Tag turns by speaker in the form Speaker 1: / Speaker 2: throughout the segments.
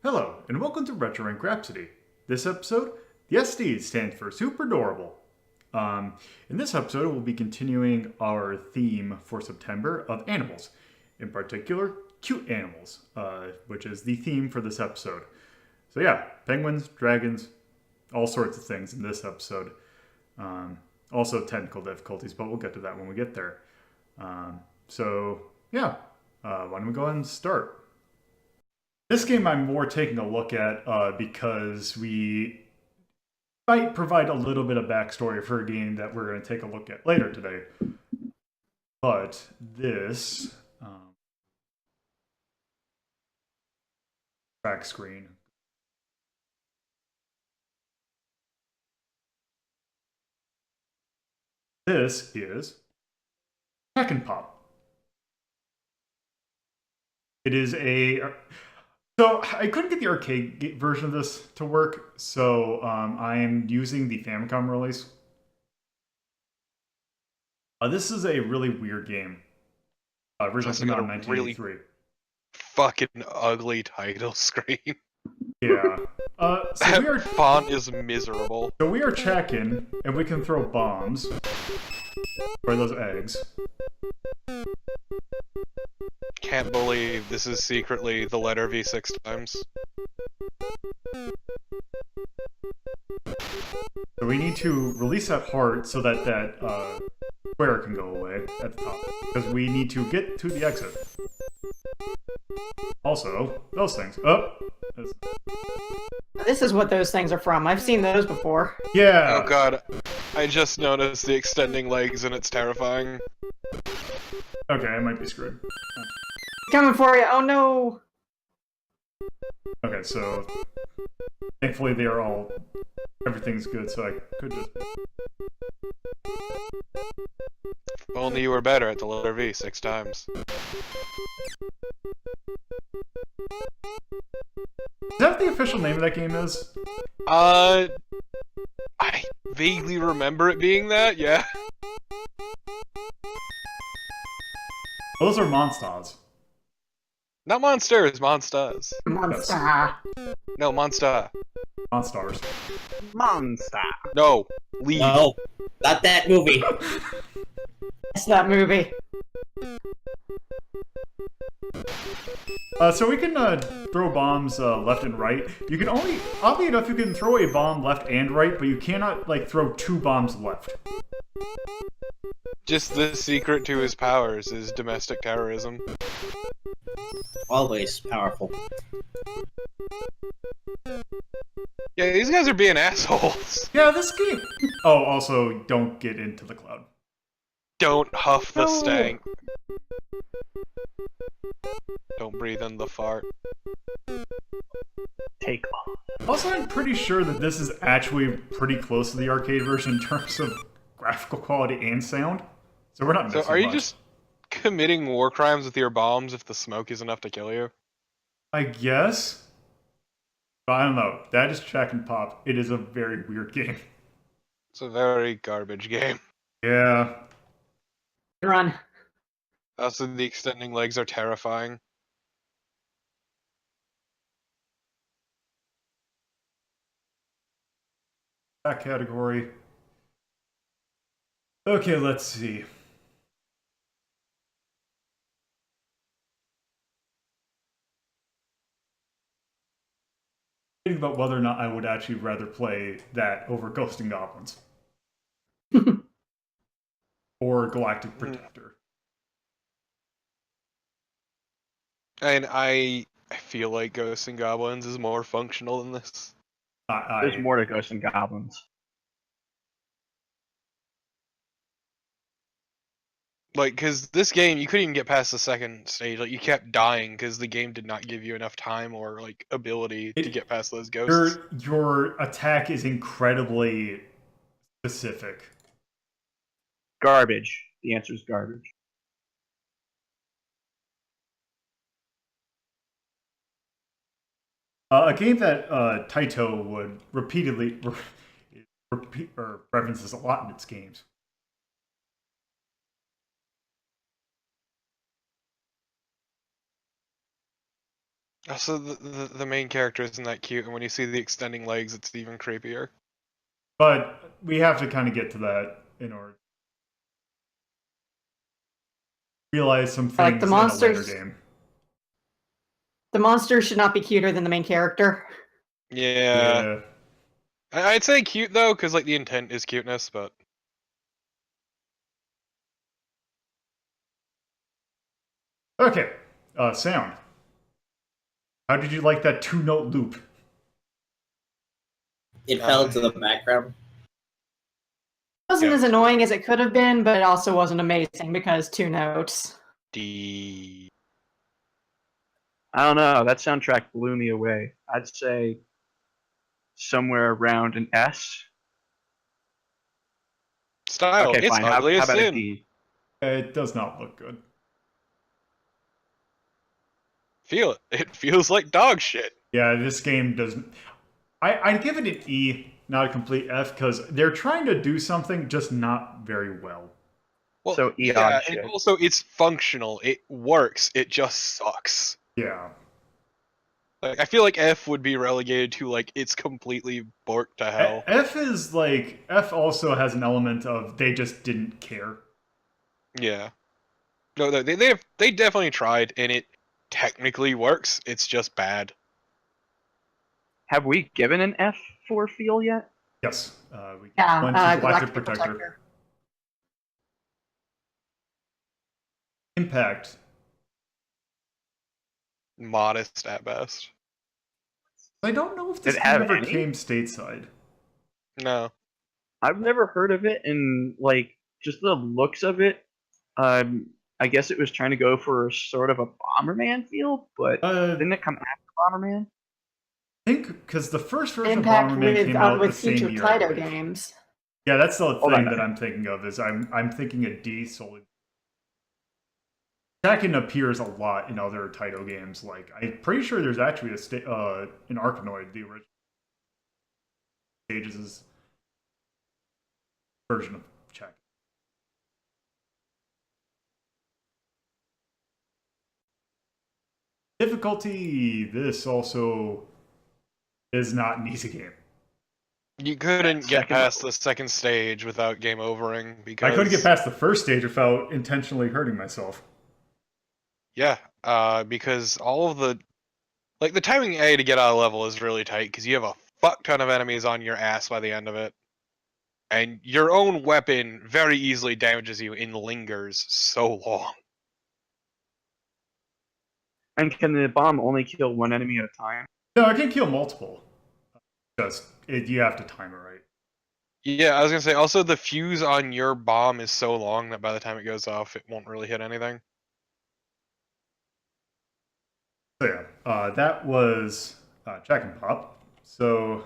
Speaker 1: Hello, and welcome to Retro Rank Rhapsody. This episode, the SD stands for Super Dorable. In this episode, we'll be continuing our theme for September of animals. In particular, cute animals, which is the theme for this episode. So yeah, penguins, dragons, all sorts of things in this episode. Also technical difficulties, but we'll get to that when we get there. So yeah, why don't we go ahead and start? This game I'm more taking a look at because we might provide a little bit of backstory for a game that we're going to take a look at later today. But this track screen. This is Chackn Pop. It is a... So I couldn't get the arcade version of this to work, so I am using the Famicom release. This is a really weird game. Originally came out in 1983.
Speaker 2: Really fucking ugly title screen.
Speaker 1: Yeah.
Speaker 2: That font is miserable.
Speaker 1: So we are Chackn, and we can throw bombs. Or those eggs.
Speaker 2: Can't believe this is secretly the letter V 6 times.
Speaker 1: So we need to release that heart so that that square can go away at the top. Because we need to get to the exit. Also, those things. Oh!
Speaker 3: This is what those things are from. I've seen those before.
Speaker 1: Yeah!
Speaker 2: Oh god, I just noticed the extending legs and it's terrifying.
Speaker 1: Okay, I might be screwed.
Speaker 3: Coming for you! Oh no!
Speaker 1: Okay, so... Thankfully they are all... Everything's good, so I could just...
Speaker 2: If only you were better at the letter V 6 times.
Speaker 1: Is that what the official name of that game is?
Speaker 2: I vaguely remember it being that, yeah.
Speaker 1: Oh, those are monsters.
Speaker 2: Not monsters, monsters.
Speaker 3: Monster!
Speaker 2: No, monster.
Speaker 1: Monstars.
Speaker 4: Monster.
Speaker 2: No, leave.
Speaker 4: No, not that movie.
Speaker 3: It's that movie.
Speaker 1: So we can throw bombs left and right. You can only, oddly enough, you can throw a bomb left and right, but you cannot like throw two bombs left.
Speaker 2: Just the secret to his powers is domestic terrorism.
Speaker 4: Always powerful.
Speaker 2: Yeah, these guys are being assholes.
Speaker 1: Yeah, this game. Oh, also don't get into the cloud.
Speaker 2: Don't huff the
Speaker 1: No.
Speaker 2: stank. Don't breathe in the fart.
Speaker 4: Take off.
Speaker 1: Also, I'm pretty sure that this is actually pretty close to the arcade version in terms of graphical quality and sound. So we're not missing
Speaker 2: So are you
Speaker 1: much.
Speaker 2: just committing war crimes with your bombs if the smoke is enough to kill you?
Speaker 1: I guess. But I don't know. That is Chackn Pop. It is a very weird game.
Speaker 2: It's a very garbage game.
Speaker 1: Yeah.
Speaker 3: Run.
Speaker 2: Also, the extending legs are terrifying.
Speaker 1: That category. Okay, let's see. Thinking about whether or not I would actually rather play that over Ghosts and Goblins. Or Galactic Protector.
Speaker 2: And I feel like Ghosts and Goblins is more functional than this.
Speaker 4: There's more to Ghosts and Goblins.
Speaker 2: Like, cause this game, you couldn't even get past the second stage. Like, you kept dying because the game did not give you enough time or, like, ability to get past those ghosts.
Speaker 1: Your attack is incredibly specific.
Speaker 4: Garbage. The answer is garbage.
Speaker 1: A game that Taito would repeatedly references a lot in its games.
Speaker 2: Also, the main character isn't that cute, and when you see the extending legs, it's even creepier.
Speaker 1: But we have to kind of get to that in order to realize some things
Speaker 3: Like the monsters,
Speaker 1: in a later game.
Speaker 3: The monsters should not be cuter than the main character.
Speaker 2: Yeah. I'd say cute though, because like the intent is cuteness, but.
Speaker 1: Okay, sound. How did you like that 2-note loop?
Speaker 5: It fell into the background.
Speaker 3: It wasn't as annoying as it could have been, but it also wasn't amazing because 2 notes.
Speaker 2: D.
Speaker 4: I don't know. That soundtrack blew me away. I'd say somewhere around an S.
Speaker 2: Style.
Speaker 4: Okay,
Speaker 2: it's
Speaker 4: fine. How
Speaker 2: ugly as
Speaker 4: about a
Speaker 2: sin.
Speaker 4: D?
Speaker 1: It does not look good.
Speaker 2: Feel it. It feels like dog shit.
Speaker 1: Yeah, this game doesn't. I'd give it an E, not a complete F, because they're trying to do something, just not very well.
Speaker 2: Well,
Speaker 4: So E
Speaker 2: yeah,
Speaker 4: shit.
Speaker 2: and also it's functional. It works. It just sucks.
Speaker 1: Yeah.
Speaker 2: Like I feel like F would be relegated to like it's completely borked to hell.
Speaker 1: F is like F also has an element of they just didn't care.
Speaker 2: Yeah. No, they definitely tried, and it technically works. It's just bad.
Speaker 4: Have we given an F for feel yet?
Speaker 1: Yes. We
Speaker 3: Yeah,
Speaker 1: went to
Speaker 3: Galactic
Speaker 1: Protector.
Speaker 3: Protector.
Speaker 1: Impact.
Speaker 2: Modest at best.
Speaker 1: I don't know if this
Speaker 4: Did it
Speaker 1: game
Speaker 4: have
Speaker 1: ever
Speaker 4: any?
Speaker 1: came stateside.
Speaker 2: No.
Speaker 4: I've never heard of it, and like just the looks of it. I guess it was trying to go for sort of a Bomberman feel, but didn't it come after Bomberman?
Speaker 1: I think because the first version
Speaker 3: Impact
Speaker 1: of Bomberman came out the
Speaker 3: with
Speaker 1: same
Speaker 3: future
Speaker 1: year.
Speaker 3: Taito games.
Speaker 1: Yeah, that's the
Speaker 4: Hold
Speaker 1: thing
Speaker 4: on.
Speaker 1: that I'm thinking of. Is I'm thinking a D solely. Chackn appears a lot in other Taito games. Like I'm pretty sure there's actually an Arkanoid, the original Stages' version of Chack. Difficulty. This also is not an easy game.
Speaker 2: You couldn't get
Speaker 4: Second
Speaker 2: past
Speaker 4: level.
Speaker 2: the second stage without game overing because
Speaker 1: I couldn't get past the first stage without intentionally hurting myself.
Speaker 2: Yeah, because all of the like the timing A to get out of level is really tight because you have a fuck ton of enemies on your ass by the end of it. And your own weapon very easily damages you and lingers so long.
Speaker 4: And can the bomb only kill one enemy at a time?
Speaker 1: No, I can kill multiple. Just you have to time it right.
Speaker 2: Yeah, I was gonna say also the fuse on your bomb is so long that by the time it goes off, it won't really hit anything.
Speaker 1: So yeah, that was Chack and Pop. So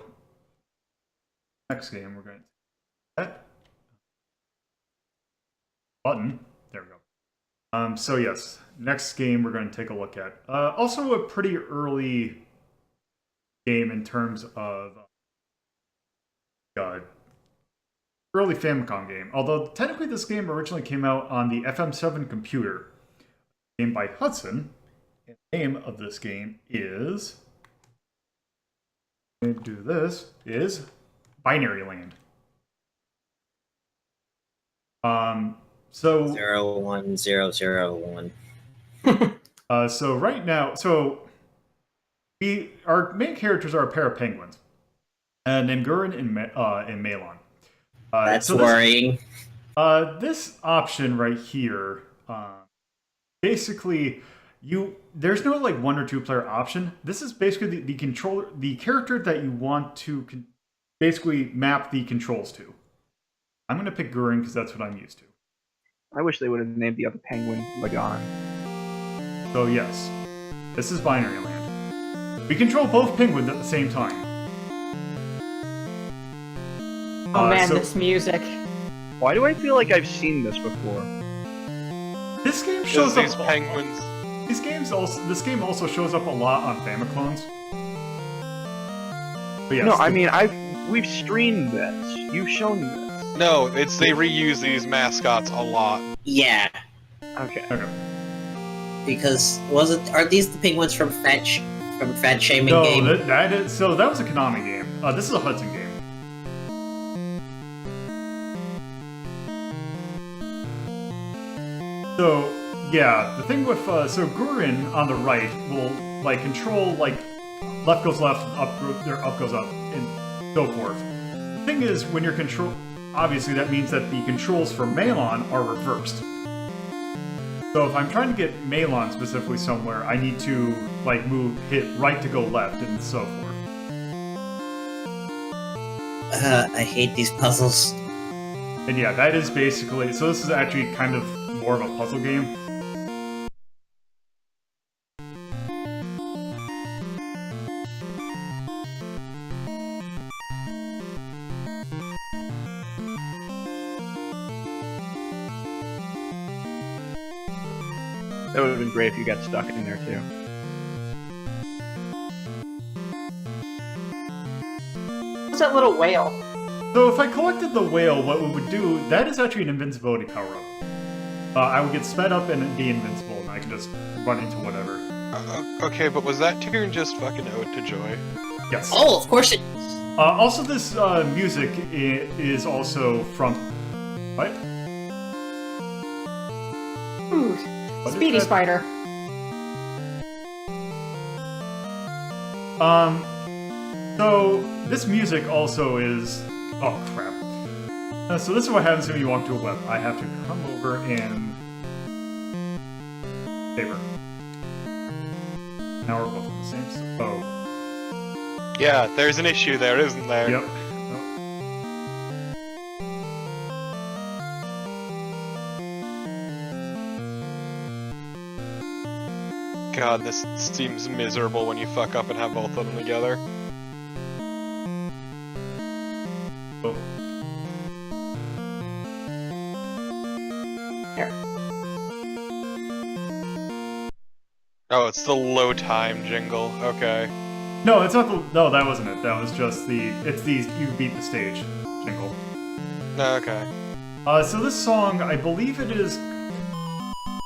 Speaker 1: next game we're going to that button. There we go. So yes, next game we're going to take a look at. Also a pretty early game in terms of early Famicom game. Although technically this game originally came out on the FM7 computer. Game by Hudson. And the name of this game is Binary Land. So
Speaker 5: 01001.
Speaker 1: So right now, our main characters are a pair of penguins, named Gurren and Malon.
Speaker 5: That's worrying.
Speaker 1: This option right here, basically, there's no like 1 or 2 player option. This is basically the character that you want to basically map the controls to. I'm gonna pick Gurren because that's what I'm used to.
Speaker 4: I wish they would have named the other penguin Lagan.
Speaker 1: So yes, this is Binary Land. We control both penguins at the same time.
Speaker 3: Oh man, this music.
Speaker 4: Why do I feel like I've seen this before?
Speaker 1: This game shows
Speaker 2: These
Speaker 1: up.
Speaker 2: penguins.
Speaker 1: This game also shows up a lot on Famiclones. But yes,
Speaker 4: No, I mean we've streamed this. You've shown me this.
Speaker 2: No, they reuse these mascots a lot.
Speaker 5: Yeah,
Speaker 4: Okay.
Speaker 1: Okay.
Speaker 5: because are these the penguins from Fetch From Fat Shaming
Speaker 1: No,
Speaker 5: Game.
Speaker 1: that is so. That was a Konami game. This is a Hudson game. So yeah, the thing with so Gurren on the right will like control like left goes left, up goes up, and so forth. The thing is, when you're obviously that means that the controls for Malon are reversed. So if I'm trying to get Malon specifically somewhere, I need to like hit right to go left, and so forth.
Speaker 5: I hate these puzzles.
Speaker 1: And yeah, that is basically so. This is actually kind of more of a puzzle game.
Speaker 4: That would have been great if you got stuck in there too.
Speaker 3: What's that little whale?
Speaker 1: So if I collected the whale, what it would do, that is actually an invincibility power-up. I would get sped up and be invincible, and I can just run into whatever.
Speaker 2: Okay, but was that tune just fucking Ode to Joy?
Speaker 1: Yes.
Speaker 5: Oh, of course it.
Speaker 1: Also, this music is also from... What?
Speaker 3: Ooh,
Speaker 1: What is
Speaker 3: Speedy
Speaker 1: that?
Speaker 3: Spider.
Speaker 1: So this music also is... Oh, crap. So this is what happens when you walk to a web. I have to come over and... Favor. Now we're both on the same... Oh.
Speaker 2: Yeah, there's an issue there, isn't there?
Speaker 1: Yep.
Speaker 2: God, this seems miserable when you fuck up and have both of them together.
Speaker 1: Oh.
Speaker 3: Here.
Speaker 2: Oh, it's the low time jingle. Okay.
Speaker 1: No, it's not the... No, that wasn't it. That was just the... It's the You Beat the Stage jingle.
Speaker 2: Okay.
Speaker 1: So this song, I believe it is...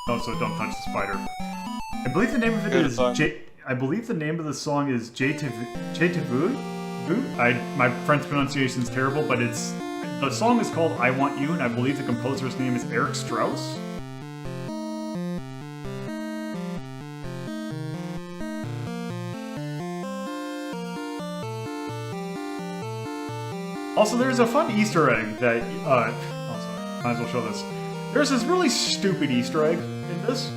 Speaker 1: Oh, so don't touch the spider. I believe the name of it
Speaker 2: Good
Speaker 1: is...
Speaker 2: song.
Speaker 1: I believe the name of the song is Jetavu? My French pronunciation is terrible, but it's... The song is called I Want You, and I believe the composer's name is Eric Strauss. Also, there's a fun Easter egg that, oh, sorry, might as well show this. There's this really stupid Easter egg in this.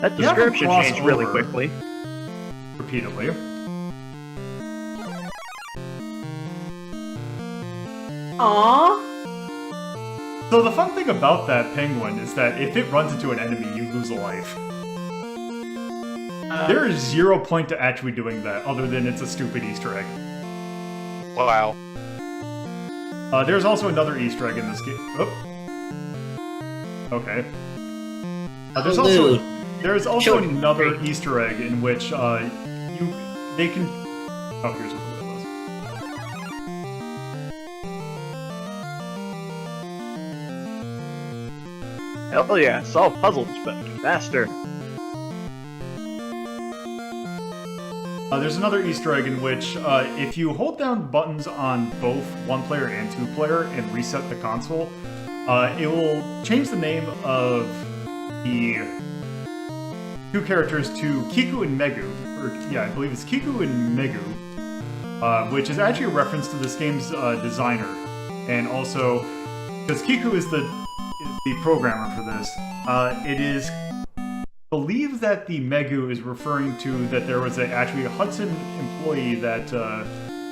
Speaker 4: That
Speaker 1: You have to
Speaker 4: description
Speaker 1: cross
Speaker 4: changed really
Speaker 1: over.
Speaker 4: quickly.
Speaker 1: Repeatedly.
Speaker 3: Aww.
Speaker 1: So the fun thing about that penguin is that if it runs into an enemy, you lose a life. There is 0 point to actually doing that, other than it's a stupid Easter egg.
Speaker 2: Wow.
Speaker 1: There's also another Easter egg in this game. Oh. Okay. There's also
Speaker 5: Sure.
Speaker 1: another Easter egg in which they can. Oh, here's what it was.
Speaker 4: Hell yeah, solve puzzles, but faster.
Speaker 1: There's another Easter egg in which if you hold down buttons on both 1-player and 2-player and reset the console, it will change the name of the 2 characters to Kiku and Megu. Or, yeah, I believe it's Kiku and Megu, which is actually a reference to this game's designer. And also, because Kiku is the programmer for this, it is believed that the Megu is referring to that there was actually a Hudson employee that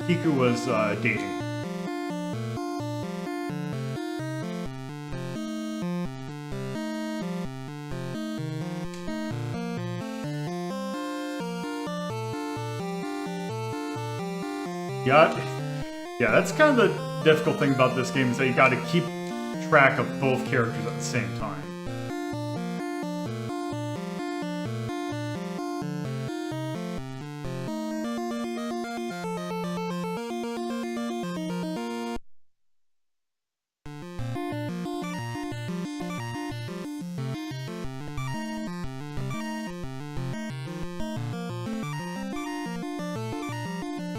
Speaker 1: Kiku was dating. Yeah, that's kind of the difficult thing about this game is that you got to keep track of both characters at the same time.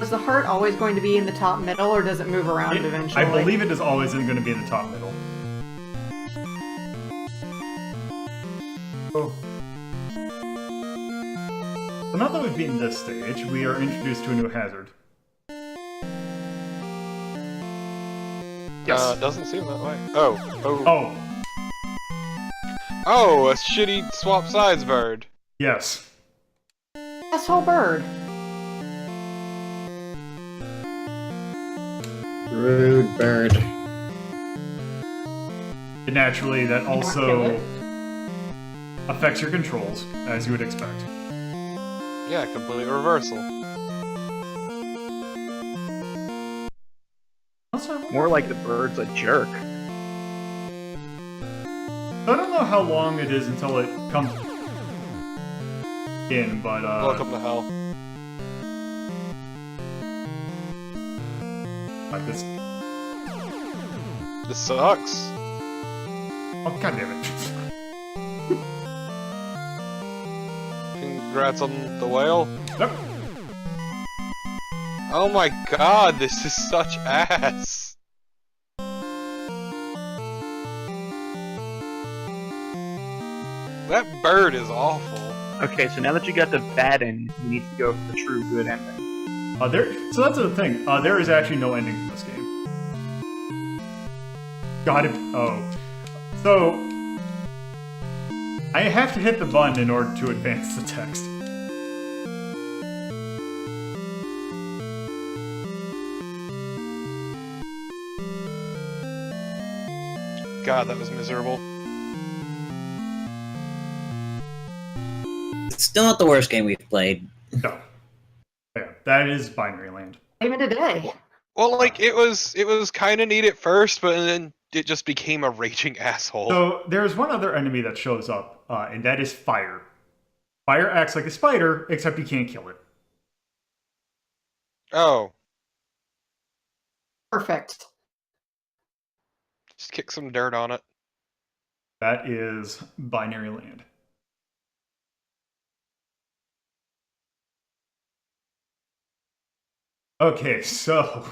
Speaker 3: Is the heart always going to be in the top middle, or does it move around eventually?
Speaker 1: I believe it is always going to be in the top middle. Oh. So now that we've beaten this stage, we are introduced to a new hazard. Yes.
Speaker 2: Doesn't seem that way. Oh.
Speaker 1: Oh,
Speaker 2: Oh, a shitty swap sides bird.
Speaker 1: yes.
Speaker 3: Asshole bird.
Speaker 5: Rude bird.
Speaker 1: And naturally, that
Speaker 3: kill
Speaker 1: also
Speaker 3: it?
Speaker 1: affects your controls, as you would expect.
Speaker 2: Yeah, complete reversal.
Speaker 1: Also,
Speaker 4: More like the bird's a jerk.
Speaker 1: I don't know how long it is until it comes in, but
Speaker 2: Welcome to hell.
Speaker 1: like this.
Speaker 2: This sucks.
Speaker 1: Oh, god damn it!
Speaker 2: Congrats on the whale.
Speaker 1: Nope.
Speaker 2: Oh my god, this is such ass. That bird is awful.
Speaker 4: Okay, so now that you got the bad end, you need to go for the true good ending.
Speaker 1: So that's the thing. There is actually no ending in this game. Got it. Oh. So I have to hit the button in order to advance the text.
Speaker 2: God, that was miserable.
Speaker 5: It's still not the worst game we've played.
Speaker 1: No. Yeah, that is Binary Land.
Speaker 3: Even today.
Speaker 2: Well, like, it was kind of neat at first, but then it just became a raging asshole.
Speaker 1: So there's one other enemy that shows up, and that is fire. Fire acts like a spider, except you can't kill it.
Speaker 2: Oh,
Speaker 3: Perfect.
Speaker 2: just kick some dirt on it.
Speaker 1: That is Binary Land. Okay, so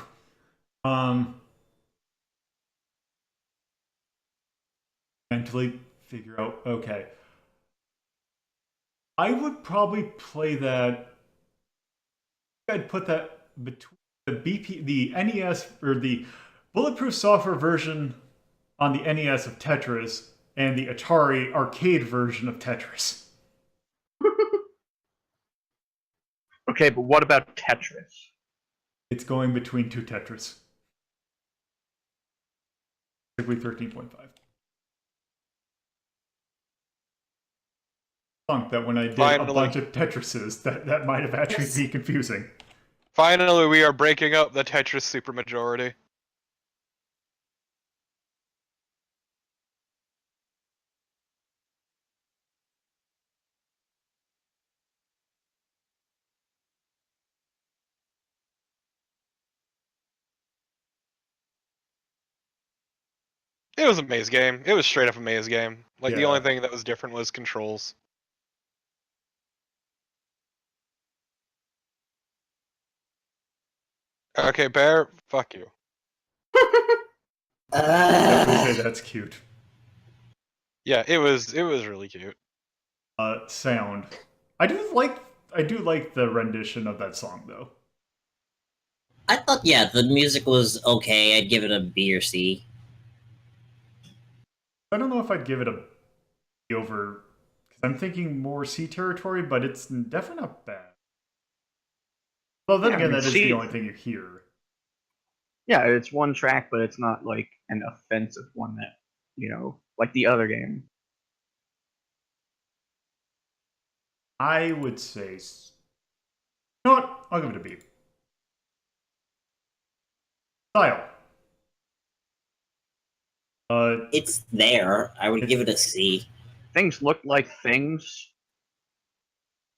Speaker 1: mentally figure out, okay. I would probably play that. I'd put that between the NES or the Bulletproof Software version on the NES of Tetris and the Atari arcade version of Tetris.
Speaker 4: Okay, but what about Tetris?
Speaker 1: It's going between two Tetris. Specifically 13.5. Thunk that when I did
Speaker 2: Finally.
Speaker 1: a bunch of Tetrises, that might have actually
Speaker 3: Yes.
Speaker 1: be confusing.
Speaker 2: Finally, we are breaking up the Tetris supermajority. It was a maze game. It was straight up a maze game. Like, the
Speaker 1: Yeah.
Speaker 2: only thing that was different was controls. Okay, Bear, fuck you.
Speaker 1: I would say that's cute.
Speaker 2: Yeah, it was really cute.
Speaker 1: Sound. I do like the rendition of that song though.
Speaker 5: I thought, yeah, the music was okay. I'd give it a B or C.
Speaker 1: I don't know if I'd give it a B over, because I'm thinking more C territory, but it's definitely not bad. Well, then
Speaker 4: Yeah, I
Speaker 1: again,
Speaker 4: mean,
Speaker 1: that is
Speaker 4: C-
Speaker 1: the only thing you hear.
Speaker 4: Yeah, it's one track, but it's not like an offensive one that, like the other game.
Speaker 1: I would say, you know what? I'll give it a B. Style.
Speaker 5: It's there. I would give it a C.
Speaker 4: Things look like things,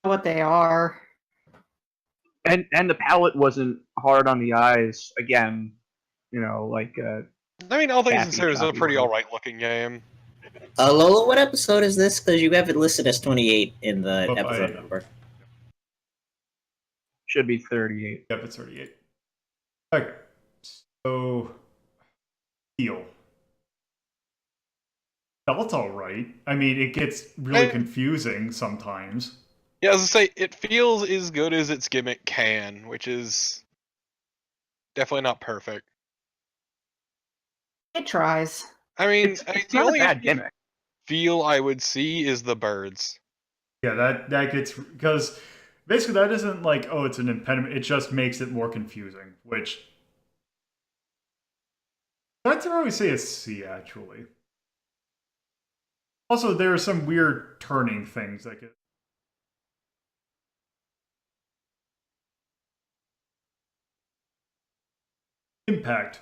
Speaker 3: What they are.
Speaker 4: and the palette wasn't hard on the eyes. Again, like
Speaker 2: I mean, all things
Speaker 4: Happy
Speaker 2: considered, it's a
Speaker 4: copy
Speaker 2: pretty
Speaker 4: one.
Speaker 2: alright looking game.
Speaker 5: Lola, what episode is this? Because you have it listed as 28 in the
Speaker 1: Oh,
Speaker 5: episode
Speaker 1: I-
Speaker 5: number.
Speaker 4: Should be 38.
Speaker 1: Yep, it's 38. Okay. So, feel. That's alright. I mean, it gets really confusing sometimes.
Speaker 2: Yeah, as I say, it feels as good as its gimmick can, which is definitely not perfect.
Speaker 3: It tries.
Speaker 2: I mean,
Speaker 4: It's
Speaker 2: the
Speaker 4: not a
Speaker 2: only
Speaker 4: bad gimmick.
Speaker 2: feel I would see is the birds.
Speaker 1: Yeah, that gets... Because basically that isn't like, oh, it's an impediment. It just makes it more confusing, which... I'd probably say a C, actually. Also, there are some weird turning things that get... Impact.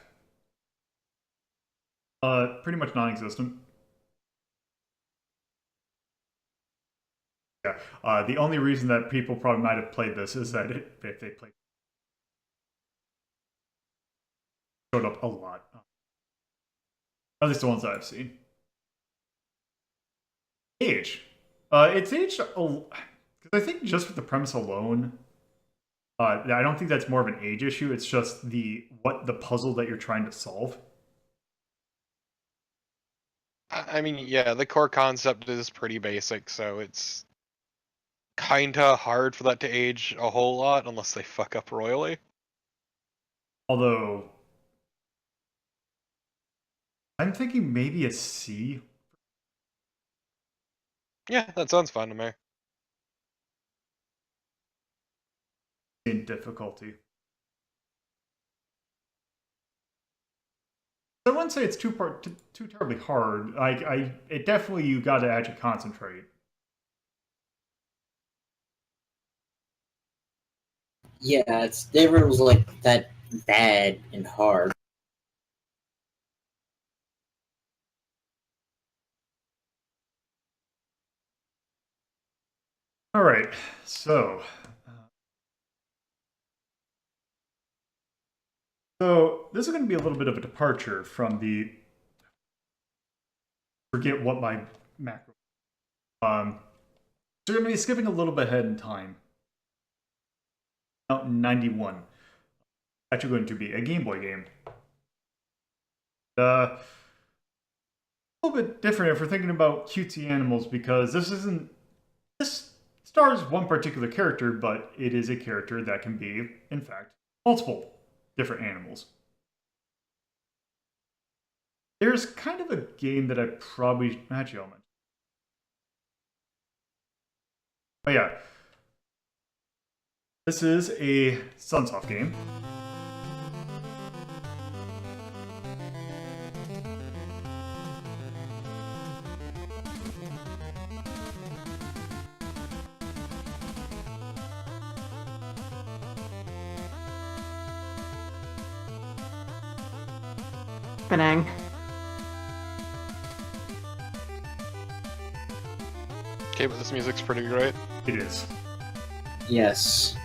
Speaker 1: Pretty much non-existent. Yeah. The only reason that people probably might have played this is that if they played, showed up a lot. At least the ones that I've seen. Age. It's aged because I think just with the premise alone, I don't think that's more of an age issue. It's just the puzzle that you're trying to solve.
Speaker 2: I mean, yeah, the core concept is pretty basic, so it's kinda hard for that to age a whole lot unless they fuck up royally.
Speaker 1: Although, I'm thinking maybe a C.
Speaker 2: Yeah, that sounds fun to me.
Speaker 1: In difficulty. I wouldn't say it's too terribly hard. It definitely, you got to actually concentrate.
Speaker 5: Yeah, it's never was like that bad and hard.
Speaker 1: All right, so this is going to be a little bit of a departure from the forget what my macro. So we're going to be skipping a little bit ahead in time. Out in 91. Actually going to be a Game Boy game. A little bit different if we're thinking about cutesy animals, because this stars one particular character, but it is a character that can be, in fact, multiple different animals. There's kind of a game that I probably actually element. Oh yeah. This is a Sunsoft game.
Speaker 3: Penang.
Speaker 2: Okay, but this music's pretty great.
Speaker 1: It is.
Speaker 5: Yes.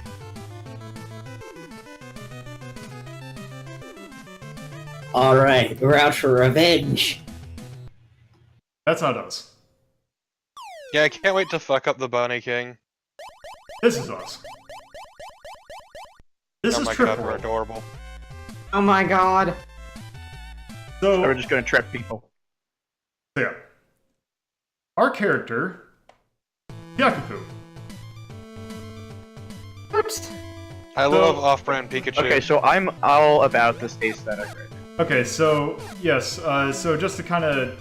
Speaker 5: Alright, we're out for revenge.
Speaker 1: That's not us.
Speaker 2: Yeah, I can't wait to fuck up the Bunny King.
Speaker 1: This is us. This
Speaker 2: Oh
Speaker 1: is
Speaker 2: my
Speaker 1: Triple.
Speaker 2: god, we're adorable.
Speaker 3: Oh my god.
Speaker 1: So
Speaker 4: We're just gonna trap people.
Speaker 1: yeah. Our character, Yakupu.
Speaker 3: Oops.
Speaker 2: I love off-brand Pikachu.
Speaker 4: Okay, so I'm all about this aesthetic right now.
Speaker 1: Okay, so yes, so just to kind of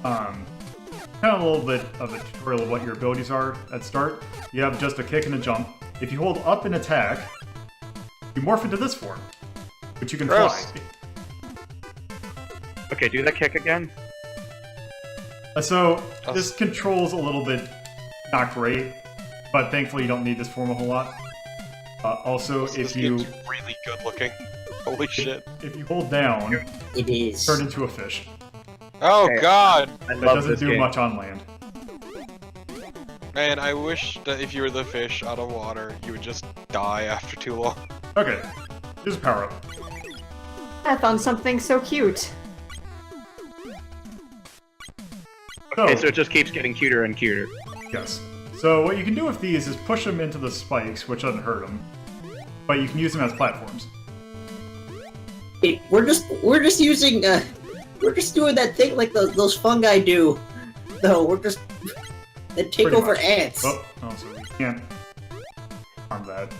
Speaker 1: a little bit of a tutorial of what your abilities are at start. You have just a kick and a jump. If you hold up and attack, you morph into this form, which you can
Speaker 2: Gross.
Speaker 1: fly.
Speaker 4: Okay, do that kick again.
Speaker 1: So this controls a little bit not great, but thankfully you don't need this form a whole lot. Also,
Speaker 2: This
Speaker 1: if you
Speaker 2: game's really good looking. Holy shit.
Speaker 1: if you hold down,
Speaker 5: It is.
Speaker 1: turn into a fish.
Speaker 2: Oh
Speaker 4: Okay.
Speaker 2: god!
Speaker 4: I
Speaker 1: That
Speaker 4: love
Speaker 1: doesn't
Speaker 4: this
Speaker 1: do
Speaker 4: game.
Speaker 1: much on land.
Speaker 2: Man, I wish that if you were the fish out of water, you would just die after too long.
Speaker 1: Okay, here's a power up.
Speaker 3: Death on something so cute.
Speaker 4: Okay, so it just keeps getting cuter and cuter.
Speaker 1: Yes. So what you can do with these is push them into the spikes, which doesn't hurt them. but you can use them as platforms.
Speaker 5: Hey, we're just using we're just doing that thing like those fungi do. No, we're just they take
Speaker 1: Pretty
Speaker 5: over
Speaker 1: much.
Speaker 5: ants.
Speaker 1: Oh, so we can't harm that.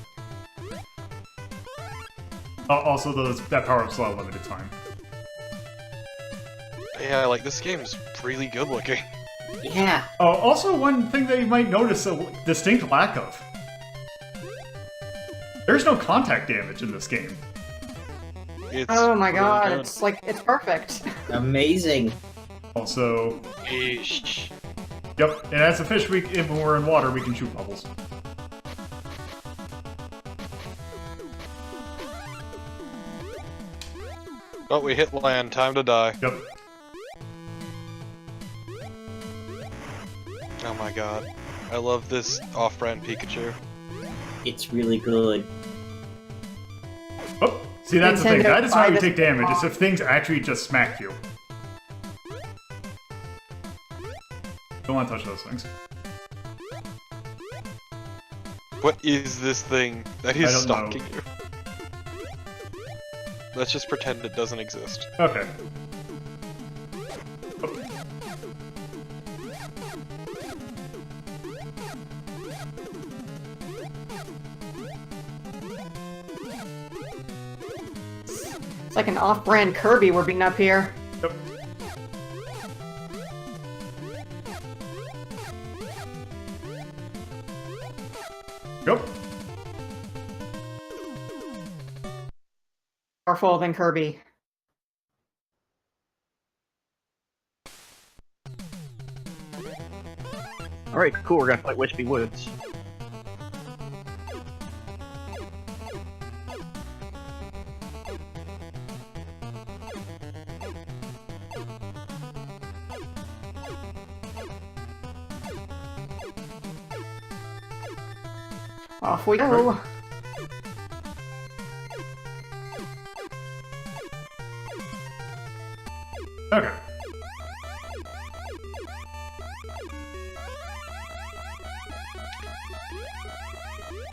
Speaker 1: Also, that power-up's a lot of limited time.
Speaker 2: Yeah, like this game's really good looking.
Speaker 5: Yeah.
Speaker 1: Oh, also one thing that you might notice a distinct lack of. There's no contact damage in this game.
Speaker 2: It's
Speaker 3: Oh my
Speaker 2: really
Speaker 3: god,
Speaker 2: good.
Speaker 3: it's like, it's perfect.
Speaker 5: Amazing.
Speaker 1: Also,
Speaker 2: Eesh.
Speaker 1: yep, and as a fish, when we're in water, we can shoot bubbles.
Speaker 2: Oh, we hit land. Time to die.
Speaker 1: Yep.
Speaker 2: Oh my god. I love this off-brand Pikachu.
Speaker 5: It's really good.
Speaker 1: Oh, see, that's the thing.
Speaker 3: Nintendo,
Speaker 1: That is how you
Speaker 3: buy
Speaker 1: take
Speaker 3: this
Speaker 1: damage, is
Speaker 3: off.
Speaker 1: if things actually just smack you. Don't want to touch those things.
Speaker 2: What is this thing that
Speaker 1: I
Speaker 2: is
Speaker 1: don't
Speaker 2: stalking
Speaker 1: know.
Speaker 2: you? Let's just pretend it doesn't exist.
Speaker 1: Okay. Oh.
Speaker 3: It's like an off-brand Kirby we're beating up here.
Speaker 1: Yep. Yep.
Speaker 3: Powerful than Kirby.
Speaker 4: Alright, cool, we're gonna fight Wispy Woods.
Speaker 3: Off we go.
Speaker 1: Okay.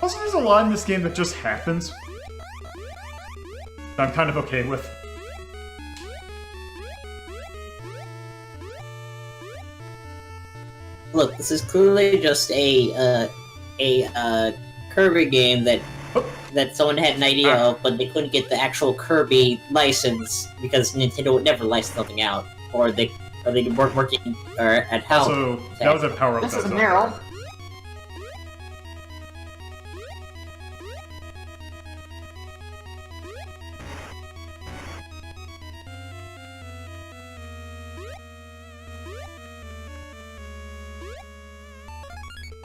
Speaker 1: Also, there's a lot in this game that just happens. That I'm kind of okay with.
Speaker 5: Look, this is clearly just a Kirby game that someone had an idea of, but they couldn't get the actual Kirby license because Nintendo would never license something out, or they weren't working at how.
Speaker 1: Also, that was a power-up.
Speaker 3: This
Speaker 1: that
Speaker 3: is
Speaker 1: was
Speaker 3: Meryl.
Speaker 1: up there.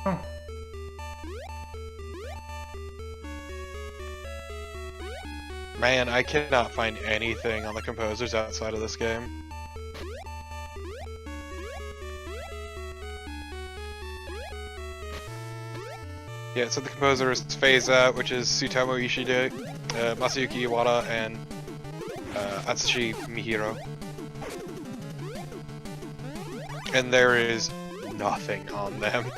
Speaker 1: Oh.
Speaker 2: Man, I cannot find anything on the composers outside of this game. Yeah, so the composer is Phase Out, which is Tsutomu Ishida, Masayuki Iwata, and Atsushi Mihiro. And there is nothing on them.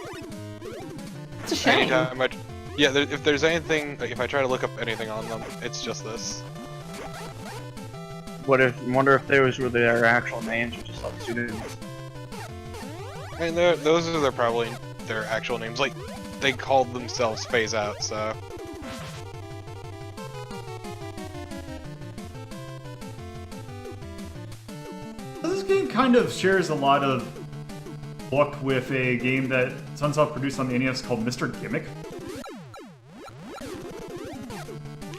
Speaker 3: It's a shame.
Speaker 2: Anytime yeah, if there's anything, like if I try to look up anything on them, it's just this.
Speaker 4: Wonder if those were their actual names or just like pseudonyms.
Speaker 2: I mean, those are probably their actual names. Like, they called themselves Phase Out, so.
Speaker 1: This game kind of shares a lot of look with a game that Sunsoft produced on the NES called Mr. Gimmick.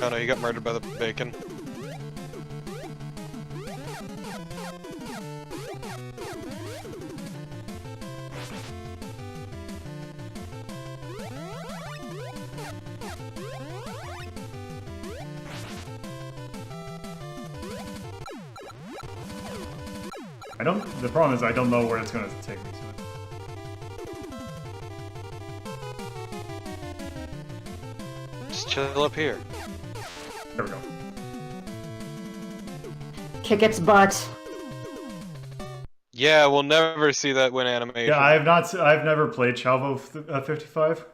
Speaker 2: Oh no, you got murdered by the bacon.
Speaker 1: The problem is I don't know where it's going to take me to.
Speaker 2: Just chill up here.
Speaker 1: There we go.
Speaker 3: Kick its butt.
Speaker 2: Yeah, we'll never see that win animation.
Speaker 1: Yeah, I've never played Chalvo 55.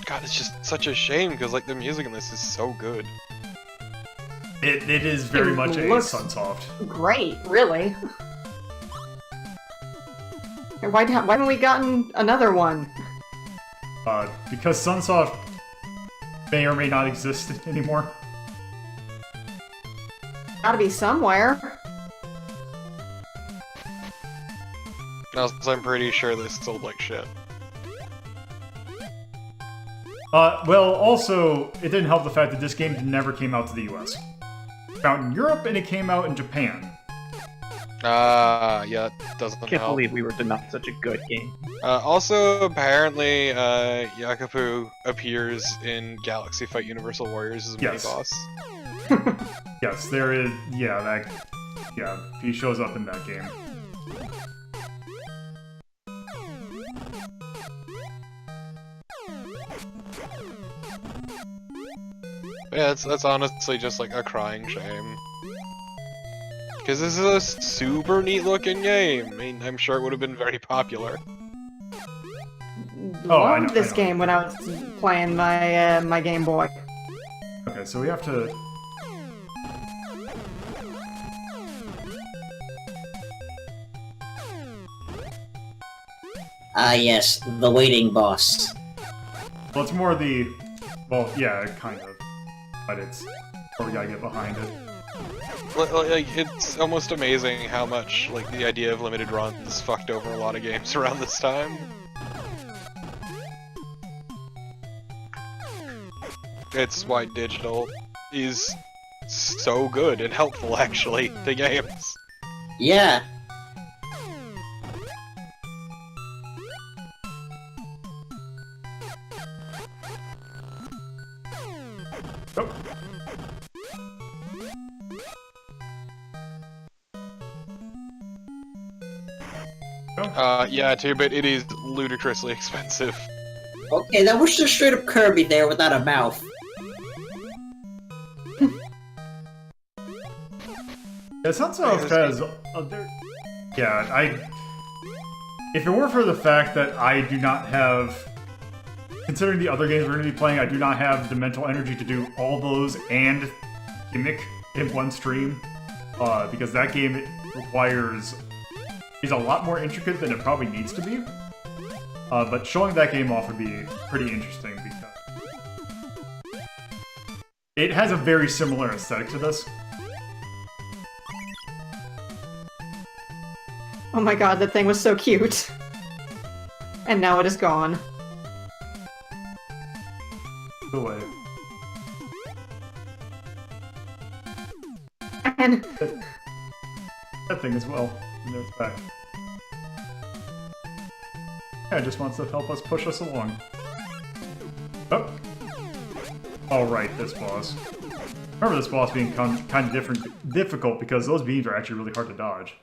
Speaker 2: God, it's just such a shame because like the music in this is so good.
Speaker 1: It is very much a
Speaker 3: looks
Speaker 1: Sunsoft.
Speaker 3: Great, really. Why haven't we gotten another one?
Speaker 1: Because Sunsoft may or may not exist anymore.
Speaker 3: Gotta be somewhere.
Speaker 2: Also, I'm pretty sure this sold like shit.
Speaker 1: Well, also, it didn't help the fact that this game never came out to the US. It came out in Europe and it came out in Japan.
Speaker 2: Yeah, it doesn't
Speaker 4: Can't
Speaker 2: help.
Speaker 4: believe we were denied such a good game.
Speaker 2: Also, apparently, Yakupu appears in Galaxy Fight Universal Warriors as a
Speaker 1: Yes.
Speaker 2: mini-boss.
Speaker 1: Yes, there is. Yeah, he shows up in that game.
Speaker 2: Yeah, that's honestly just like a crying shame. Because this is a super neat looking game. I mean, I'm sure it would have been very popular.
Speaker 1: Oh, I
Speaker 3: Loved
Speaker 1: know,
Speaker 3: this game when I was playing my my Game Boy.
Speaker 1: Okay, so we have to.
Speaker 5: Ah, yes, the waiting boss.
Speaker 1: Well, it's more the. Well, yeah, kind of. But it's. Or we gotta get behind it.
Speaker 2: Like, it's almost amazing how much like the idea of limited runs fucked over a lot of games around this time. It's why digital is so good and helpful, actually, to games.
Speaker 5: Yeah.
Speaker 1: Oh.
Speaker 2: Yeah, too, but it is ludicrously expensive.
Speaker 5: Okay, that was just straight up Kirby there without a mouth.
Speaker 1: Yeah, Sunsoft has. If it weren't for the fact that I do not have. Considering the other games we're going to be playing, I do not have the mental energy to do all those and Gimmick in one stream. Because that game requires. Is a lot more intricate than it probably needs to be. But showing that game off would be pretty interesting because it has a very similar aesthetic to this.
Speaker 3: Oh my god, that thing was so cute. And now it is gone.
Speaker 1: Go away.
Speaker 3: And
Speaker 1: That thing as well. And there it's back. Yeah, it just wants to help us push us along. Oh. Alright, this boss. Remember this boss being kind of difficult because those beams are actually really hard to dodge.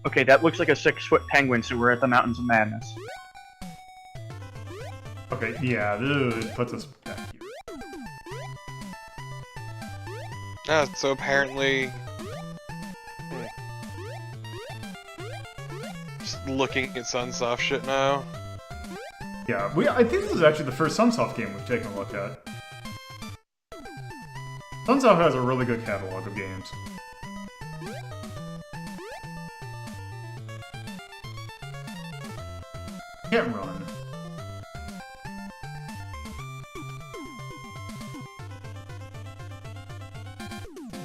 Speaker 4: Okay, that looks like a 6-foot penguin, so we're at the Mountains of Madness.
Speaker 1: Okay, yeah, it puts us back here.
Speaker 2: So apparently... Just looking at Sunsoft shit now.
Speaker 1: Yeah, I think this is actually the first Sunsoft game we've taken a look at. Sunsoft has a really good catalog of games. Can't run.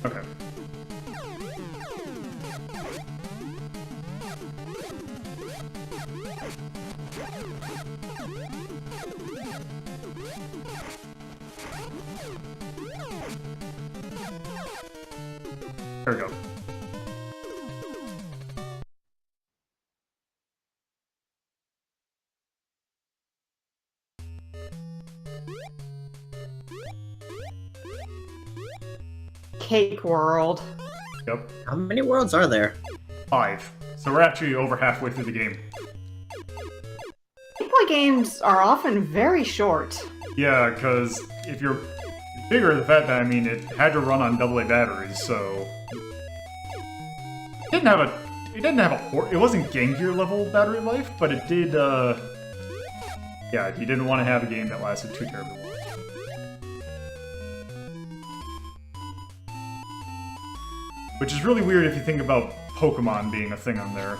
Speaker 1: Okay. There we go.
Speaker 3: Cake World.
Speaker 1: Yep.
Speaker 5: How many worlds are there?
Speaker 1: 5. So we're actually over halfway through the game.
Speaker 3: Game Boy games are often very short.
Speaker 1: Yeah, because if you're bigger, the fact that, I mean, it had to run on AA batteries, so... It didn't have a it wasn't Game Gear level battery life, but it did, Yeah, he didn't want to have a game that lasted too terribly long. Which is really weird if you think about Pokemon being a thing on there.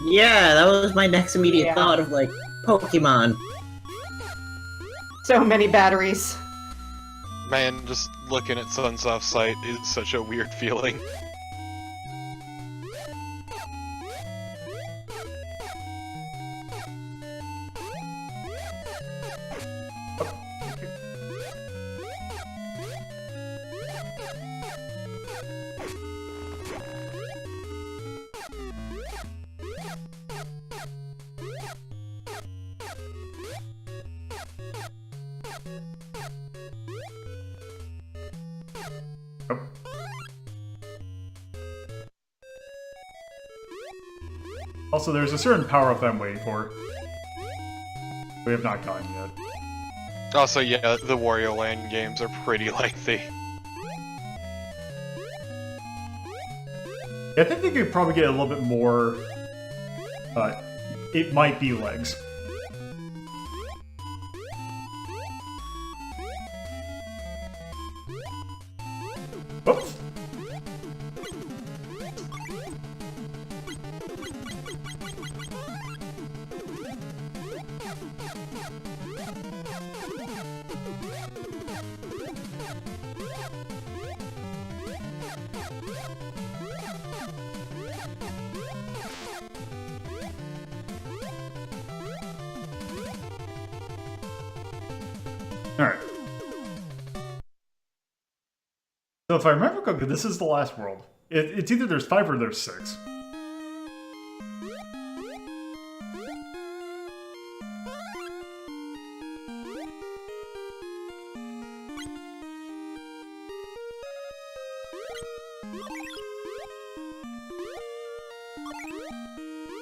Speaker 5: Yeah, that was my next immediate
Speaker 3: Yeah.
Speaker 5: thought of, like, Pokemon.
Speaker 3: So many batteries.
Speaker 2: Man, just looking at Sunsoft's site is such a weird feeling.
Speaker 1: Also, there's a certain power-up I'm waiting for. We have not gotten yet.
Speaker 2: Also, yeah, the Wario Land games are pretty lengthy.
Speaker 1: I think they could probably get a little bit more... it might be legs. Oops. Alright. So if I remember correctly, this is the last world. It's either there's 5 or there's 6.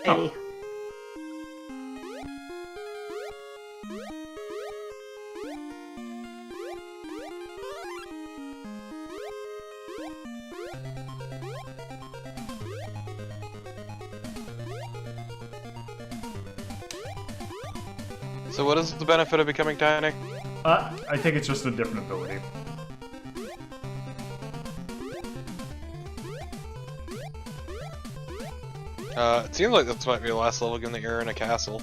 Speaker 3: Hey.
Speaker 2: So what is the benefit of becoming tiny?
Speaker 1: I think it's just a different ability.
Speaker 2: It seems like this might be the last level given that you're in a castle.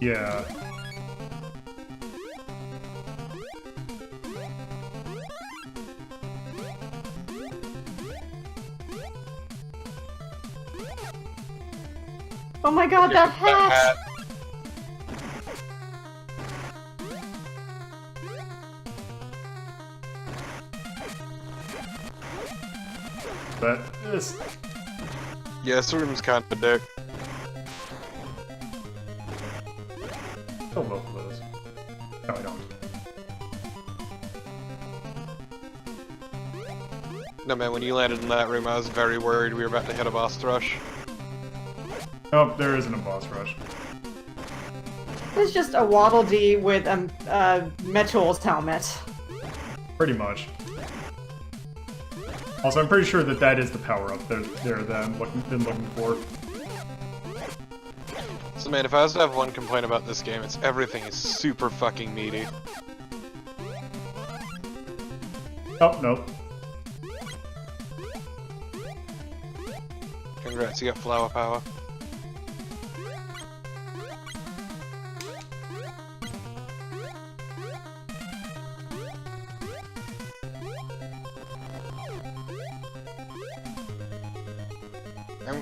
Speaker 1: Yeah.
Speaker 3: Oh my god, that hat!
Speaker 1: But this...
Speaker 2: Yeah, this room's kind of a dick.
Speaker 1: Kill both of those. No, I don't.
Speaker 2: No man, when you landed in that room I was very worried we were about to hit a boss rush.
Speaker 1: Nope, there isn't a boss rush.
Speaker 3: It's just a Waddle Dee with a Metal's helmet.
Speaker 1: Pretty much. Also, I'm pretty sure that that is the power-up there that I'm been looking for.
Speaker 2: So man, if I was to have one complaint about this game, it's everything is super fucking meaty.
Speaker 1: Oh, nope.
Speaker 2: Congrats, you got flower power.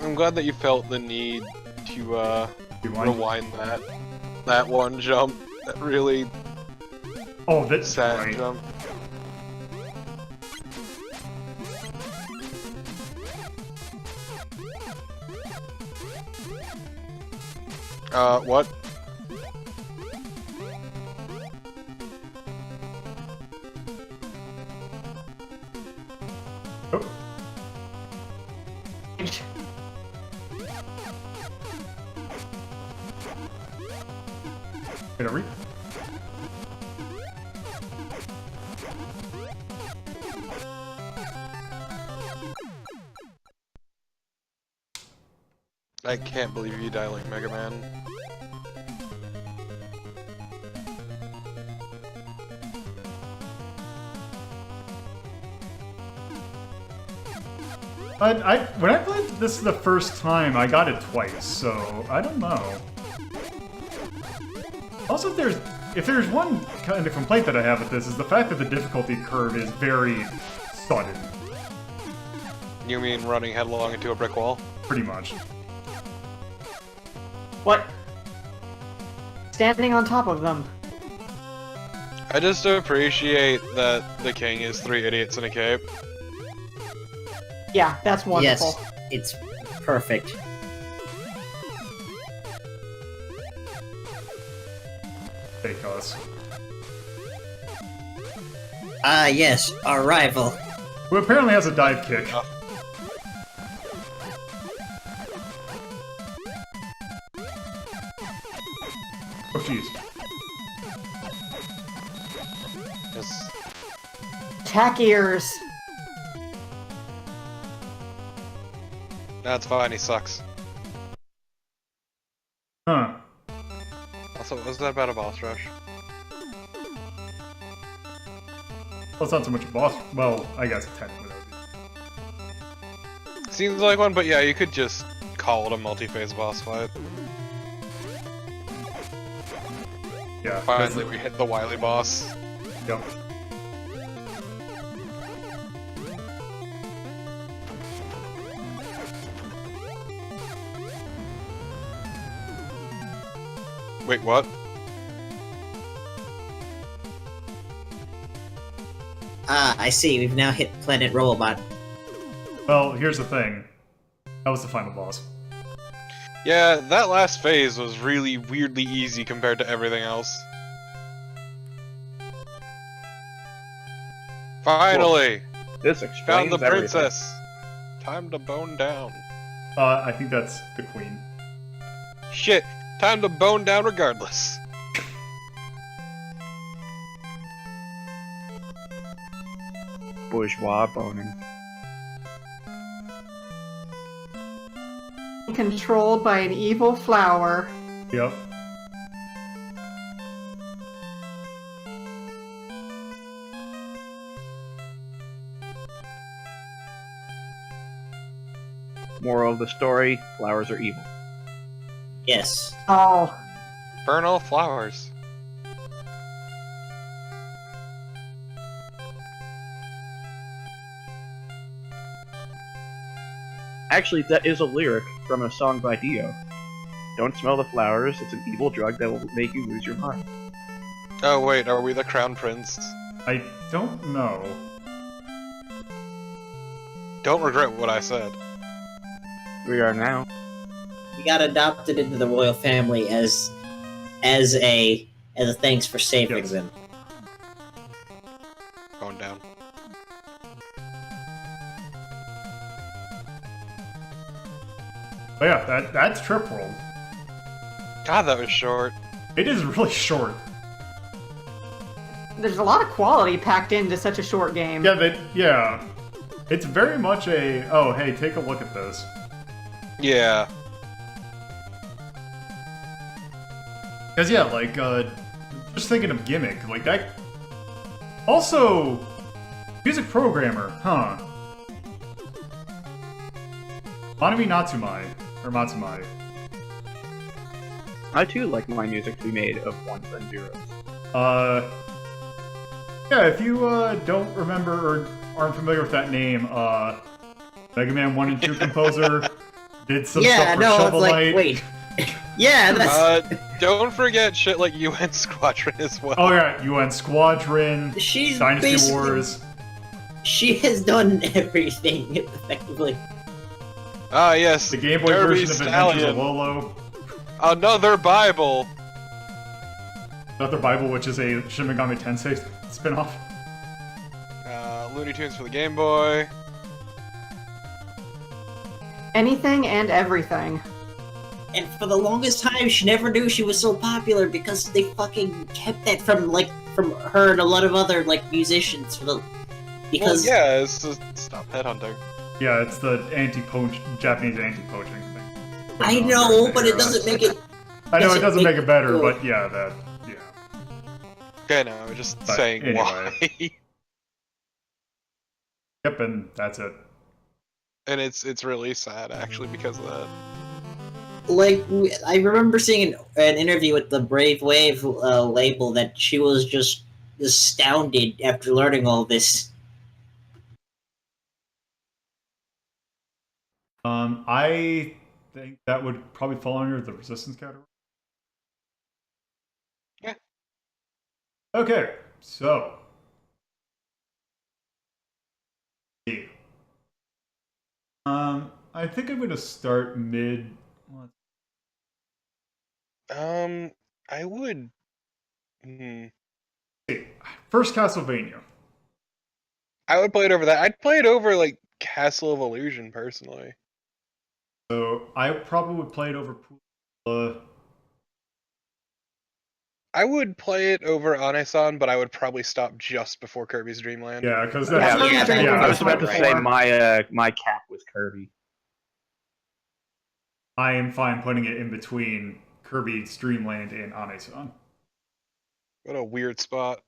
Speaker 2: I'm glad that you felt the need to rewind that one jump. That really
Speaker 1: that's
Speaker 2: sad
Speaker 1: right.
Speaker 2: jump. What?
Speaker 1: Oh. Get over.
Speaker 2: I can't believe you die like Mega Man.
Speaker 1: When I played this the first time, I got it twice, so I don't know. Also, if there's one kind of complaint that I have with this, is the fact that the difficulty curve is very sudden.
Speaker 2: You mean running headlong into a brick wall?
Speaker 1: Pretty much.
Speaker 3: What? Standing on top of them.
Speaker 2: I just appreciate that the king is 3 idiots in a cape.
Speaker 3: Yeah, that's wonderful.
Speaker 5: Yes, it's perfect.
Speaker 1: Take us.
Speaker 5: Ah, yes, our rival.
Speaker 1: Who apparently has a dive kick.
Speaker 2: Oh.
Speaker 1: Oh, jeez.
Speaker 2: Yes.
Speaker 3: Chack ears.
Speaker 2: That's fine, he sucks.
Speaker 1: Huh.
Speaker 2: Also, was that about a boss rush?
Speaker 1: Well, it's not so much a boss. Well, I guess technically that would be.
Speaker 2: Seems like one, but yeah, you could just call it a multi-phase boss fight.
Speaker 1: Yeah.
Speaker 2: Finally, we hit the wily boss.
Speaker 1: Yep.
Speaker 2: Wait, what?
Speaker 5: Ah, I see. We've now hit Planet Robot.
Speaker 1: Well, here's the thing. That was the final boss.
Speaker 2: Yeah, that last phase was really weirdly easy compared to everything else. Finally!
Speaker 4: This explains
Speaker 2: Found the
Speaker 4: everything.
Speaker 2: princess! Time to bone down.
Speaker 1: I think that's the queen.
Speaker 2: Shit! Time to bone down regardless.
Speaker 4: Bourgeois boning.
Speaker 3: Controlled by an evil flower.
Speaker 1: Yep.
Speaker 4: Moral of the story, flowers are evil.
Speaker 5: Yes.
Speaker 3: Oh.
Speaker 2: Burn all flowers.
Speaker 4: Actually, that is a lyric from a song by Dio. Don't smell the flowers, it's an evil drug that will make you lose your mind.
Speaker 2: Oh wait, are we the crown prince?
Speaker 1: I don't know.
Speaker 2: Don't regret what I said.
Speaker 4: We are now.
Speaker 5: We got adopted into the royal family as a thanks for saving
Speaker 1: Yes.
Speaker 5: them.
Speaker 2: Bone down.
Speaker 1: But yeah, that's Trip World.
Speaker 2: God, that was short.
Speaker 1: It is really short.
Speaker 3: There's a lot of quality packed into such a short game.
Speaker 1: Yeah. It's very much a, oh, hey, take a look at this.
Speaker 2: Yeah.
Speaker 1: Because, yeah, like, just thinking of gimmick, like, that... Also, music programmer, huh? Manami Natsumai, or Matsumai.
Speaker 4: I too like my music to be made of ones and zeros.
Speaker 1: Yeah, if you, don't remember or aren't familiar with that name, Mega Man 1 and 2 composer, did some stuff for Shovel Knight.
Speaker 5: Wait. Yeah, that's...
Speaker 2: Don't forget shit like UN Squadron as well.
Speaker 1: Oh yeah, UN Squadron,
Speaker 5: She's
Speaker 1: Dynasty
Speaker 5: basically-
Speaker 1: Wars.
Speaker 5: She has done everything, effectively.
Speaker 2: Ah yes,
Speaker 1: The Game Boy
Speaker 2: Derby
Speaker 1: version of Adventures of
Speaker 2: Stallion.
Speaker 1: Lolo.
Speaker 2: Another Bible.
Speaker 1: Another Bible, which is a Shin Megami Tensei spin-off.
Speaker 2: Looney Tunes for the Game Boy.
Speaker 3: Anything and everything.
Speaker 5: And for the longest time, she never knew she was so popular because they fucking kept that from her and a lot of other musicians. Because
Speaker 2: Well, yeah, it's just stop headhunting.
Speaker 1: Yeah, it's the Japanese anti-poaching thing.
Speaker 5: I know, but it doesn't make it.
Speaker 1: I know it
Speaker 5: doesn't
Speaker 1: doesn't make it better,
Speaker 5: good.
Speaker 1: but yeah, yeah.
Speaker 2: Okay, no, I'm just
Speaker 1: But
Speaker 2: saying
Speaker 1: anyway.
Speaker 2: why.
Speaker 1: Yep, and that's it.
Speaker 2: and it's really sad actually because of that.
Speaker 5: Like, I remember seeing an interview with the Brave Wave label that she was just astounded after learning all this.
Speaker 1: I think that would probably fall under the resistance category.
Speaker 2: Yeah.
Speaker 1: Okay, so. I think I'm going to start mid.
Speaker 2: I would.
Speaker 1: First Castlevania.
Speaker 2: I would play it over that. I'd play it over like Castle of Illusion personally.
Speaker 1: So I probably would play it over Pula.
Speaker 2: I would play it over Anasan, but I would probably stop just before Kirby's Dream Land.
Speaker 1: Yeah, because
Speaker 3: Yeah,
Speaker 1: that's
Speaker 3: Kirby's Dream
Speaker 4: I
Speaker 3: Land
Speaker 4: was
Speaker 3: is
Speaker 4: about to
Speaker 3: my
Speaker 4: say
Speaker 3: four.
Speaker 4: my cap was Kirby.
Speaker 1: I am fine putting it in between Kirby's Dream Land and Anasan.
Speaker 2: What a weird spot.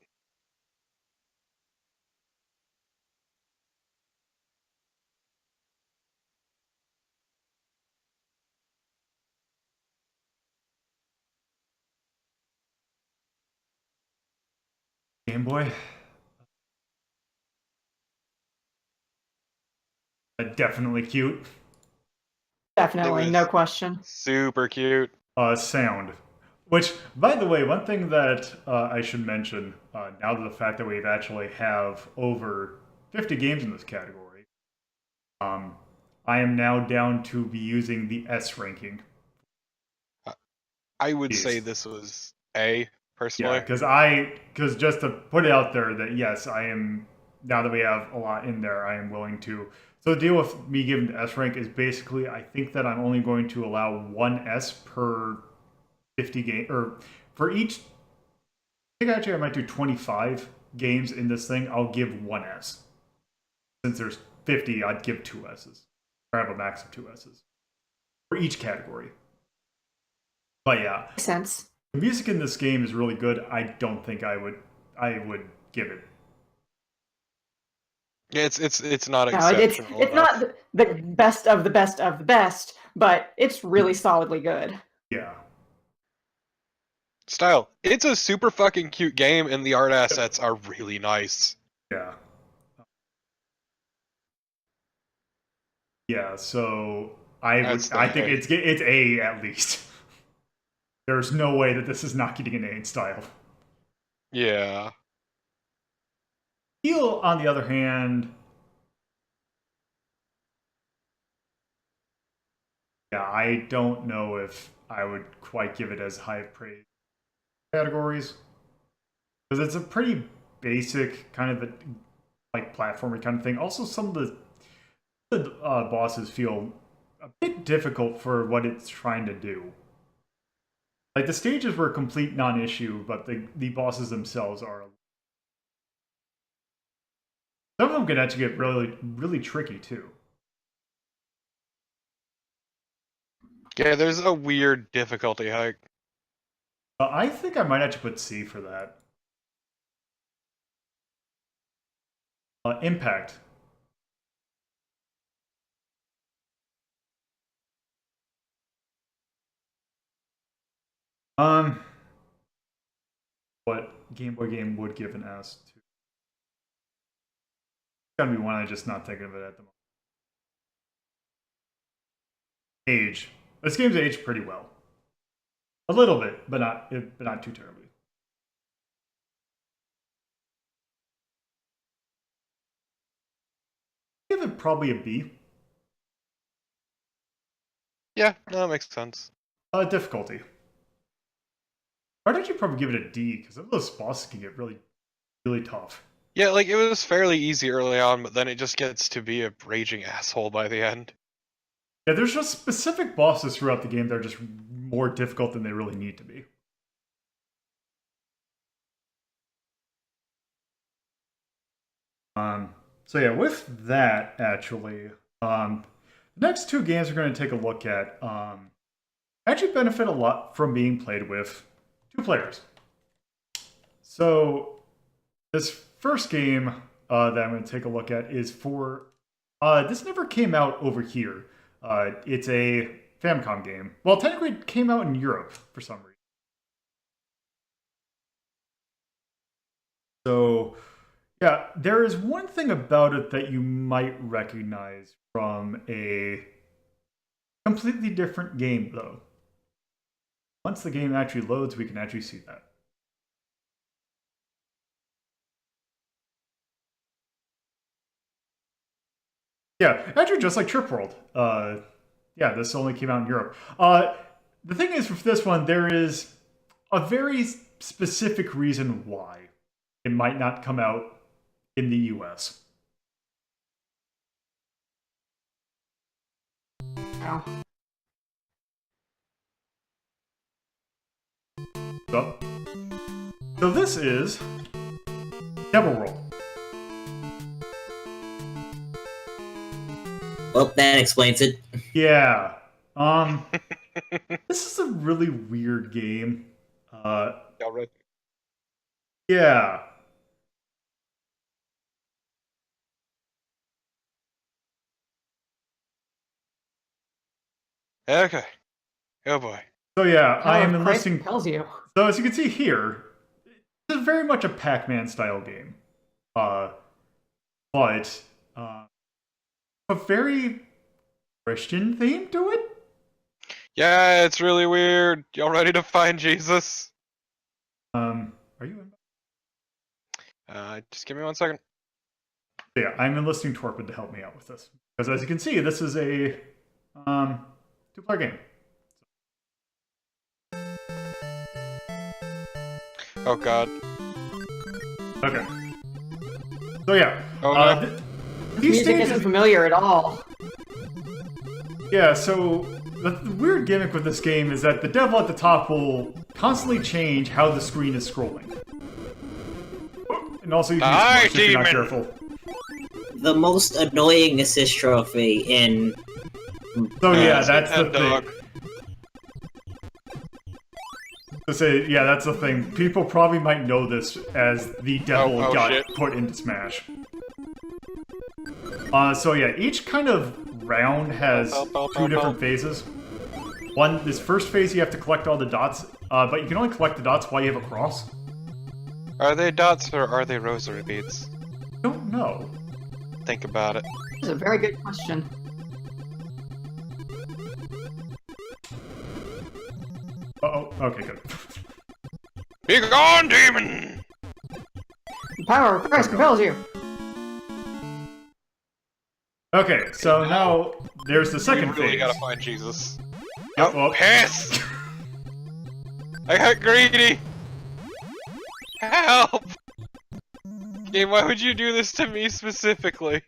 Speaker 1: Game Boy. Definitely cute.
Speaker 3: Definitely, no question.
Speaker 2: Super cute.
Speaker 1: Sound. Which, by the way, one thing that I should mention, now that the fact that we actually have over 50 games in this category, I am now down to be using the S ranking.
Speaker 2: I would
Speaker 1: Yes.
Speaker 2: say this was A, personally.
Speaker 1: Yeah, because just to put it out there that yes, I am, now that we have a lot in there, I am willing to. So the deal with me giving the S rank is basically, I think that I'm only going to allow one S per 50 game, or for each, I think actually I might do 25 games in this thing, I'll give one S. Since there's 50, I'd give two S's. Or I have a max of two S's. For each category. But yeah.
Speaker 3: Makes sense.
Speaker 1: The music in this game is really good. I don't think I would give it.
Speaker 2: Yeah, it's not
Speaker 3: No, it's
Speaker 2: exceptional.
Speaker 3: not the best of the best of the best, but it's really solidly good.
Speaker 1: Yeah.
Speaker 2: Style. It's a super fucking cute game, and the art assets are really nice.
Speaker 1: Yeah. Yeah, so I think it's A at least. There's no way that this is not getting an A in style.
Speaker 2: Yeah.
Speaker 1: Steel, on the other hand, yeah, I don't know if I would quite give it as high of praise categories, because it's a pretty basic kind of a like platformer kind of thing. Also, some of the bosses feel a bit difficult for what it's trying to do. Like the stages were a complete non-issue, but the bosses themselves are. Some of them can actually get really, really tricky too.
Speaker 2: Yeah, there's a weird difficulty hike.
Speaker 1: I think I might actually put C for that. Impact. What Game Boy game would give an S to? It's gotta be one I'm just not thinking of it at the moment. Age. This game's aged pretty well. A little bit, but not too terribly. Give it probably a B.
Speaker 2: Yeah, no, that makes sense.
Speaker 1: Difficulty. Why don't you probably give it a D? Because those bosses can get really, really tough.
Speaker 2: Yeah, like it was fairly easy early on, but then it just gets to be a raging asshole by the end.
Speaker 1: Yeah, there's just specific bosses throughout the game that are just more difficult than they really need to be. So yeah, with that, actually, the next two games we're going to take a look at actually benefit a lot from being played with two players. So this first game that I'm going to take a look at is for This never came out over here. It's a Famicom game. Well, technically it came out in Europe for some reason. So, yeah, there is one thing about it that you might recognize from a completely different game, though. Once the game actually loads, we can actually see that. Yeah, actually just like Trip World. Yeah, this only came out in Europe. The thing is, with this one, there is a very specific reason why it might not come out in the US.
Speaker 3: Oh.
Speaker 1: So this is Devil World.
Speaker 5: Well, that explains it.
Speaker 1: Yeah. This is a really weird game. Yeah.
Speaker 2: Okay. Oh boy.
Speaker 1: So yeah, I am
Speaker 3: Christ
Speaker 1: enlisting.
Speaker 3: compels you.
Speaker 1: So as you can see here, it's very much a Pac-Man style game. But a very Christian theme to it.
Speaker 2: Yeah, it's really weird. Y'all ready to find Jesus?
Speaker 1: Are you in?
Speaker 2: Just give me 1 second.
Speaker 1: Yeah, I'm enlisting Torpid to help me out with this. Because as you can see, this is a two-player game.
Speaker 2: Oh god.
Speaker 1: Okay. So yeah.
Speaker 2: Oh no.
Speaker 1: These
Speaker 3: Music
Speaker 1: stages,
Speaker 3: isn't familiar at all.
Speaker 1: yeah, so the weird gimmick with this game is that the devil at the top will constantly change how the screen is scrolling. And also you can
Speaker 2: Die,
Speaker 1: use if you're not
Speaker 2: demon!
Speaker 1: careful.
Speaker 5: The most annoying assist trophy in...
Speaker 1: So yeah, that's the
Speaker 2: Head
Speaker 1: thing.
Speaker 2: dog.
Speaker 1: To say, yeah, that's the thing. People probably might know this as the devil got
Speaker 2: shit.
Speaker 1: put into Smash. So yeah, each kind of round has two different phases. This first phase you have to collect all the dots, but you can only collect the dots while you have a cross.
Speaker 2: Are they dots or are they rosary beads?
Speaker 1: Don't know.
Speaker 2: Think about it.
Speaker 3: This is a very good question.
Speaker 1: Uh-oh, okay, good.
Speaker 2: Be gone, demon!
Speaker 3: The power of Christ compels you.
Speaker 1: Okay, so now there's the
Speaker 2: We
Speaker 1: second
Speaker 2: really
Speaker 1: phase.
Speaker 2: gotta find Jesus.
Speaker 1: Yep, well,
Speaker 2: Piss! I got greedy! Help! Game, why would you do this to me specifically?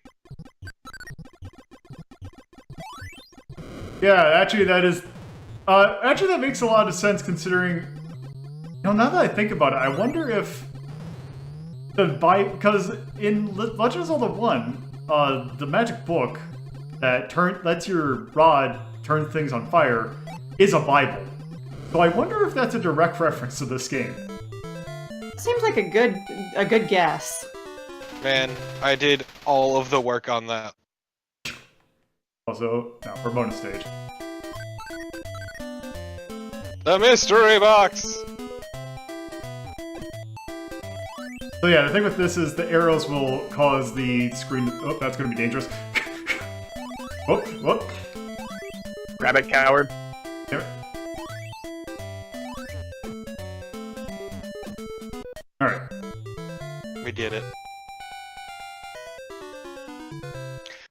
Speaker 1: yeah, actually that is... actually that makes a lot of sense considering... You know, now that I think about it, I wonder if... Because in Legend of Zelda 1, the magic book that lets your rod turn things on fire is a Bible. So I wonder if that's a direct reference to this game.
Speaker 3: Seems like a good guess.
Speaker 2: Man, I did all of the work on that.
Speaker 1: Also, now for bonus stage.
Speaker 2: The mystery box!
Speaker 1: So yeah, the thing with this is the arrows will cause the screen... Oh, that's going to be dangerous. Whoop, whoop.
Speaker 4: Grab it, coward.
Speaker 1: Damn it. Alright.
Speaker 2: We did it.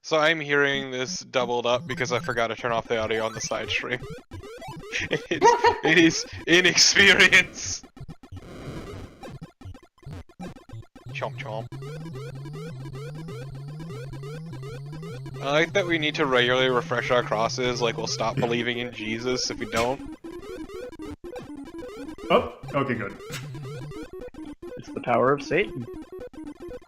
Speaker 2: So I'm hearing this doubled up because I forgot to turn off the audio on the side stream. It is inexperience! Chomp chomp. I like that we need to regularly refresh our crosses, like we'll stop believing in Jesus if we don't.
Speaker 1: Oh, okay, good.
Speaker 4: It's the power of Satan.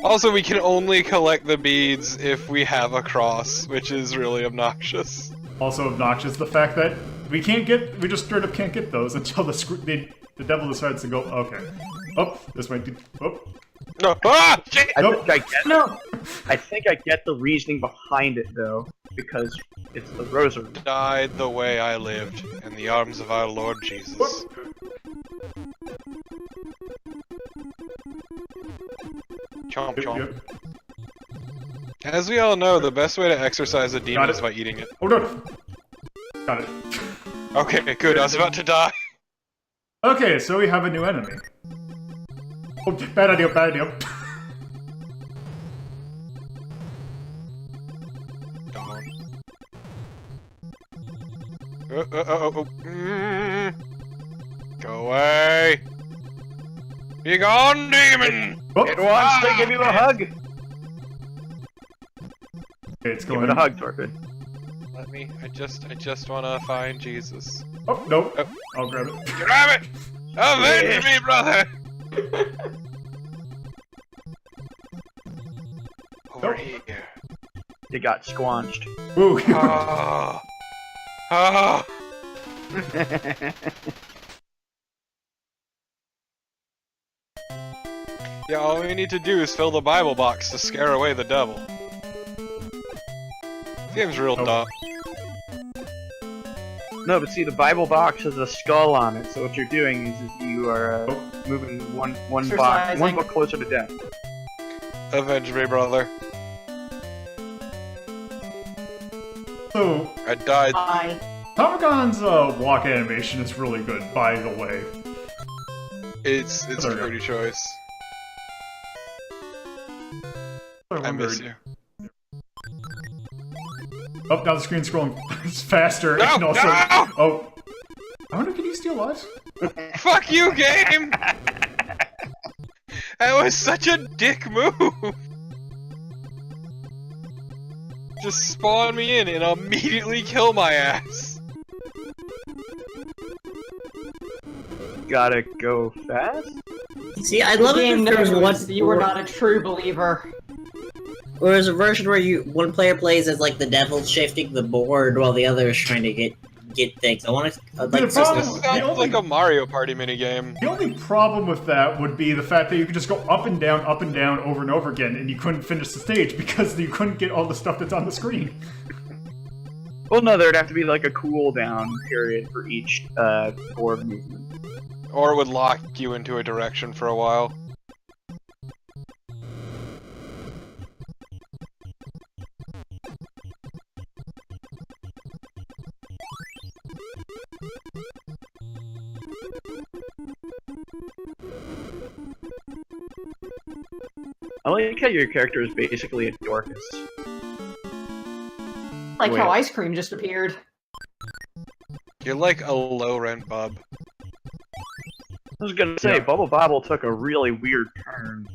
Speaker 2: Also, we can only collect the beads if we have a cross, which is really obnoxious.
Speaker 1: Also obnoxious the fact that we just straight up can't get those until the devil decides to go, okay. Oh, this might be, oh.
Speaker 2: No. Ah! Shit!
Speaker 4: I
Speaker 1: Nope.
Speaker 4: think I get
Speaker 3: No.
Speaker 4: I think I get the reasoning behind it though, because it's the rosary.
Speaker 2: Died the way I lived, in the arms of our Lord Jesus. Chomp chomp.
Speaker 1: Yep.
Speaker 2: As we all know, the best way to exercise a demon is by eating it.
Speaker 1: Oh no! Got it.
Speaker 2: Okay, good, I was about to die.
Speaker 1: Okay, so we have a new enemy. Oh, bad idea, bad idea.
Speaker 2: Go away! Be gone, demon!
Speaker 1: Oh.
Speaker 4: It wants to give you a hug!
Speaker 1: Okay, it's
Speaker 4: Give
Speaker 1: going.
Speaker 4: it a hug, Torpid.
Speaker 2: Let me, I just wanna find Jesus.
Speaker 1: Oh, no.
Speaker 2: Oh.
Speaker 1: I'll grab it.
Speaker 2: Grab it! Avenge me, brother! Over
Speaker 1: Nope.
Speaker 2: here.
Speaker 4: You got squanched.
Speaker 1: Ooh.
Speaker 2: Oh. Oh. Yeah, all we need to do is fill the Bible box to scare away the devil. This game's real dumb.
Speaker 4: No, but see, the Bible box has a skull on it, so what you're doing is you are moving one book closer to death.
Speaker 2: Avenge me, brother.
Speaker 1: So,
Speaker 2: I died.
Speaker 3: Bye.
Speaker 1: Pomagon's walk animation is really good, by the way.
Speaker 2: It's a
Speaker 1: There we go.
Speaker 2: pretty choice. I miss you.
Speaker 1: Oh, now the screen's scrolling faster.
Speaker 2: No!
Speaker 1: and also,
Speaker 2: No!
Speaker 1: Oh. I wonder, can you steal lives?
Speaker 2: Fuck you, game! That was such a dick move! Just spawn me in and immediately kill my ass.
Speaker 4: Gotta go fast?
Speaker 5: See, I love it
Speaker 3: Game
Speaker 5: if there was
Speaker 3: knows
Speaker 5: one.
Speaker 3: you were not a true believer.
Speaker 5: Or there's a version where one player plays as like the devil shifting the board while the other is trying to get things. I'd like
Speaker 1: The
Speaker 5: to
Speaker 1: problem-
Speaker 2: This sounds like a Mario Party minigame.
Speaker 1: The only problem with that would be the fact that you could just go up and down, over and over again, and you couldn't finish the stage because you couldn't get all the stuff that's on the screen.
Speaker 4: Well, no, there'd have to be like a cooldown period for each board movement.
Speaker 2: Or it would lock you into a direction for a while.
Speaker 4: I like how your character is basically a Dorcas.
Speaker 3: Like
Speaker 4: Wait.
Speaker 3: how ice cream just appeared.
Speaker 2: You're like a low-rent bub.
Speaker 4: I was gonna say,
Speaker 1: Yeah.
Speaker 4: Bobble took a really weird turn.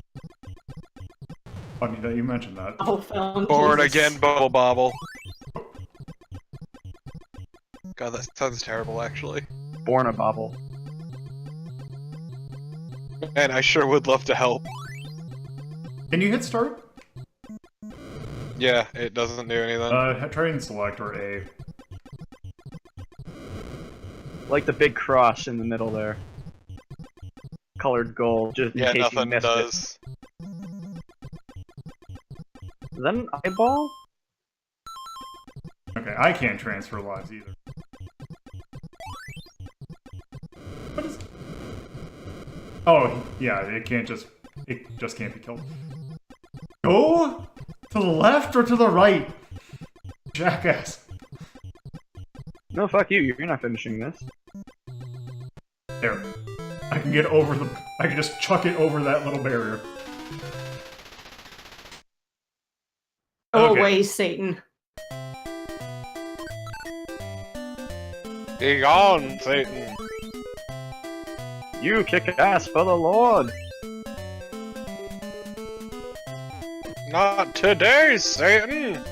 Speaker 1: Funny that you mentioned that.
Speaker 3: Oh, found
Speaker 2: Bored
Speaker 3: Jesus.
Speaker 2: again, Bubble Bobble. God, that sounds terrible, actually.
Speaker 4: Born a Bobble.
Speaker 2: Man, I sure would love to help.
Speaker 1: Can you hit start?
Speaker 2: Yeah, it doesn't do anything.
Speaker 1: Try and select or A.
Speaker 4: Like the big cross in the middle there. Colored gold, just in
Speaker 2: Yeah,
Speaker 4: case you
Speaker 2: nothing
Speaker 4: missed
Speaker 2: does.
Speaker 4: it. Is that an eyeball?
Speaker 1: Okay, I can't transfer lives either. What is... Oh, yeah, it just can't be killed. Go to the left or to the right? Jackass.
Speaker 4: No, fuck you, you're not finishing this.
Speaker 1: There. I can get over the... I can just chuck it over that little barrier.
Speaker 3: Go
Speaker 1: Okay.
Speaker 3: away, Satan.
Speaker 2: Be gone, Satan.
Speaker 4: You kick ass for the Lord!
Speaker 2: Not today, Satan!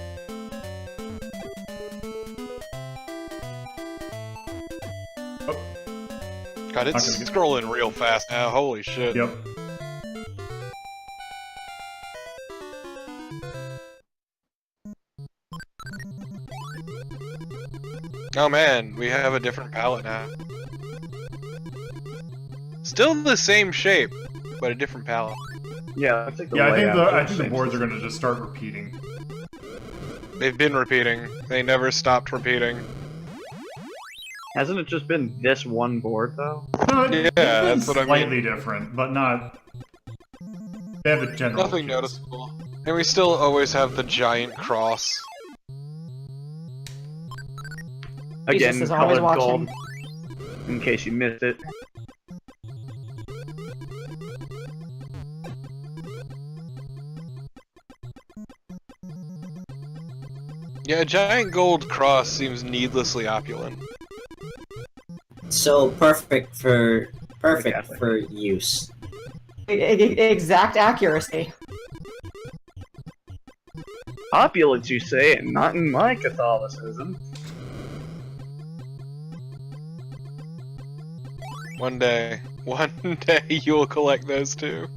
Speaker 2: God, it's
Speaker 1: Not gonna get-
Speaker 2: scrolling real fast now, holy shit.
Speaker 1: Yep.
Speaker 2: Oh man, we have a different palette now. Still the same shape, but a different palette.
Speaker 4: Yeah, I think the
Speaker 1: Yeah,
Speaker 4: layout
Speaker 1: I
Speaker 4: is
Speaker 1: think the
Speaker 4: same
Speaker 1: boards are
Speaker 4: system.
Speaker 1: going to just start repeating.
Speaker 2: They've been repeating. They never stopped repeating.
Speaker 4: Hasn't it just been this one board though?
Speaker 1: No,
Speaker 2: Yeah,
Speaker 1: they've been
Speaker 2: that's what I mean.
Speaker 1: slightly different, but not. They have a general.
Speaker 2: Nothing
Speaker 1: gist.
Speaker 2: noticeable. And we still always have the giant cross.
Speaker 4: Again,
Speaker 3: Jesus is always
Speaker 4: colored
Speaker 3: watching.
Speaker 4: gold. In case you missed it.
Speaker 2: Yeah, a giant gold cross seems needlessly opulent.
Speaker 5: So perfect for
Speaker 4: Exactly.
Speaker 5: use.
Speaker 3: Exact accuracy.
Speaker 4: Opulence, you say, and not in my Catholicism.
Speaker 2: One day you'll collect those too.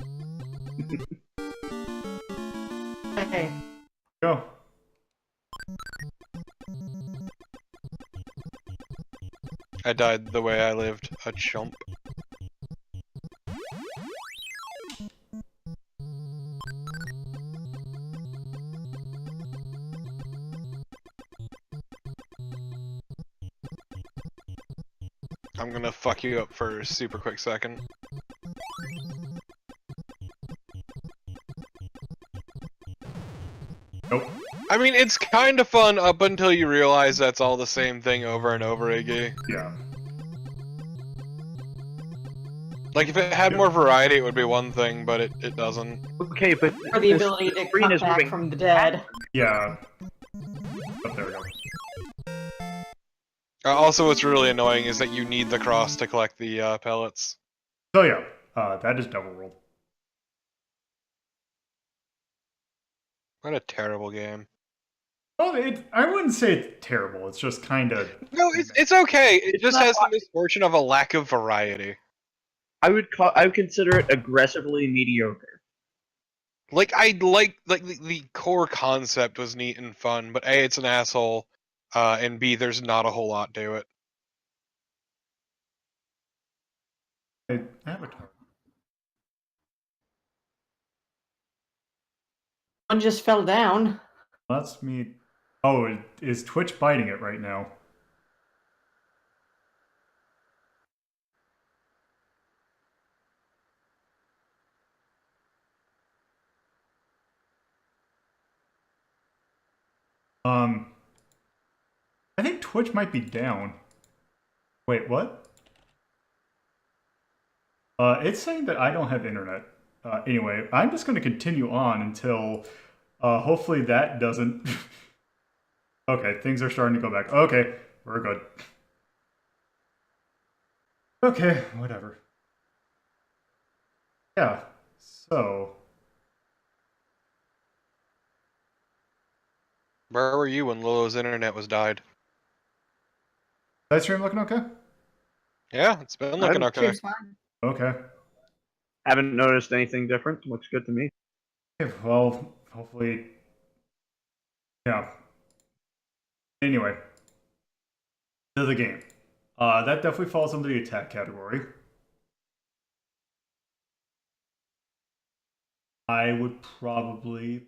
Speaker 3: Hey,
Speaker 1: Go.
Speaker 2: I died the way I lived, a chump. I'm gonna fuck you up for a super quick second.
Speaker 1: Nope.
Speaker 2: I mean, it's kind of fun up until you realize that's all the same thing over and over again.
Speaker 1: Yeah.
Speaker 2: Like, if it had more variety, it would be one thing, but it doesn't.
Speaker 4: Okay, but
Speaker 3: for the
Speaker 4: this
Speaker 3: ability to
Speaker 4: screen
Speaker 3: come
Speaker 4: is
Speaker 3: back
Speaker 4: moving.
Speaker 3: from the dead.
Speaker 1: Yeah. Oh, there we go.
Speaker 2: Also, what's really annoying is that you need the cross to collect the pellets.
Speaker 1: So yeah, that is Double World.
Speaker 2: What a terrible game.
Speaker 1: Well, I wouldn't say it's terrible. It's just kind of.
Speaker 2: No, it's okay. It
Speaker 4: It's
Speaker 2: just
Speaker 4: not
Speaker 2: has the misfortune of a lack of variety.
Speaker 4: I would consider it aggressively mediocre.
Speaker 2: Like, I like the core concept was neat and fun, but A, it's an asshole, and B, there's not a whole lot to it.
Speaker 1: Avatar.
Speaker 3: One just fell down.
Speaker 1: Let's meet. Oh, is Twitch biting it right now? I think Twitch might be down. Wait, what? It's saying that I don't have internet. Anyway, I'm just going to continue on until hopefully that doesn't. Okay, things are starting to go back. Okay, we're good. Okay, whatever. Yeah, so.
Speaker 2: Where were you when Lolo's internet was died?
Speaker 1: That stream looking okay?
Speaker 2: Yeah, it's been looking okay.
Speaker 3: Seems fine.
Speaker 1: Okay.
Speaker 4: Haven't noticed anything different. Looks good to me.
Speaker 1: Okay, well, hopefully. Yeah. Anyway. To the game. That definitely falls under the attack category. I would probably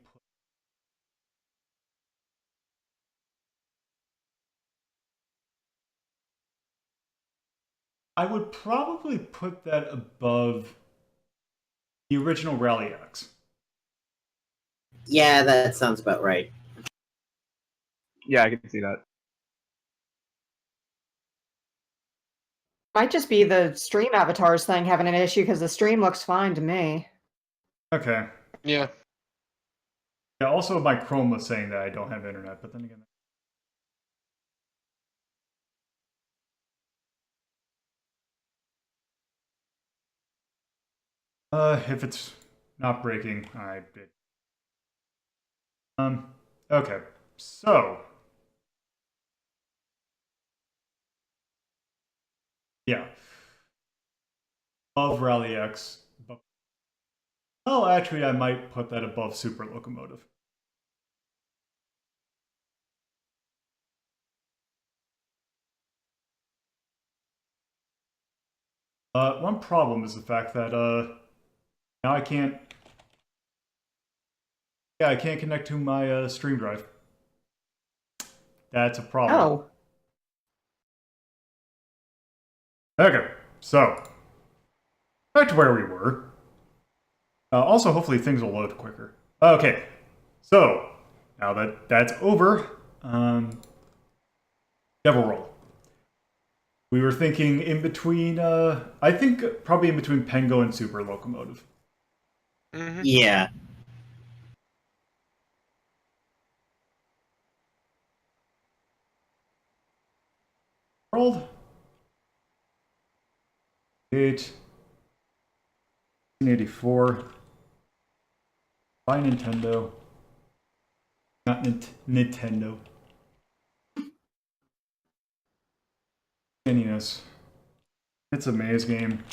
Speaker 1: put that above the original Rally X.
Speaker 5: Yeah, that sounds about right.
Speaker 4: Yeah, I can see that.
Speaker 3: Might just be the stream avatars thing having an issue because the stream looks fine to me.
Speaker 1: Okay.
Speaker 2: Yeah.
Speaker 1: Yeah, also my Chrome was saying that I don't have internet, but then again. If it's not breaking, I did. Okay. So. Yeah. Above Rally X. But, well, actually, I might put that above Super Locomotive. One problem is the fact that, now I can't Yeah, I can't connect to my stream drive. That's a problem.
Speaker 3: Oh.
Speaker 1: Okay, so back to where we were. Also, hopefully things will load quicker. Okay, so now that that's over, Devil World. We were thinking in between, I think probably in between Pengo and Super Locomotive.
Speaker 2: Mm-hmm.
Speaker 5: Yeah.
Speaker 1: World. 1984. By Nintendo. Not Nintendo. NES. It's a maze game.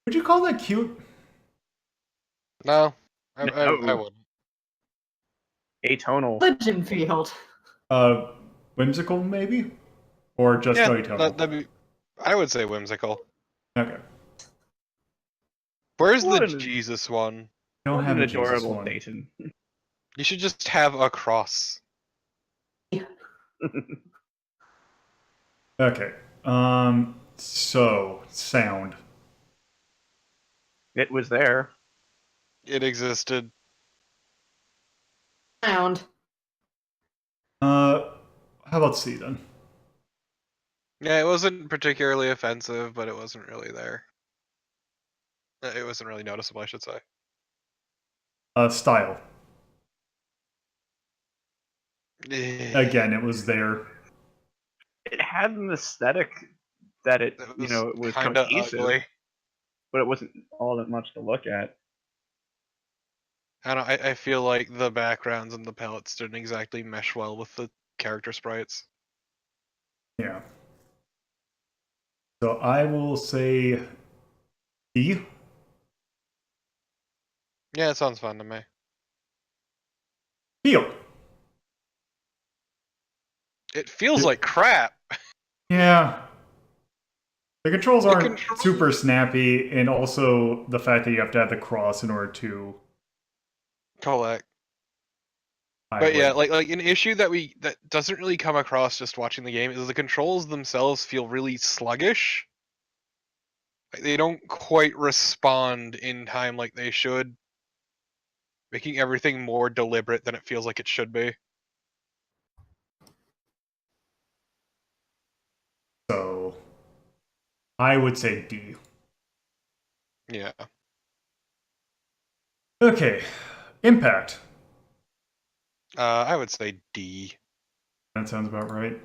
Speaker 1: Would you call that cute?
Speaker 2: No, I
Speaker 4: No.
Speaker 2: wouldn't.
Speaker 4: Atonal.
Speaker 3: Legend Field.
Speaker 1: Whimsical, maybe? Or just
Speaker 2: Yeah,
Speaker 1: Taito?
Speaker 2: that'd be. I would say whimsical.
Speaker 1: Okay.
Speaker 2: Where's
Speaker 4: What
Speaker 2: the
Speaker 4: an-
Speaker 2: Jesus one?
Speaker 1: Don't
Speaker 4: What
Speaker 1: have
Speaker 4: an
Speaker 1: a Jesus
Speaker 4: adorable
Speaker 1: one.
Speaker 4: Dayton.
Speaker 2: You should just have a cross.
Speaker 1: Okay. So sound.
Speaker 4: It was there.
Speaker 2: It existed.
Speaker 3: Sound.
Speaker 1: How about C then?
Speaker 2: Yeah, it wasn't particularly offensive, but it wasn't really there. It wasn't really noticeable, I should say.
Speaker 1: Style. Again, it was there.
Speaker 4: It had an aesthetic that it was
Speaker 2: kind of
Speaker 4: cohesive,
Speaker 2: ugly.
Speaker 4: but it wasn't all that much to look at.
Speaker 2: I feel like the backgrounds and the pellets didn't exactly mesh well with the character sprites.
Speaker 1: Yeah. So I will say D.
Speaker 2: Yeah, it sounds fun to me.
Speaker 1: Feel.
Speaker 2: It feels like crap.
Speaker 1: Yeah. The controls aren't
Speaker 2: controls-
Speaker 1: super snappy, and also the fact that you have to have the cross in order to.
Speaker 2: Collect.
Speaker 1: I
Speaker 2: But yeah,
Speaker 1: would-
Speaker 2: like an issue that doesn't really come across just watching the game is the controls themselves feel really sluggish. Like, they don't quite respond in time like they should, making everything more deliberate than it feels like it should be.
Speaker 1: So I would say D.
Speaker 2: Yeah.
Speaker 1: Okay. Impact.
Speaker 2: I would say D.
Speaker 1: That sounds about right.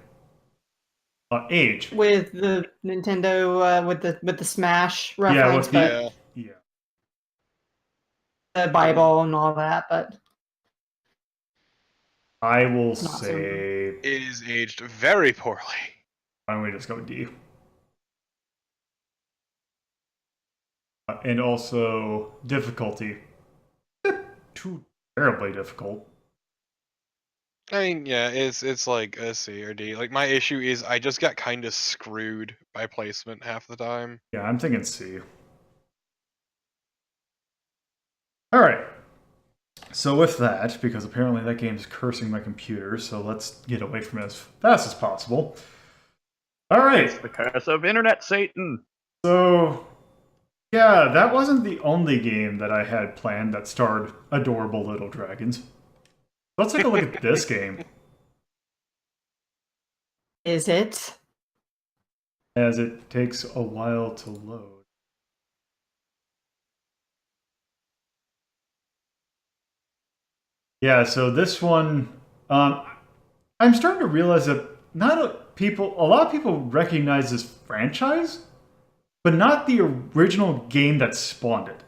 Speaker 1: Age.
Speaker 3: With the Nintendo, with the Smash reference,
Speaker 1: with
Speaker 3: but
Speaker 1: Yeah.
Speaker 3: the Bible and all that, but
Speaker 1: I will
Speaker 3: Not so
Speaker 1: say.
Speaker 2: It is aged very poorly.
Speaker 1: Why don't we just go with D? And also difficulty. Not too terribly difficult.
Speaker 2: I mean, yeah, it's like a C or D. Like, my issue is I just got kind of screwed by placement half the time.
Speaker 1: Yeah, I'm thinking C. All right. So with that, because apparently that game's cursing my computer, so let's get away from it as fast as possible. All right.
Speaker 4: It's the curse of Internet Satan.
Speaker 1: So, yeah, that wasn't the only game that I had planned that starred adorable little dragons. Let's take a look at this game.
Speaker 3: is it?
Speaker 1: As it takes a while to load. Yeah, so this one, I'm starting to realize that a lot of people recognize this franchise, but not the original game that spawned it.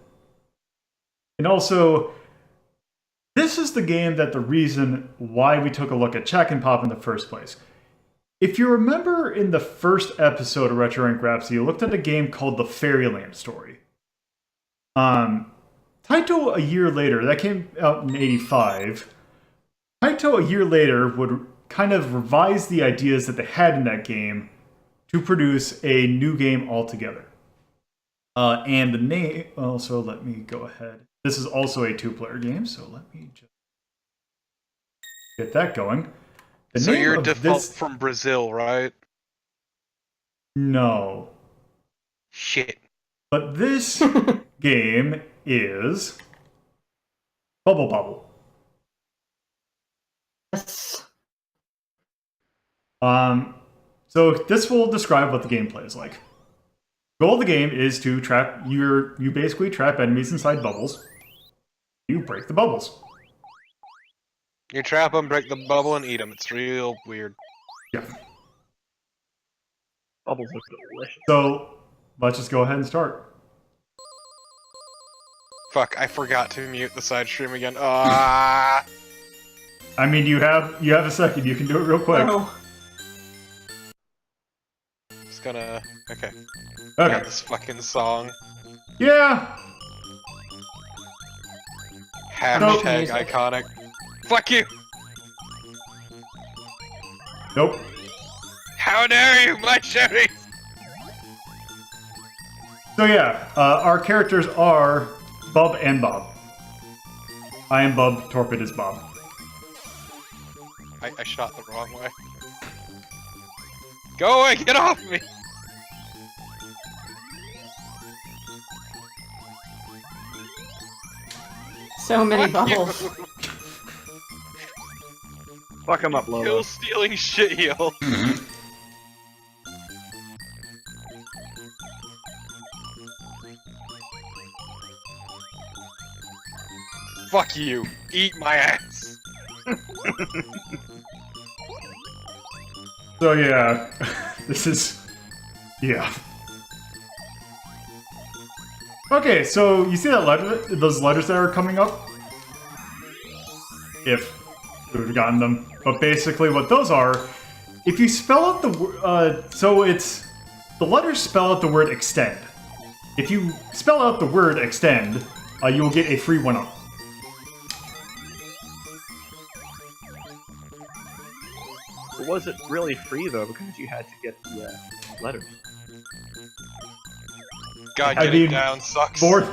Speaker 1: And also, this is the game that the reason why we took a look at Chack and Pop in the first place. If you remember in the first episode of Retro Rank Rhapsody, you looked at a game called The Fairyland Story. Taito a year later, that came out in 85. Taito a year later would kind of revise the ideas that they had in that game to produce a new game altogether. And the name, also let me go ahead. This is also a 2-player game, so let me just Get that going. The
Speaker 2: So
Speaker 1: name
Speaker 2: you're
Speaker 1: of
Speaker 2: default
Speaker 1: this...
Speaker 2: from Brazil, right?
Speaker 1: No.
Speaker 2: Shit.
Speaker 1: But this game is Bubble.
Speaker 3: Yes.
Speaker 1: So this will describe what the gameplay is like. The goal of the game is to trap you basically trap enemies inside bubbles. You break the bubbles.
Speaker 2: You trap them, break the bubble, and eat them. It's real weird.
Speaker 1: Yeah.
Speaker 4: Bubbles look delicious.
Speaker 1: So let's just go ahead and start.
Speaker 2: Fuck, I forgot to mute the side stream again. Ah!
Speaker 1: I mean, you have a second. You can do it real quick.
Speaker 3: Oh.
Speaker 2: Just gonna... Okay.
Speaker 1: Okay.
Speaker 2: Got this fucking song.
Speaker 1: Yeah.
Speaker 2: Hashtag
Speaker 3: Music.
Speaker 2: iconic. Fuck you!
Speaker 1: Nope.
Speaker 2: How dare you, my cherry!
Speaker 1: So yeah, our characters are Bub and Bob. I am Bub. Torpid is Bob.
Speaker 2: I shot the wrong way. Go away! Get off me!
Speaker 3: So many
Speaker 2: Fuck you.
Speaker 3: bubbles.
Speaker 4: Fuck him up, Lola.
Speaker 2: Kill stealing shit heel. Fuck you. Eat my ass.
Speaker 1: So yeah, this is... Yeah. Okay, so you see that letter, those letters that are coming up? If we would have gotten them. But basically what those are, if you spell out the so it's... The letters spell out the word extend. If you spell out the word extend, you will get a free 1-up.
Speaker 4: It wasn't really free though because you had to get the letters.
Speaker 2: God,
Speaker 1: I
Speaker 2: getting
Speaker 1: mean,
Speaker 2: down sucks.
Speaker 1: Fourth.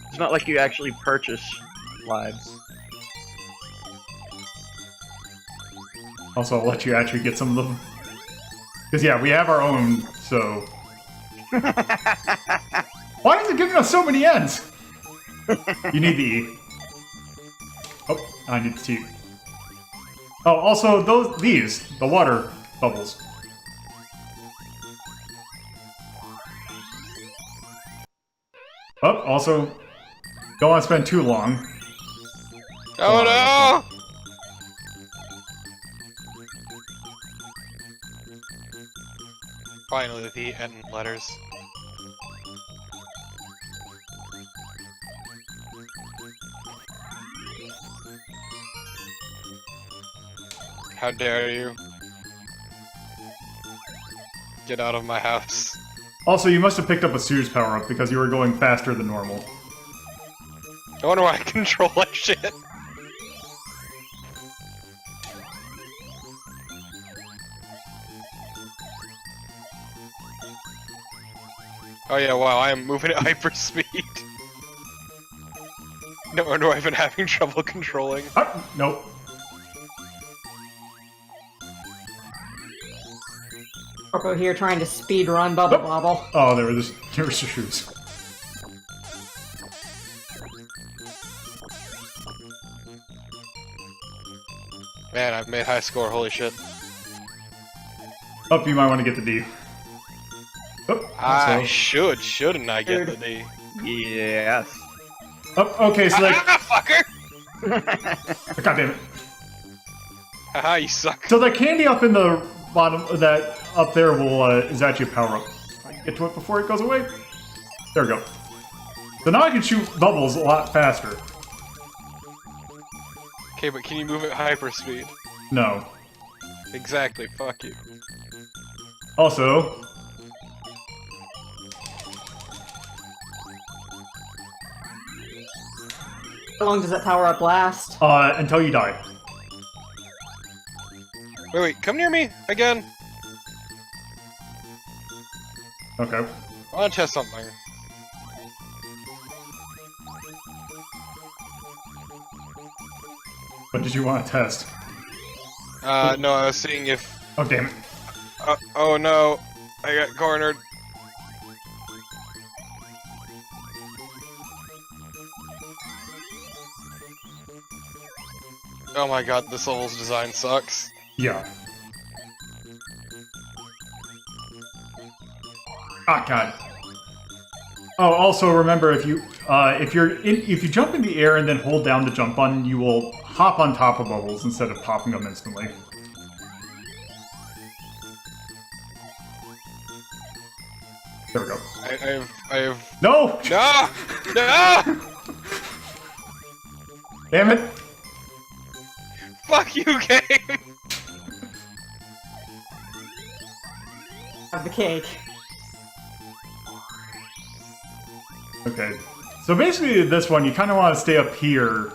Speaker 4: It's not like you actually purchase lives.
Speaker 1: Also, I'll let you actually get some of them. Because yeah, we have our own, so... Why is it giving us so many ends? You need the E. Oh, I need the T. Oh, also, the water bubbles. Oh, also, don't want to spend too long.
Speaker 2: Oh no! Finally, the end letters. How dare you? Get out of my house.
Speaker 1: Also, you must have picked up a Sears power-up because you were going faster than normal.
Speaker 2: I wonder why I control that shit. Oh yeah, wow, I am moving at hyperspeed. No wonder I've been having trouble controlling.
Speaker 1: Nope.
Speaker 3: Corpo here trying to speed run Bubble Bobble.
Speaker 1: Oh, there were the shoes.
Speaker 2: Man, I've made high score, holy shit.
Speaker 1: Oh, you might want to get the D. Oh,
Speaker 2: I
Speaker 1: also-
Speaker 2: shouldn't I get the D?
Speaker 4: Yes.
Speaker 1: Oh, okay, so that...
Speaker 2: fucker!
Speaker 1: God damn it.
Speaker 2: Haha, you suck.
Speaker 1: So that candy up in the bottom, that up there will, is actually a power-up. I can get to it before it goes away. There we go. So now I can shoot bubbles a lot faster.
Speaker 2: Okay, but can you move at hyperspeed?
Speaker 1: No.
Speaker 2: Exactly, fuck you.
Speaker 1: Also...
Speaker 3: How long does that power up last?
Speaker 1: Until you die.
Speaker 2: Wait, come near me again.
Speaker 1: Okay.
Speaker 2: I want to test something.
Speaker 1: What did you want to test?
Speaker 2: No, I was seeing if...
Speaker 1: Oh, damn it.
Speaker 2: Oh no, I got cornered. Oh my god, this level's design sucks.
Speaker 1: Yeah. Ah, God. Oh, also remember if you jump in the air and then hold down the jump button, you will hop on top of bubbles instead of popping them instantly. There we go.
Speaker 2: I have...
Speaker 1: No!
Speaker 2: No! No!
Speaker 1: Damn it!
Speaker 2: Fuck you, game!
Speaker 3: Have the cake.
Speaker 1: Okay. So basically this one, you kind of want to stay up here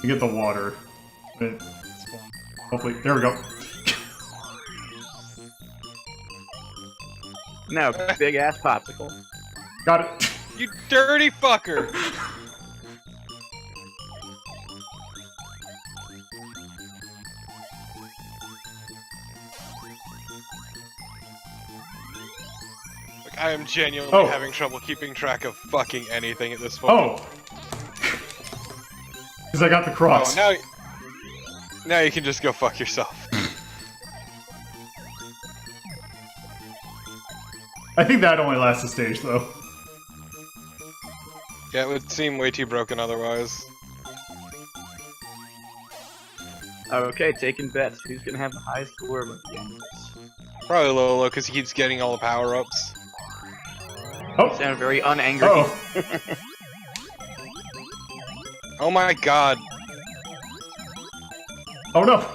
Speaker 1: to get the water. Hopefully, there we go.
Speaker 4: Now, big ass popsicle.
Speaker 1: Got it.
Speaker 2: You dirty fucker! Like, I am genuinely having trouble keeping track of fucking anything at this point.
Speaker 1: Oh! Because I got the cross.
Speaker 2: Oh, now you can just go fuck yourself.
Speaker 1: I think that only lasts a stage, though.
Speaker 2: Yeah, it would seem way too broken otherwise.
Speaker 4: Okay, taking bets. Who's gonna have the highest score by the end of this?
Speaker 2: Probably Lolo, because he keeps getting all the power-ups.
Speaker 4: You sound very unangry.
Speaker 1: Oh.
Speaker 2: Oh my god.
Speaker 1: Oh no!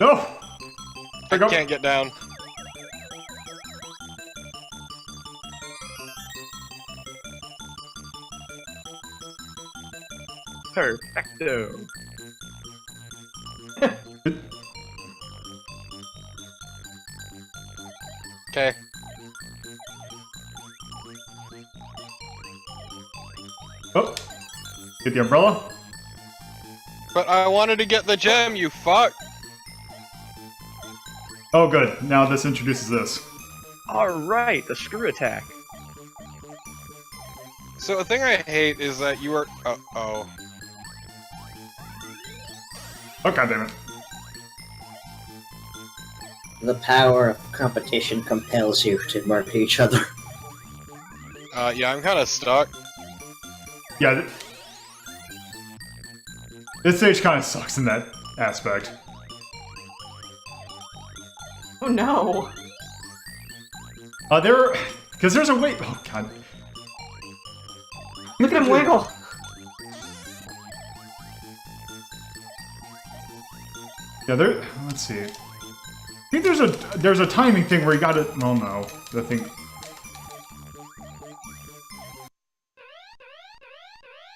Speaker 1: No!
Speaker 2: I
Speaker 1: There we go.
Speaker 2: can't get down.
Speaker 4: Perfecto.
Speaker 2: Okay.
Speaker 1: Oh! Get the umbrella.
Speaker 2: But I wanted to get the gem, you fuck!
Speaker 1: Oh, good. Now this introduces this.
Speaker 4: Alright, the screw attack.
Speaker 2: So a thing I hate is that you are... oh.
Speaker 1: Oh, goddammit.
Speaker 5: The power of competition compels you to murder each other.
Speaker 2: Yeah, I'm kinda stuck.
Speaker 1: Yeah, this stage kind of sucks in that aspect.
Speaker 3: Oh no!
Speaker 1: Because there's a way. Oh god.
Speaker 3: Look at him wiggle!
Speaker 1: Yeah, let's see. I think there's a timing thing where you gotta. Oh no, the thing.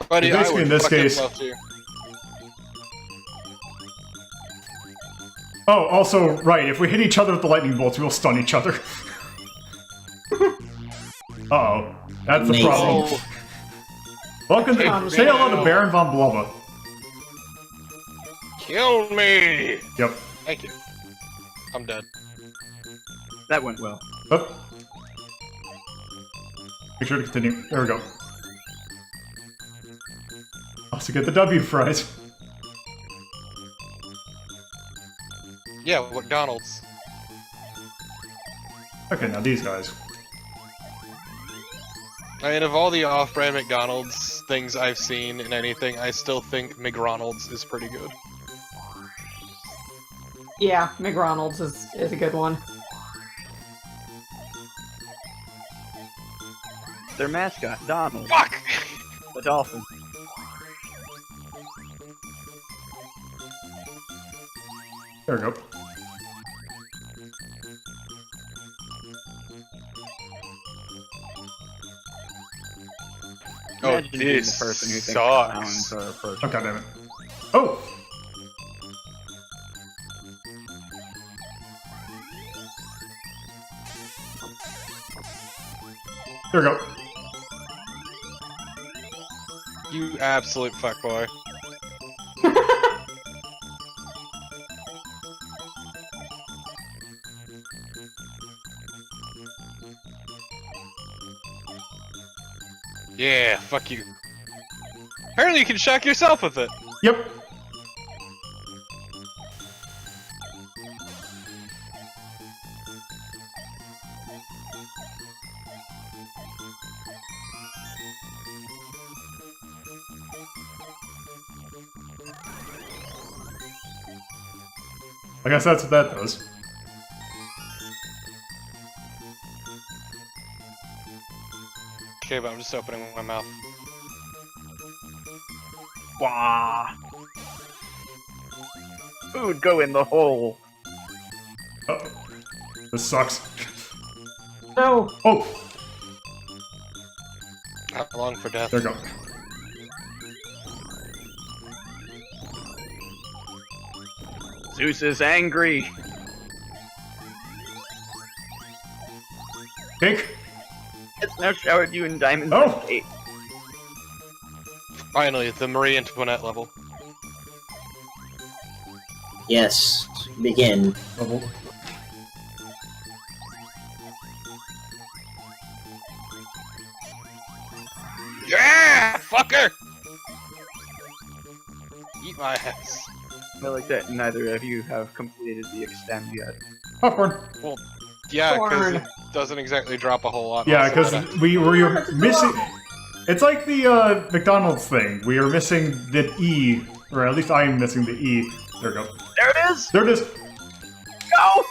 Speaker 2: Buddy,
Speaker 1: So basically
Speaker 2: I would
Speaker 1: in this
Speaker 2: fucking
Speaker 1: case-
Speaker 2: love to.
Speaker 1: Oh, also, right, if we hit each other with the lightning bolts, we'll stun each other. Uh-oh. That's the
Speaker 5: Amazing.
Speaker 1: problem.
Speaker 2: Oh,
Speaker 1: Welcome to...
Speaker 3: Calm
Speaker 1: Say hello to
Speaker 3: down.
Speaker 1: Baron von Blubba.
Speaker 2: kill me!
Speaker 1: Yep.
Speaker 2: Thank you. I'm dead.
Speaker 4: That went well.
Speaker 1: Oh. Make sure to continue. There we go. Also get the W fries.
Speaker 2: Yeah, McDonald's.
Speaker 1: Okay, now these guys.
Speaker 2: I mean, of all the off-brand McDonald's things I've seen in anything, I still think McDonald's is pretty good.
Speaker 3: Yeah, McDonald's is a good one.
Speaker 4: Their mascot, Donald,
Speaker 2: Fuck!
Speaker 4: the dolphin.
Speaker 1: There we go.
Speaker 2: Oh,
Speaker 4: Imagine being the
Speaker 2: this
Speaker 4: person who thinks
Speaker 2: sucks.
Speaker 4: clowns are a person.
Speaker 1: Oh, goddammit. Oh! There we go.
Speaker 2: You absolute fuckboy. Yeah, fuck you. Apparently you can shock yourself with it.
Speaker 1: Yep. I guess that's what that does.
Speaker 2: Okay, but I'm just opening my mouth.
Speaker 4: Wah! Food go in the hole.
Speaker 1: Uh-oh. This sucks.
Speaker 3: No.
Speaker 1: Oh,
Speaker 2: Not long for death.
Speaker 1: there we go.
Speaker 4: Zeus is angry.
Speaker 1: Cake.
Speaker 4: It's now showered you in diamonds.
Speaker 1: Oh.
Speaker 4: and cake.
Speaker 2: Finally, the Marie Antoinette level.
Speaker 5: Yes, begin.
Speaker 1: Level.
Speaker 2: Yeah, fucker! Eat my ass.
Speaker 4: I like that neither of you have completed the extend yet.
Speaker 1: Popcorn.
Speaker 2: Well, yeah, because
Speaker 3: Corn.
Speaker 2: it doesn't exactly drop a whole lot.
Speaker 1: Yeah,
Speaker 2: also,
Speaker 1: because
Speaker 2: but,
Speaker 1: we were missing. It's like the McDonald's thing. We are missing the E, or at least I am missing the E. There we go.
Speaker 4: There it is!
Speaker 1: There it is.
Speaker 4: Go!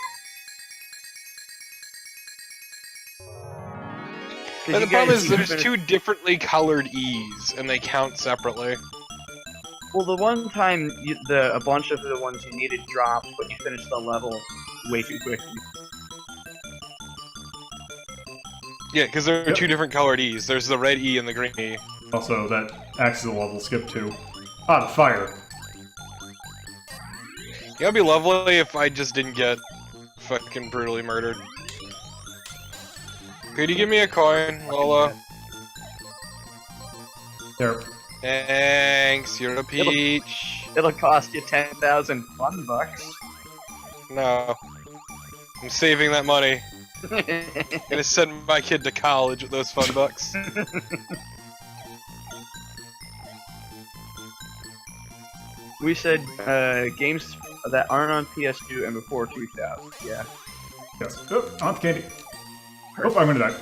Speaker 2: And the problem is there's two differently colored E's, and they count separately.
Speaker 4: Well, the one time a bunch of the ones you needed dropped, but you finished the level way too quickly.
Speaker 2: Yeah, because there are
Speaker 1: Yep.
Speaker 2: two different colored E's. There's the red E and the green E.
Speaker 1: Also, that acts as a level skip too. Ah, the fire.
Speaker 2: Yeah, it'd be lovely if I just didn't get fucking brutally murdered. Could you give me a coin, Lola?
Speaker 1: There.
Speaker 2: Thanks, you're a peach.
Speaker 4: It'll cost you 10,000 fun bucks.
Speaker 2: No. I'm saving that money. Gonna send my kid to college with those fun bucks.
Speaker 4: We said games that aren't on PS2 and before 2000. Yeah.
Speaker 1: Yes. Oh, on candy. Oh, I'm gonna die.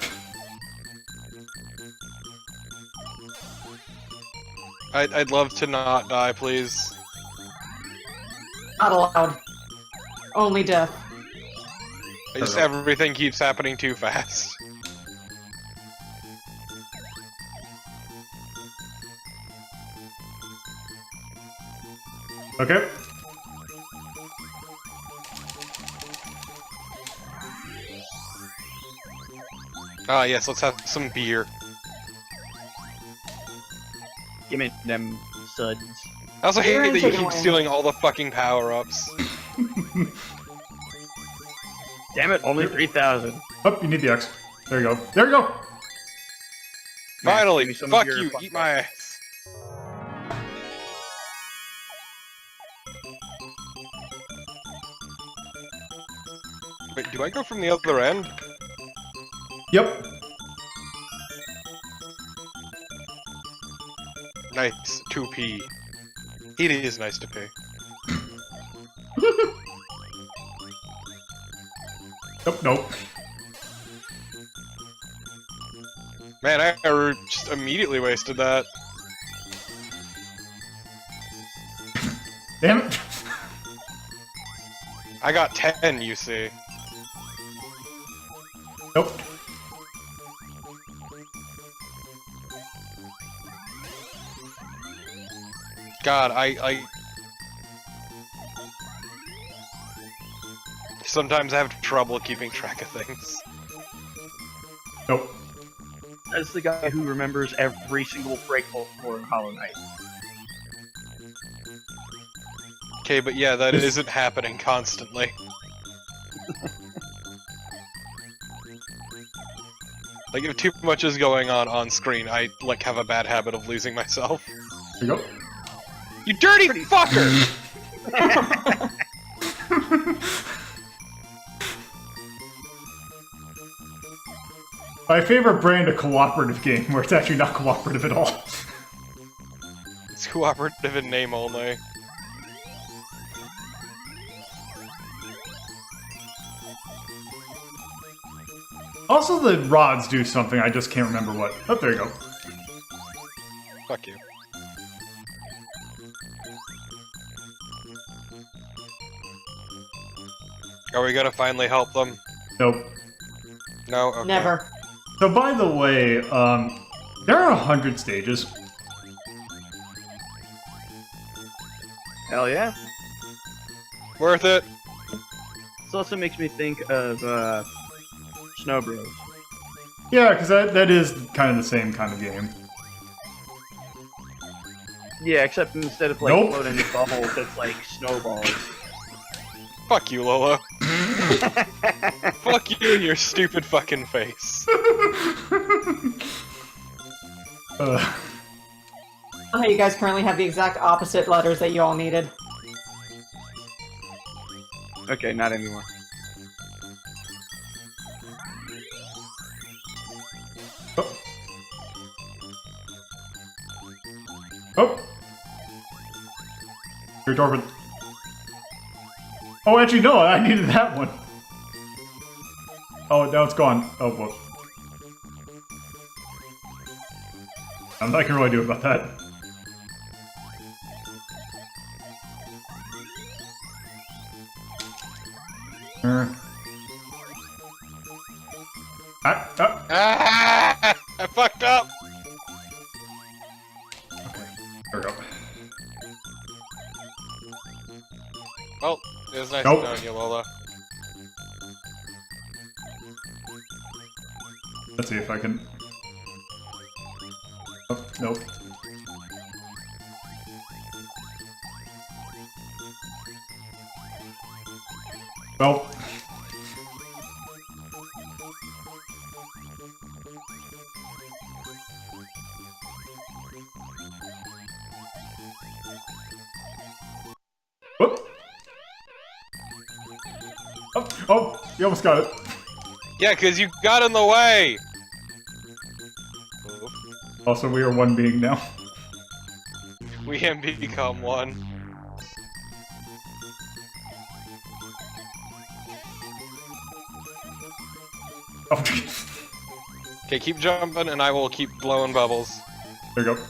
Speaker 2: I'd love to not die, please.
Speaker 3: Not allowed. Only death.
Speaker 2: Everything keeps happening too fast.
Speaker 1: Okay.
Speaker 2: Ah, yes, let's have some beer.
Speaker 4: Give me them suds.
Speaker 2: I also hate
Speaker 3: Beer and
Speaker 2: that you
Speaker 3: chicken
Speaker 2: keep
Speaker 3: wings.
Speaker 2: stealing all the fucking power-ups.
Speaker 4: Damn it, only 3,000.
Speaker 1: Oh, you need the X. There you go. There you go.
Speaker 2: Finally,
Speaker 4: give me some of
Speaker 2: fuck
Speaker 4: your
Speaker 2: you,
Speaker 4: fun
Speaker 2: eat my ass. Wait, do I go from the other end?
Speaker 1: Yep.
Speaker 2: Nice, 2p. It is nice to pay.
Speaker 1: Nope. Nope.
Speaker 2: Man, I just immediately wasted that.
Speaker 1: Damn it.
Speaker 2: I got 10, you see.
Speaker 1: Nope.
Speaker 2: God, I sometimes have trouble keeping track of things.
Speaker 1: Nope.
Speaker 4: That's the guy who remembers every single breakable for Hollow Knight.
Speaker 2: Okay, but yeah, that isn't happening constantly. Like, if too much is going on screen, I, like, have a bad habit of losing myself.
Speaker 1: There you go.
Speaker 2: You dirty fucker!
Speaker 1: My favorite brand of cooperative game where it's actually not cooperative at all.
Speaker 2: It's cooperative in name only.
Speaker 1: Also, the rods do something, I just can't remember what. Oh, there you go.
Speaker 2: Fuck you. Are we gonna finally help them?
Speaker 1: Nope.
Speaker 2: No? Okay.
Speaker 3: Never.
Speaker 1: So, by the way, there are 100 stages.
Speaker 4: Hell yeah.
Speaker 2: Worth it.
Speaker 4: This also makes me think of Snow Bros.
Speaker 1: Yeah, because that is kind of the same kind of game.
Speaker 4: Yeah, except instead of like
Speaker 1: Nope.
Speaker 4: floating bubbles, it's like snowballs.
Speaker 2: Fuck you, Lola. Fuck you and your stupid fucking face.
Speaker 3: How you guys currently have the exact opposite letters that you all needed.
Speaker 4: Okay, not anymore.
Speaker 1: Oh! You're Dorable. Oh, actually, no, I needed that one. Oh, now it's gone. Oh, whoops. I'm not gonna really do about that.
Speaker 2: Ah! I fucked up!
Speaker 1: Okay, there we go.
Speaker 2: Well, it was nice
Speaker 1: Nope.
Speaker 2: knowing you, Lola.
Speaker 1: Let's see if I can... Oh, nope. Well... Whoop! Oh, oh, you almost got it.
Speaker 2: Yeah, cause you got in the way!
Speaker 1: Also, we are one being now.
Speaker 2: We can become one.
Speaker 1: Oh,
Speaker 2: Okay, keep jumping and I will keep blowing bubbles.
Speaker 1: there you go.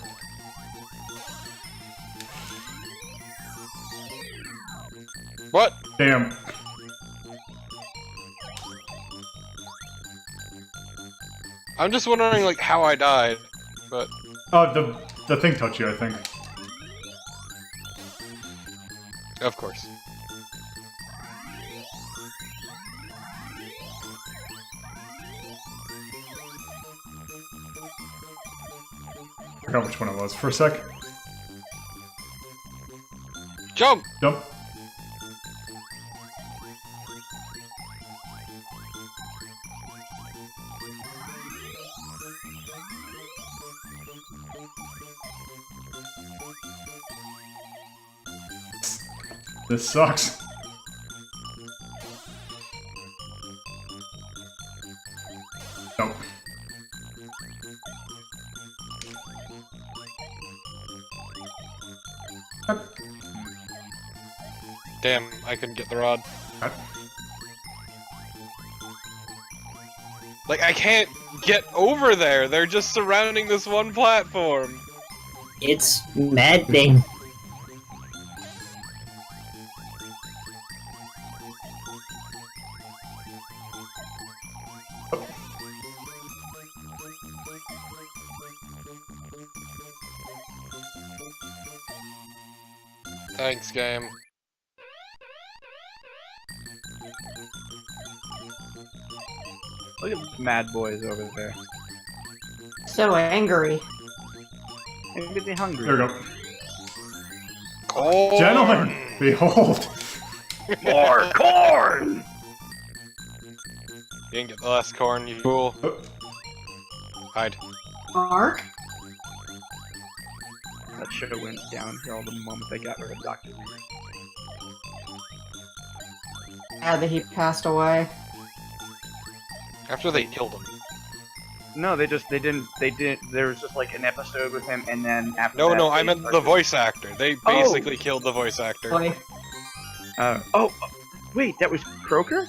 Speaker 2: What?
Speaker 1: Damn.
Speaker 2: I'm just wondering, like, how I died, but...
Speaker 1: Oh, the thing touched you, I think.
Speaker 2: Of course.
Speaker 1: I forgot which one it was for a sec.
Speaker 2: Jump!
Speaker 1: Jump. This sucks. Nope.
Speaker 2: Damn, I couldn't get the rod. Like, I can't get over there! They're just surrounding this one platform!
Speaker 5: It's maddening.
Speaker 2: Thanks, game.
Speaker 4: Look at the mad boys over there.
Speaker 3: So angry.
Speaker 4: Maybe they're hungry.
Speaker 1: There we go.
Speaker 2: Corn!
Speaker 1: Gentlemen, behold.
Speaker 4: More corn!
Speaker 2: You didn't get the last corn, you fool. Hide.
Speaker 3: Mark?
Speaker 4: That show went downhill the moment they got rid of Dr. Reed.
Speaker 3: Sad that he passed away.
Speaker 2: After they killed him.
Speaker 4: No, they didn't, there was just like an episode with him, and then after
Speaker 2: No,
Speaker 4: that,
Speaker 2: no, I
Speaker 4: they
Speaker 2: meant the
Speaker 4: started-
Speaker 2: voice actor. They basically killed the voice actor.
Speaker 3: Boy.
Speaker 4: Wait, that was Croker?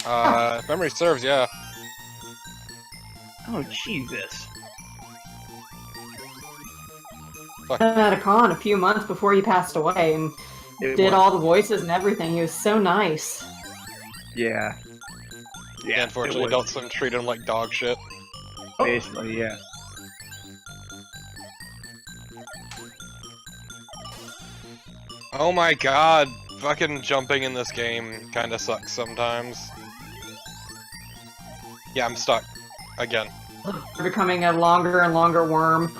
Speaker 2: If memory serves, yeah.
Speaker 4: Oh, Jesus.
Speaker 3: At a con a few months before he passed away and did all the voices and everything. He was so nice.
Speaker 4: Yeah.
Speaker 2: Yeah, unfortunately, Adult Swim treated him like dog shit.
Speaker 4: Basically, yeah.
Speaker 2: Oh my god, fucking jumping in this game kinda sucks sometimes. Yeah, I'm stuck. Again.
Speaker 3: Becoming a longer and longer worm.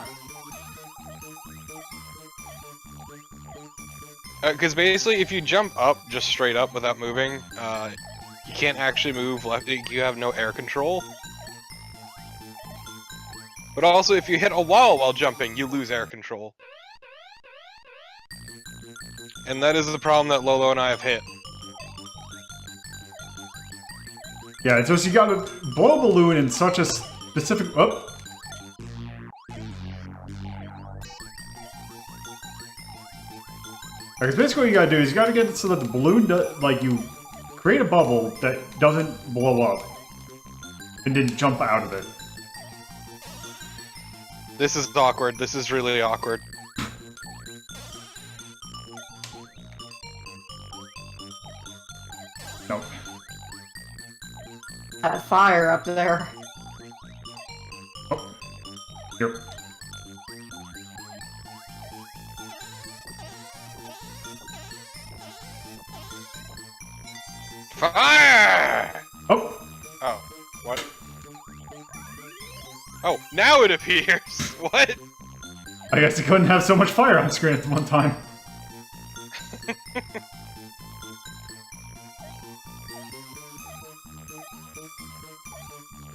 Speaker 2: Because basically, if you jump up, just straight up without moving, you can't actually move left. You have no air control. But also, if you hit a wall while jumping, you lose air control. And that is the problem that Lolo and I have hit.
Speaker 1: Yeah, it's just you gotta blow a balloon in such a specific... Oh! Because basically what you gotta do is you gotta get it so that the balloon, like, you create a bubble that doesn't blow up. And then jump out of it.
Speaker 2: This is awkward. This is really awkward.
Speaker 1: No.
Speaker 3: That fire up there.
Speaker 1: Oh. Here.
Speaker 2: Fire!
Speaker 1: Oh!
Speaker 2: Oh, what? Oh, now it appears! What?
Speaker 1: I guess I couldn't have so much fire on screen at the one time.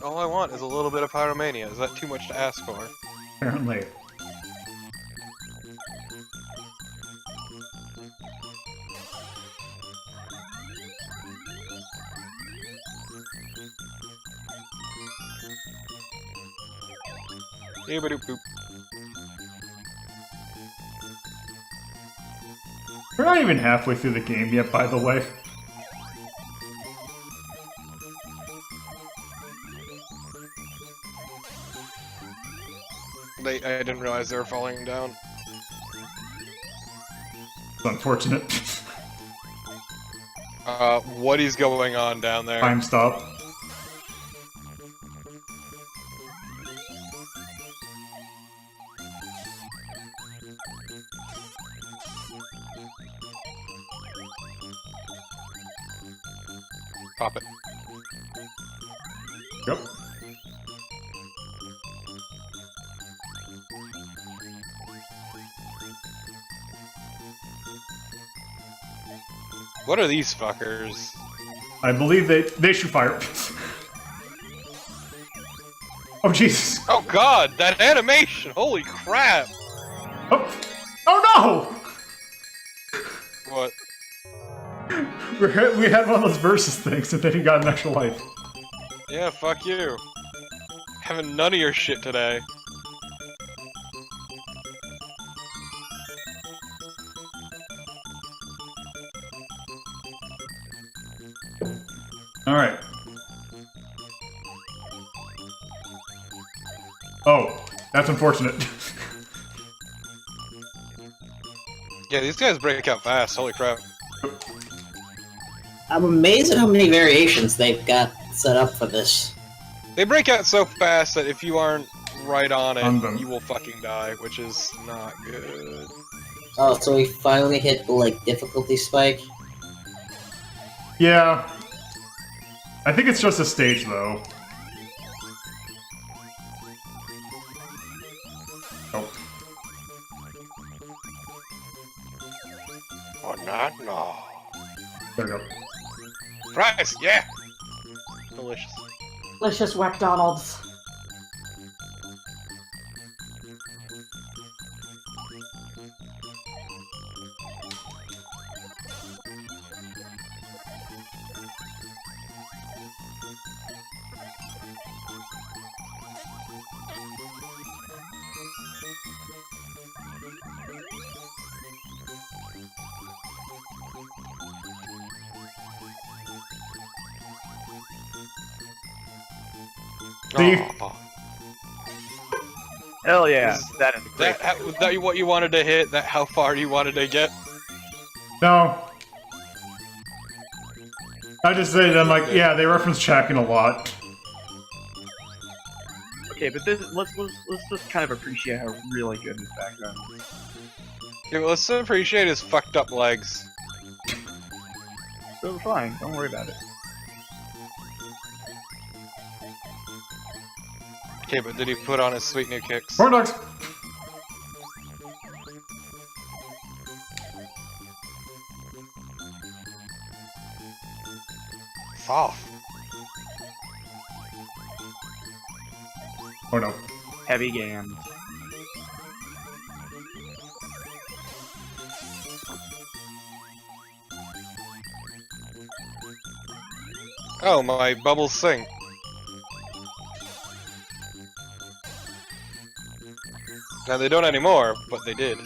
Speaker 2: All I want is a little bit of pyromania. Is that too much to ask for?
Speaker 1: Apparently.
Speaker 2: Boop.
Speaker 1: We're not even halfway through the game yet, by the way.
Speaker 2: I didn't realize they were falling down.
Speaker 1: It's unfortunate.
Speaker 2: What is going on down there?
Speaker 1: Time stop.
Speaker 2: Pop it.
Speaker 1: Yep.
Speaker 2: What are these fuckers?
Speaker 1: I believe they shoot fire. Oh Jesus!
Speaker 2: Oh god, that animation! Holy crap!
Speaker 1: Oh, oh no!
Speaker 2: What?
Speaker 1: We had one of those versus things, and then he got an extra life.
Speaker 2: Yeah, fuck you. Having none of your shit today.
Speaker 1: Alright. Oh, that's unfortunate.
Speaker 2: Yeah, these guys break out fast, holy crap.
Speaker 5: I'm amazed at how many variations they've got set up for this.
Speaker 2: They break out so fast that if you aren't right on
Speaker 1: On them.
Speaker 2: it, you will fucking die, which is not good.
Speaker 5: Oh, so we finally hit the, like, difficulty spike?
Speaker 1: Yeah. I think it's just a stage, though. Oh.
Speaker 2: Oh, not no.
Speaker 1: There we go.
Speaker 2: Fries, yeah! Delicious.
Speaker 3: Delicious McDonald's.
Speaker 1: See?
Speaker 2: Aw.
Speaker 4: Hell yeah,
Speaker 2: Is
Speaker 4: that is great.
Speaker 2: Was that what you wanted to hit? That how far you wanted to get?
Speaker 1: No. I just say that I'm like, yeah, they reference Chackn a lot.
Speaker 4: Okay, but this, let's just kind of appreciate how really good his background is.
Speaker 2: Yeah, well, let's appreciate his fucked up legs.
Speaker 4: So fine, don't worry about it.
Speaker 2: Okay, but did he put on his sweet new kicks?
Speaker 1: Corn dogs!
Speaker 2: Off.
Speaker 1: Oh no.
Speaker 4: Heavy games.
Speaker 2: Oh, my bubbles sing. Now they don't anymore, but they did.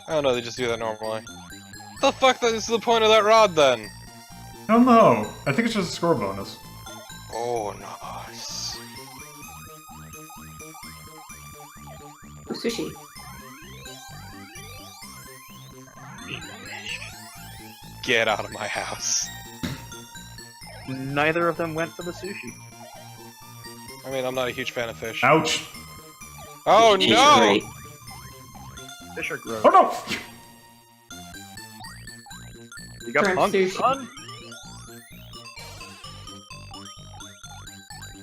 Speaker 2: Oh no, they just do that normally. The fuck is the point of that rod then?
Speaker 1: I don't know. I think it's just a score bonus.
Speaker 2: Oh, nice.
Speaker 3: Oh, sushi.
Speaker 2: Get out of my house.
Speaker 4: Neither of them went for the sushi.
Speaker 2: I mean, I'm not a huge fan of fish.
Speaker 1: Ouch.
Speaker 2: Oh
Speaker 5: It's
Speaker 2: no!
Speaker 5: great.
Speaker 4: Fish are gross.
Speaker 1: Oh no!
Speaker 4: You got
Speaker 3: Shrimp
Speaker 4: punked,
Speaker 3: sushi.
Speaker 4: son?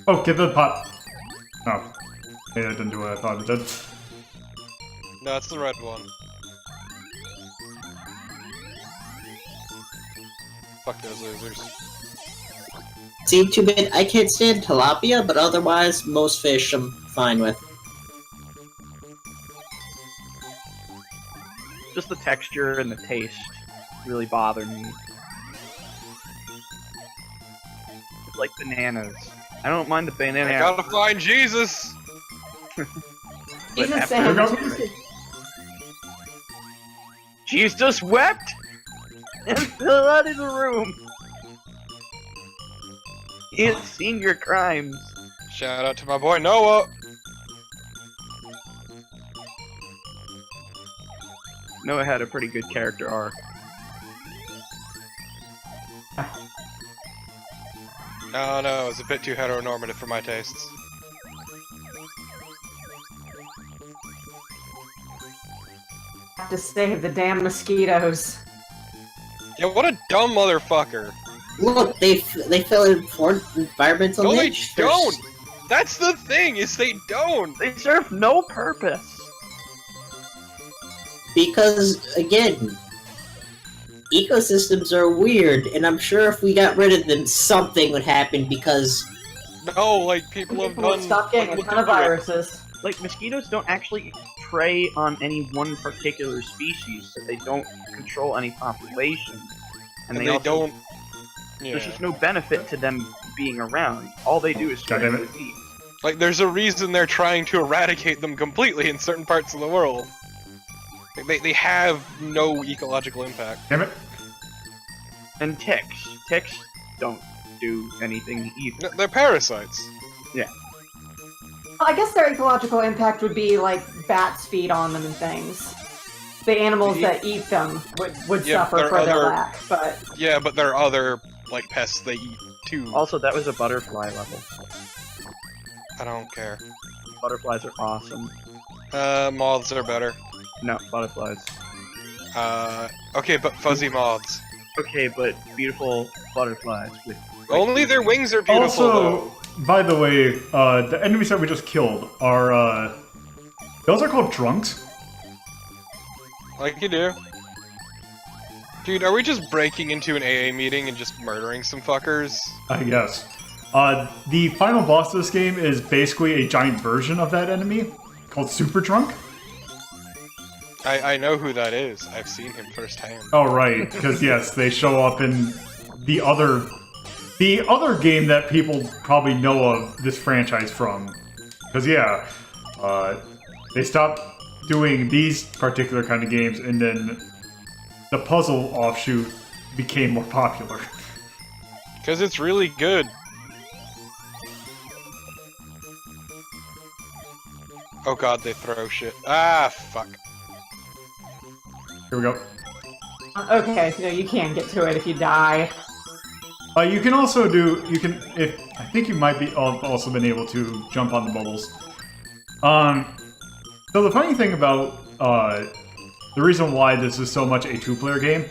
Speaker 1: Oh, get the pot. Oh. Maybe that didn't do what I thought it did.
Speaker 2: No, it's the red one. Fuck those losers.
Speaker 5: See, too bad I can't stand tilapia, but otherwise, most fish I'm fine with.
Speaker 4: Just the texture and the taste really bother me. It's like bananas. I don't mind the banana.
Speaker 2: I gotta find Jesus!
Speaker 3: Jesus
Speaker 4: after-
Speaker 3: sandwich.
Speaker 4: Jesus wept and fell out of the room. He has seen your crimes.
Speaker 2: Shout out to my boy Noah!
Speaker 4: Noah had a pretty good character arc.
Speaker 2: Oh no, it's a bit too heteronormative for my tastes.
Speaker 3: Have to save the damn mosquitoes.
Speaker 2: Yeah, what a dumb motherfucker.
Speaker 5: Look, they fill in for environmental
Speaker 2: No, they
Speaker 5: niche.
Speaker 2: don't! That's the thing, is they don't!
Speaker 4: They serve no purpose.
Speaker 5: Because, again, ecosystems are weird, and I'm sure if we got rid of them, something would happen because...
Speaker 2: No, like, people have
Speaker 3: People would
Speaker 2: done...
Speaker 3: stop getting
Speaker 2: like,
Speaker 3: a ton of
Speaker 2: look at it.
Speaker 3: viruses.
Speaker 4: Like, mosquitoes don't actually prey on any one particular species, so they don't control any population.
Speaker 2: And
Speaker 4: they
Speaker 2: they
Speaker 4: also,
Speaker 2: don't... Yeah.
Speaker 4: There's just no benefit to them being around. All they do is
Speaker 1: God
Speaker 4: spread
Speaker 1: damn it.
Speaker 4: disease.
Speaker 2: Like, there's a reason they're trying to eradicate them completely in certain parts of the world. Like, they have no ecological impact.
Speaker 1: Damn it.
Speaker 4: And ticks. Ticks don't do anything either.
Speaker 2: No, they're parasites.
Speaker 3: I guess their ecological impact would be like bats feed on them and things. The animals that eat them would
Speaker 2: Yeah,
Speaker 3: suffer
Speaker 2: there
Speaker 3: for
Speaker 2: are
Speaker 3: their
Speaker 2: other-
Speaker 3: lack, but
Speaker 2: Yeah, but there are other, like, pests they eat, too.
Speaker 4: Also, that was a butterfly level.
Speaker 2: I don't care.
Speaker 4: Butterflies are awesome.
Speaker 2: Moths are better.
Speaker 4: No, butterflies.
Speaker 2: Okay, but fuzzy moths.
Speaker 4: Okay, but beautiful butterflies with...
Speaker 2: Only their wings are beautiful,
Speaker 1: Also, by the way, the enemies that we just killed are, those are called drunks.
Speaker 2: like you do. Dude, are we just breaking into an AA meeting and just murdering some fuckers?
Speaker 1: I guess. The final boss of this game is basically a giant version of that enemy, called Super Drunk.
Speaker 2: I know who that is. I've seen him firsthand.
Speaker 1: Oh, right, because yes, they show up in the other game that people probably know of this franchise from. Because yeah, they stopped doing these particular kind of games, and then the puzzle offshoot became more popular.
Speaker 2: Because it's really good. Oh god, they throw shit. Ah, fuck.
Speaker 1: Here we go.
Speaker 3: Okay, no, you can't get to it if you die.
Speaker 1: You can also do. You can. If I think you might be also been able to jump on the bubbles. So the funny thing about the reason why this is so much a two-player game,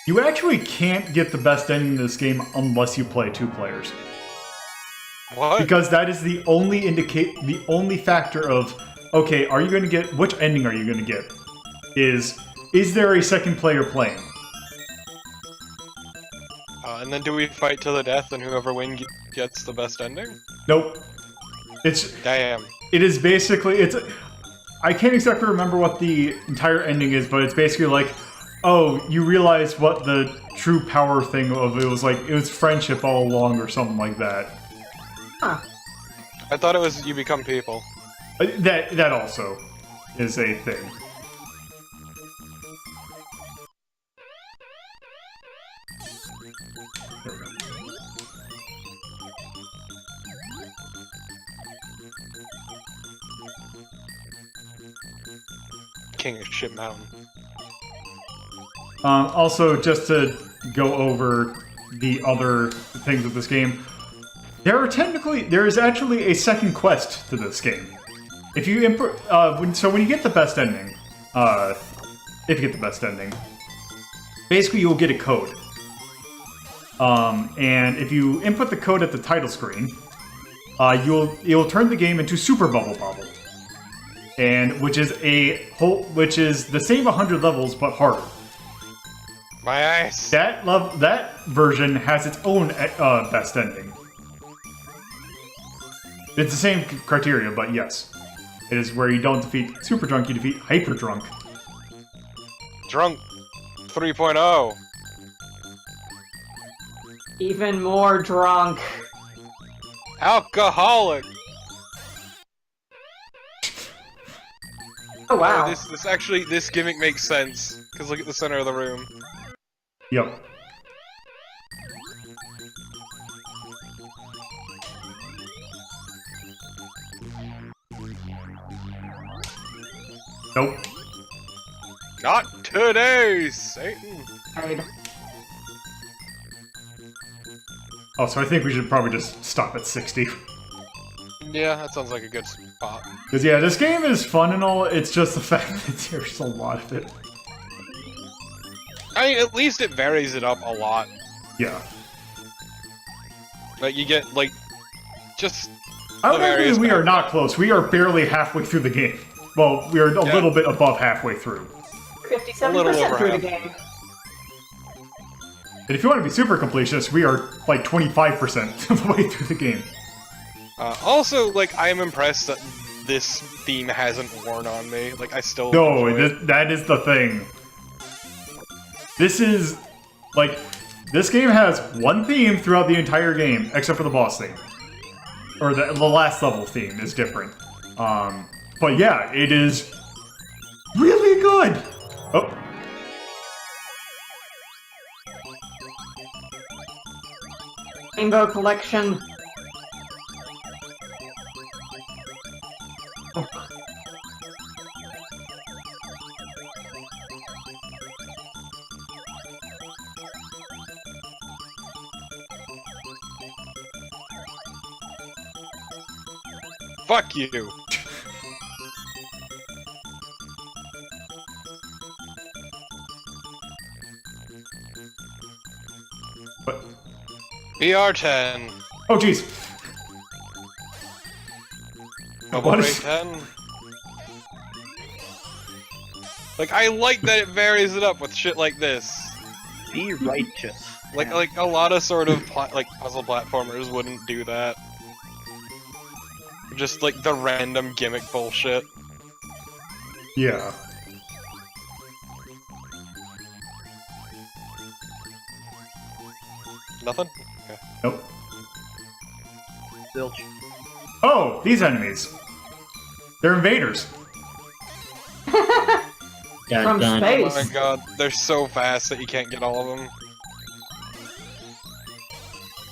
Speaker 1: you actually can't get the best ending in this game unless you play 2 players.
Speaker 2: What?
Speaker 1: Because that is the only factor of, okay, are you going to get, which ending are you going to get? Is there a second player playing?
Speaker 2: And then do we fight to the death and whoever wins gets the best ending?
Speaker 1: Nope. It's,
Speaker 2: Damn.
Speaker 1: it is basically, I can't exactly remember what the entire ending is, but it's basically like, oh, you realize what the true power thing of it was like, it was friendship all along or something like that.
Speaker 3: Huh.
Speaker 2: I thought it was you become people.
Speaker 1: That also is a thing. There we go.
Speaker 2: King of Shit Mountain.
Speaker 1: Also, just to go over the other things of this game, there is actually a second quest to this game. If you when you get the best ending, if you get the best ending, basically you'll get a code. And if you input the code at the title screen, you'll turn the game into Super Bobble, and which is the same 100 levels but harder.
Speaker 2: My eyes.
Speaker 1: That version has its own best ending. It's the same criteria, but yes. It is where you don't defeat Super Drunk, you defeat Hyper Drunk.
Speaker 2: Drunk 3.0.
Speaker 3: Even more drunk.
Speaker 2: Alcoholic.
Speaker 3: Oh wow.
Speaker 2: This gimmick makes sense. Because look at the center of the room.
Speaker 1: Yep. Nope.
Speaker 2: Not today, Satan.
Speaker 3: Right.
Speaker 1: Oh, so I think we should probably just stop at 60.
Speaker 2: Yeah, that sounds like a good spot.
Speaker 1: Because yeah, this game is fun and all, it's just the fact that there's a lot of it.
Speaker 2: I mean, at least it varies it up a lot.
Speaker 1: Yeah.
Speaker 2: Like, you get, like, just
Speaker 1: I
Speaker 2: the
Speaker 1: would argue
Speaker 2: various...
Speaker 1: we are not close. We are barely halfway through the game. Well, we are a
Speaker 2: Yeah.
Speaker 1: little bit above halfway through.
Speaker 3: 57% through the game.
Speaker 1: And if you want to be super completionist, we are like 25% of the way through the game.
Speaker 2: Also, like, I am impressed that this theme hasn't worn on me. Like, I still
Speaker 1: No,
Speaker 2: enjoy it.
Speaker 1: that is the thing. This is, like, this game has one theme throughout the entire game, except for the boss theme. Or the last level theme is different. But yeah, it is really good! Oh.
Speaker 3: Rainbow Collection. Oh.
Speaker 2: Fuck you!
Speaker 1: What?
Speaker 2: BR10.
Speaker 1: Oh, jeez.
Speaker 2: Double
Speaker 1: What
Speaker 2: rate
Speaker 1: is-
Speaker 2: 10. Like, I like that it varies it up with shit like this.
Speaker 4: Be righteous.
Speaker 2: Like a lot of sort of like puzzle platformers wouldn't do that. Just like the random gimmick bullshit.
Speaker 1: Yeah.
Speaker 2: Nothing? Okay.
Speaker 1: Nope.
Speaker 4: Zilch.
Speaker 1: Oh, these enemies. They're invaders.
Speaker 5: Dun,
Speaker 3: From
Speaker 5: dun.
Speaker 2: Oh
Speaker 3: space.
Speaker 2: my god, they're so fast that you can't get all of them.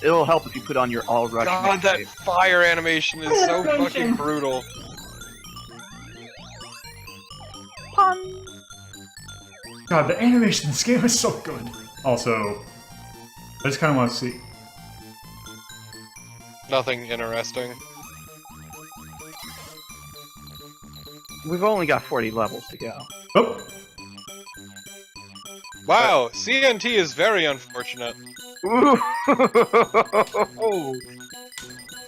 Speaker 4: It'll help if you put on your all rush.
Speaker 2: God, that fire animation is so
Speaker 3: Animation.
Speaker 2: fucking brutal.
Speaker 1: God, the animation in this game is so good. Also, I just kind of want to see.
Speaker 2: Nothing interesting.
Speaker 4: We've only got 40 levels to go.
Speaker 1: Oh,
Speaker 2: Wow, CNT is very unfortunate.
Speaker 4: Ooh.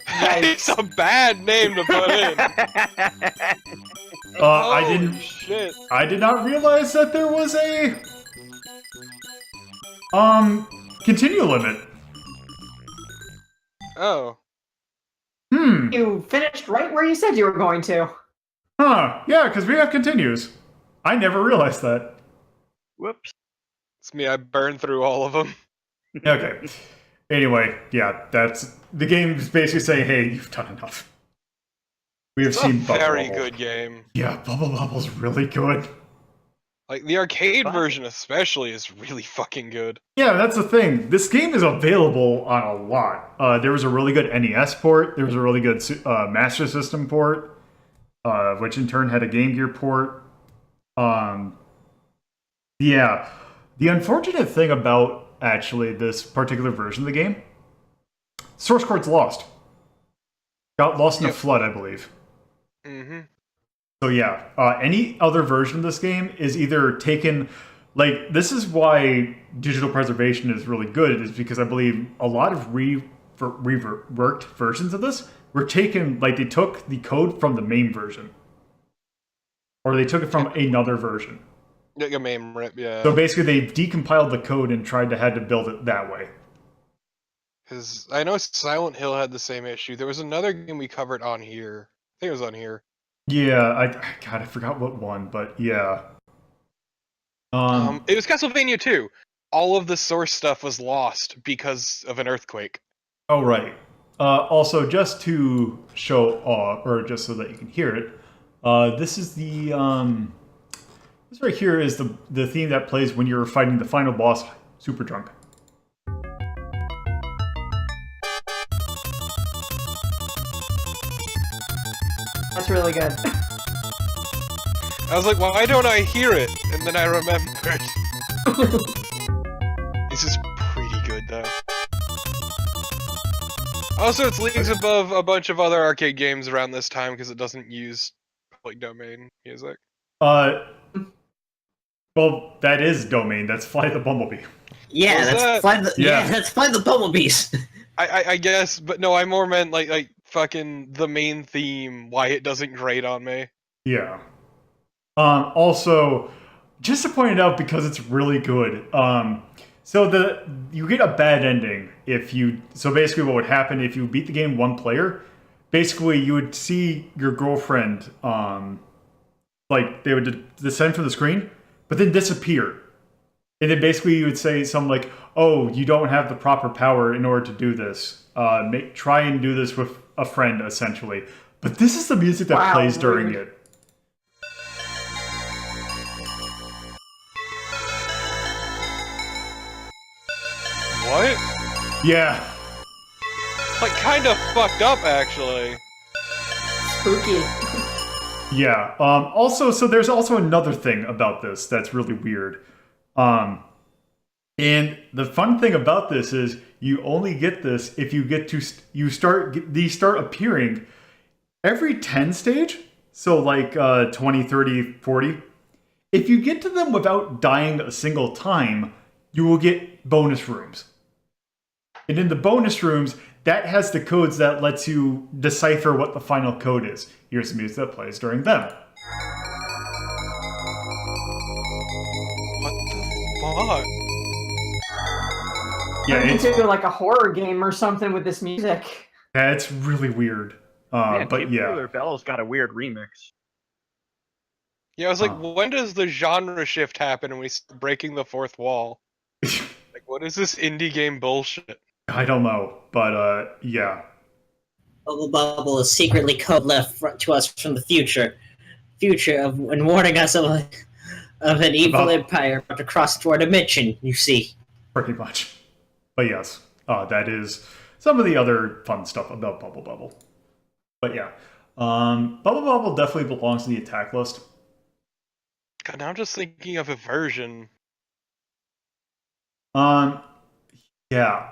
Speaker 2: It's a bad name to put in.
Speaker 1: I
Speaker 2: Holy
Speaker 1: didn't.
Speaker 2: shit.
Speaker 1: I did not realize that there was a continue limit.
Speaker 2: Oh.
Speaker 3: You finished right where you said you were going to.
Speaker 1: Huh. Yeah, because we have continues. I never realized that.
Speaker 4: Whoops.
Speaker 2: It's me, I burned through all of them.
Speaker 1: Okay. Anyway, yeah, that's the game is basically saying, hey, you've done enough. We have
Speaker 2: It's a
Speaker 1: seen Bubble
Speaker 2: very
Speaker 1: Bubble.
Speaker 2: good game.
Speaker 1: Yeah, Bubble's really good.
Speaker 2: Like, the arcade
Speaker 4: Fuck.
Speaker 2: version especially is really fucking good.
Speaker 1: Yeah, that's the thing. This game is available on a lot. There was a really good NES port. There was a really good Master System port, which in turn had a Game Gear port. Yeah. The unfortunate thing about, actually, this particular version of the game, source code's lost. Got lost in a flood, I believe.
Speaker 2: Mm-hmm.
Speaker 1: So yeah, any other version of this game is either taken, like, this is why digital preservation is really good, is because I believe a lot of reworked versions of this were taken, like, they took the code from the main version. Or they took it from another version.
Speaker 2: Like a MAME rip, yeah.
Speaker 1: So basically they decompiled the code and had to build it that way.
Speaker 2: Because I know Silent Hill had the same issue. There was another game we covered on here. I think it was on here.
Speaker 1: Yeah, I forgot what one, but yeah.
Speaker 2: It was Castlevania 2. All of the source stuff was lost because of an earthquake.
Speaker 1: Oh, right. Also, just to show off, or just so that you can hear it, this is the, this right here is the theme that plays when you're fighting the final boss, Super Drunk.
Speaker 3: That's really good.
Speaker 2: I was like, why don't I hear it? And then I remembered. This is pretty good, though. Also, it's leagues above a bunch of other arcade games around this time because it doesn't use public domain music.
Speaker 1: Well, that is domain. That's Fly the Bumblebee.
Speaker 5: Yeah, that's
Speaker 2: that?
Speaker 5: Fly the Bumblebees.
Speaker 2: I guess, but no, I more meant like fucking the main theme, why it doesn't grate on me.
Speaker 1: Yeah. Also, just to point it out because it's really good. So you get a bad ending if you. So basically, what would happen if you beat the game one player? Basically, you would see your girlfriend, like they would descend from the screen, but then disappear. And then basically, you would say something like, "Oh, you don't have the proper power in order to do this. Try and do this with a friend, essentially." But this is the music that plays during it.
Speaker 2: What?
Speaker 1: Yeah.
Speaker 2: Like, kind of fucked up, actually.
Speaker 3: Spooky.
Speaker 1: Yeah. Also, so there's also another thing about this that's really weird. And the fun thing about this is you only get this if you get to these start appearing every 10 stage. So like 20, 30, 40. If you get to them without dying a single time, you will get bonus rooms. And in the bonus rooms, that has the codes that lets you decipher what the final code is. Here's the music that plays during them.
Speaker 2: What the fuck?
Speaker 1: Yeah, it's
Speaker 3: into like a horror game or something with this music.
Speaker 1: really weird.
Speaker 4: Man,
Speaker 1: But yeah.
Speaker 4: Tubular Bell's got a weird remix.
Speaker 2: Yeah, I was like, when does the genre shift happen and we start breaking the fourth wall? Like, what is this indie game bullshit?
Speaker 1: I don't know, but yeah.
Speaker 5: Bubble is secretly code left to us from the future and warning us of an evil empire about to cross into our dimension. You see,
Speaker 1: Pretty much. But yes, that is some of the other fun stuff about Bubble. But yeah, Bubble definitely belongs to the attack list.
Speaker 2: God, now I'm just thinking of a version.
Speaker 1: Yeah.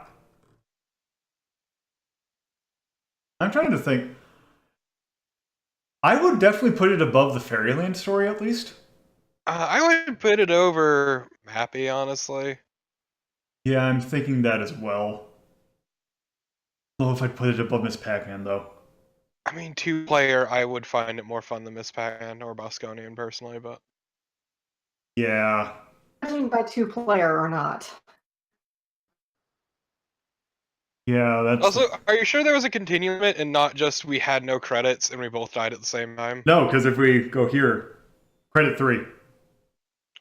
Speaker 1: I'm trying to think. I would definitely put it above the Fairyland story, at least.
Speaker 2: I would put it over Happy, honestly.
Speaker 1: Yeah, I'm thinking that as well. I don't know if I'd put it above Miss Pac-Man, though.
Speaker 2: I mean, 2-player, I would find it more fun than Miss Pac-Man or Bosconian, personally, but...
Speaker 1: Yeah.
Speaker 3: Judging by 2-player or not.
Speaker 1: Yeah, that's...
Speaker 2: Also, are you sure there was a continuum and not just we had no credits and we both died at the same time?
Speaker 1: No, because if we go here, credit 3.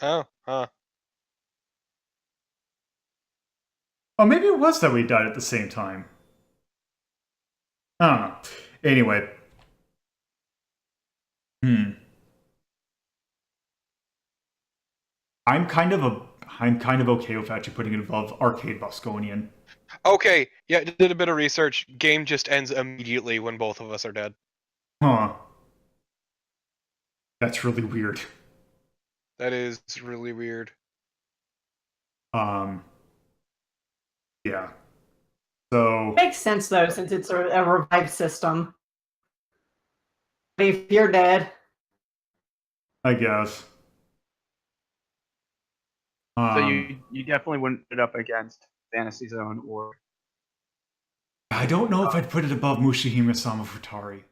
Speaker 2: Oh, huh.
Speaker 1: Oh, maybe it was that we died at the same time. I don't know. Anyway. I'm kind of okay with actually putting it above Arcade Bosconian.
Speaker 2: Okay, yeah, did a bit of research. Game just ends immediately when both of us are dead.
Speaker 1: Huh. That's really weird.
Speaker 2: That is really weird.
Speaker 1: Yeah. So...
Speaker 3: Makes sense, though, since it's a revive system. If you're dead...
Speaker 1: I guess.
Speaker 4: So you definitely wouldn't put it up against Fantasy Zone or...
Speaker 1: I don't know if I'd put it above Mushihime Sama Futari.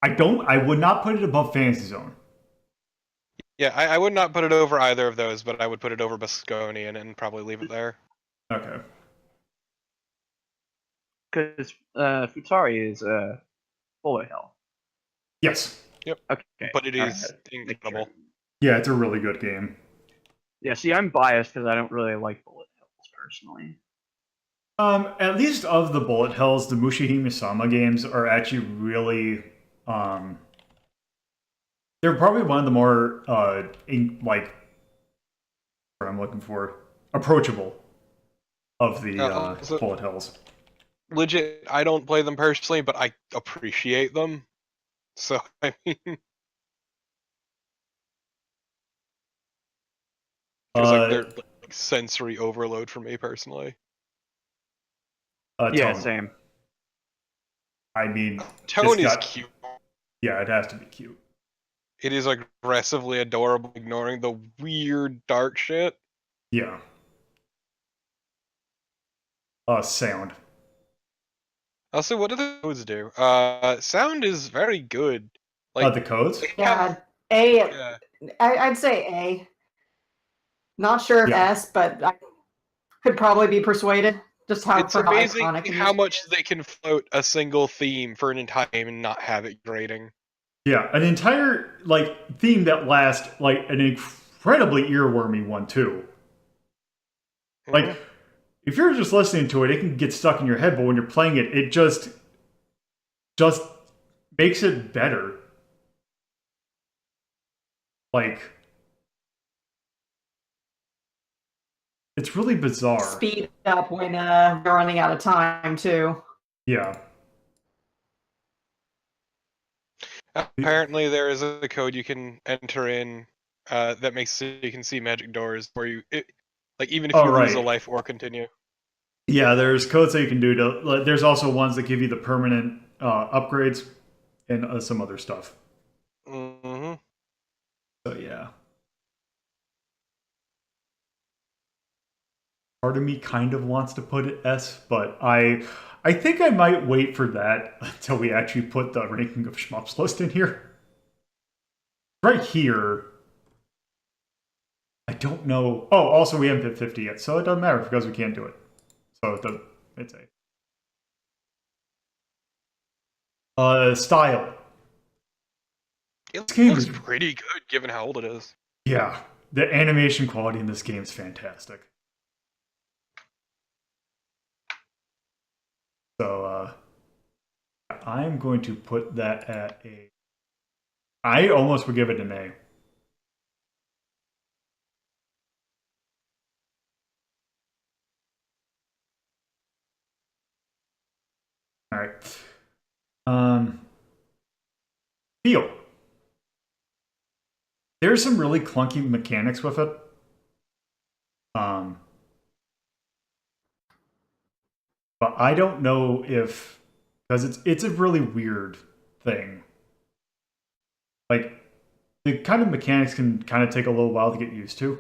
Speaker 1: I would not put it above Fantasy Zone.
Speaker 2: Yeah, I would not put it over either of those, but I would put it over Bosconian and probably leave it there.
Speaker 1: Okay.
Speaker 4: Because Futari is bullet hell.
Speaker 1: Yes.
Speaker 2: Yep.
Speaker 4: Okay.
Speaker 2: But it
Speaker 4: all
Speaker 2: is
Speaker 4: right.
Speaker 2: incredible.
Speaker 1: Yeah, it's a really good game.
Speaker 4: Yeah, see, I'm biased because I don't really like bullet hells personally.
Speaker 1: At least of the bullet hells, the Mushihime Sama games are actually really, they're probably one of the more, what I'm looking for, approachable of the bullet hells.
Speaker 2: Legit, I don't play them personally, but I appreciate them. So, I mean... Because they're like sensory overload for me personally.
Speaker 4: Yeah,
Speaker 1: Tone.
Speaker 4: same.
Speaker 1: I mean,
Speaker 2: Tone is cute.
Speaker 1: Yeah, it has to be cute.
Speaker 2: It is aggressively adorable, ignoring the weird dark shit.
Speaker 1: Yeah. Sound.
Speaker 2: Also, what do the codes do? Sound is very good.
Speaker 1: The codes?
Speaker 3: Yeah, I'd say A. Not sure if S, but I could probably be persuaded. Just how
Speaker 2: it's amazing how much they can float a single theme for an entire game and not have it grading.
Speaker 1: Yeah, an entire theme that lasts an incredibly earwormy one too. If you're just listening to it, it can get stuck in your head, but when you're playing it, it just makes it better. It's really bizarre.
Speaker 3: Speed up when you're running out of time too.
Speaker 1: Yeah.
Speaker 2: Apparently, there is a code you can enter in that makes it so you can see magic doors where even if you lose a life or continue.
Speaker 1: Yeah, there's codes that you can do to. There's also ones that give you the permanent upgrades and some other stuff.
Speaker 2: Mm-hmm.
Speaker 1: So yeah. Part of me kind of wants to put it S, but I think I might wait for that until we actually put the ranking of shmups list in here. Right here, I don't know. Oh, also we haven't hit 50 yet, so it doesn't matter because we can't do it. So it's A. Style.
Speaker 2: It looks pretty good given how old it is.
Speaker 1: Yeah, the animation quality in this game is fantastic. So, I'm going to put that at A. I almost would give it an A. All right. Feel. there's some really clunky mechanics with it. But I don't know if, because it's a really weird thing. Like, the kind of mechanics can kind of take a little while to get used to.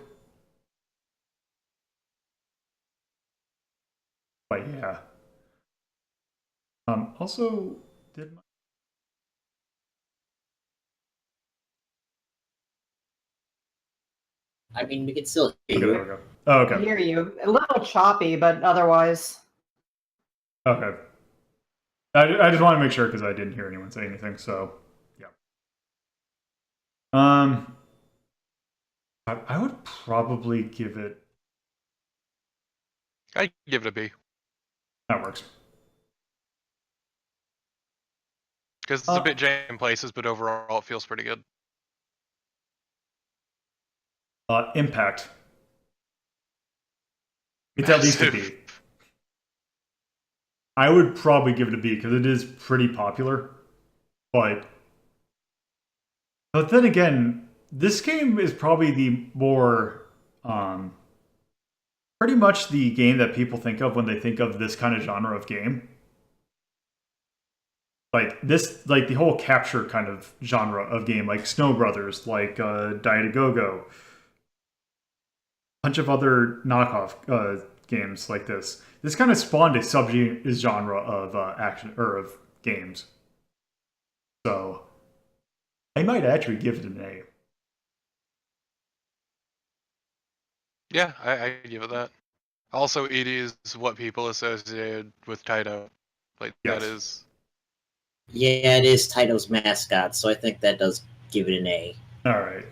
Speaker 1: But yeah. Also, did my...
Speaker 5: I mean, we can still hear
Speaker 1: Okay,
Speaker 5: you.
Speaker 1: there we go. Oh, okay.
Speaker 3: I hear you. A little choppy, but otherwise.
Speaker 1: Okay. I just want to make sure because I didn't hear anyone say anything, so yeah. I would probably give it...
Speaker 2: I'd give it a B.
Speaker 1: That works.
Speaker 2: Because it's a bit janky in places, but overall it feels pretty good.
Speaker 1: Impact. It's at least a B. I would probably give it a B because it is pretty popular. But then again, this game is probably the more pretty much the game that people think of when they think of this kind of genre of game. Like this, like the whole capture kind of genre of game, like Snow Brothers, like Diet-A-Go-Go, bunch of other knockoff games like this. This kind of spawned a genre of action or of games. So I might actually give it an A.
Speaker 2: Yeah, I give it that. Also, it is what people associated with Taito. Like,
Speaker 1: yes.
Speaker 2: That is...
Speaker 5: Yeah, it is Taito's mascot, so I think that does give it an A.
Speaker 1: Alright.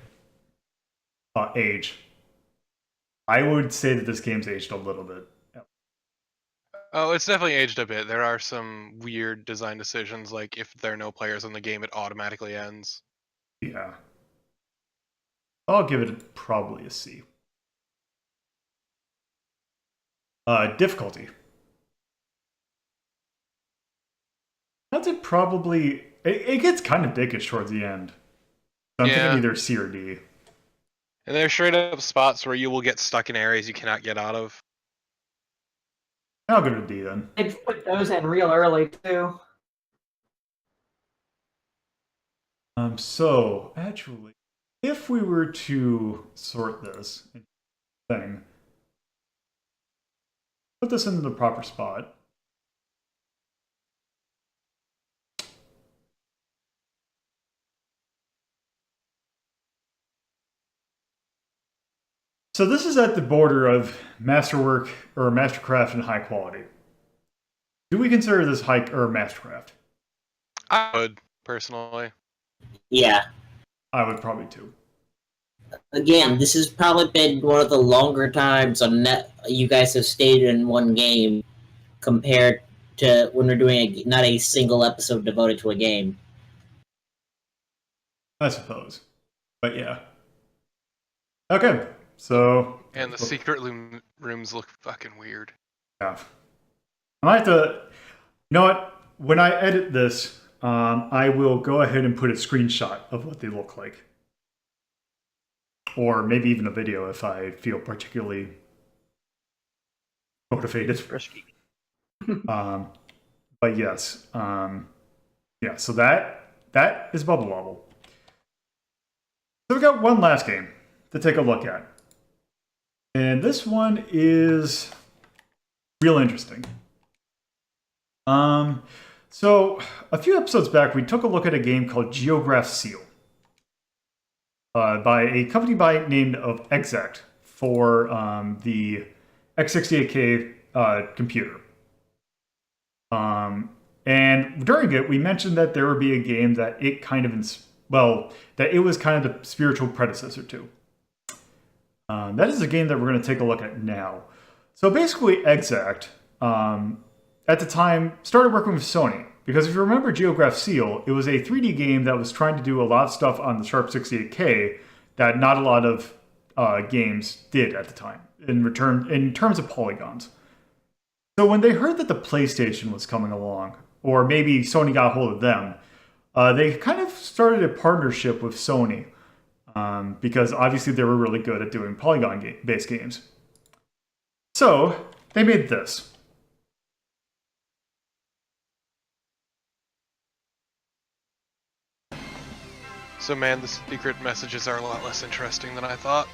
Speaker 1: Age. I would say that this game's aged a little bit. Yep.
Speaker 2: Oh, it's definitely aged a bit. There are some weird design decisions, like if there are no players in the game, it automatically ends.
Speaker 1: Yeah. I'll give it probably a C. Difficulty. That's it. Probably it gets kind of dickish towards the end. So I'm thinking either C or D.
Speaker 2: And there are straight up spots where you will get stuck in areas you cannot get out of.
Speaker 1: I'll go to D then.
Speaker 3: They've put those in real early too.
Speaker 1: So actually, if we were to sort this thing, put this in the proper spot. So this is at the border of masterwork or mastercraft and high quality. Do we consider this high or mastercraft?
Speaker 2: I would, personally.
Speaker 5: Yeah.
Speaker 1: I would probably too.
Speaker 5: Again, this has probably been one of the longer times on net you guys have stayed in one game compared to when we're doing not a single episode devoted to a game.
Speaker 1: I suppose. But yeah. Okay, so...
Speaker 2: And the secret rooms look fucking weird.
Speaker 1: Yeah. I might have to... You know what? When I edit this, I will go ahead and put a screenshot of what they look like. Or maybe even a video if I feel particularly motivated.
Speaker 4: Risky.
Speaker 1: But yes. Yeah, so that is Bubble Wobble. So we got one last game to take a look at. And this one is real interesting. So a few episodes back, we took a look at a game called Geograph Seal by a company named of Exact for the x68K computer. And during it, we mentioned that there would be a game that it kind of, that it was kind of the spiritual predecessor to. That is a game that we're going to take a look at now. So basically, Exact, at the time, started working with Sony. Because if you remember Geograph Seal, it was a 3D game that was trying to do a lot of stuff on the Sharp 68K that not a lot of games did at the time, in terms of polygons. So when they heard that the PlayStation was coming along, or maybe Sony got a hold of them, they kind of started a partnership with Sony because obviously they were really good at doing polygon-based games. So they made this.
Speaker 2: So man, the secret messages are a lot less interesting than I thought.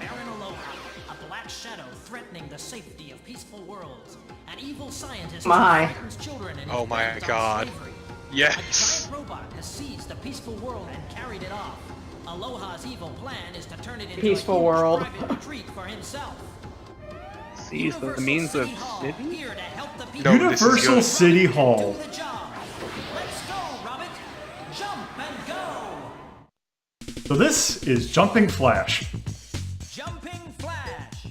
Speaker 6: Baron Aloha, a black shadow threatening the safety of peaceful worlds. An evil scientist frightens children and
Speaker 2: oh my god.
Speaker 6: slavery.
Speaker 2: Yes.
Speaker 6: A giant robot has seized the peaceful world and carried it off. Aloha's evil plan is to turn it into
Speaker 3: Peaceful
Speaker 6: a huge
Speaker 3: world.
Speaker 6: private retreat for himself.
Speaker 4: Seize the means of city?
Speaker 6: Here to help the people.
Speaker 2: No, this is
Speaker 1: Universal
Speaker 2: good.
Speaker 1: City Hall.
Speaker 6: Do the job. Let's go, Robert. Jump and go.
Speaker 1: So this is Jumping Flash.
Speaker 6: Jumping Flash.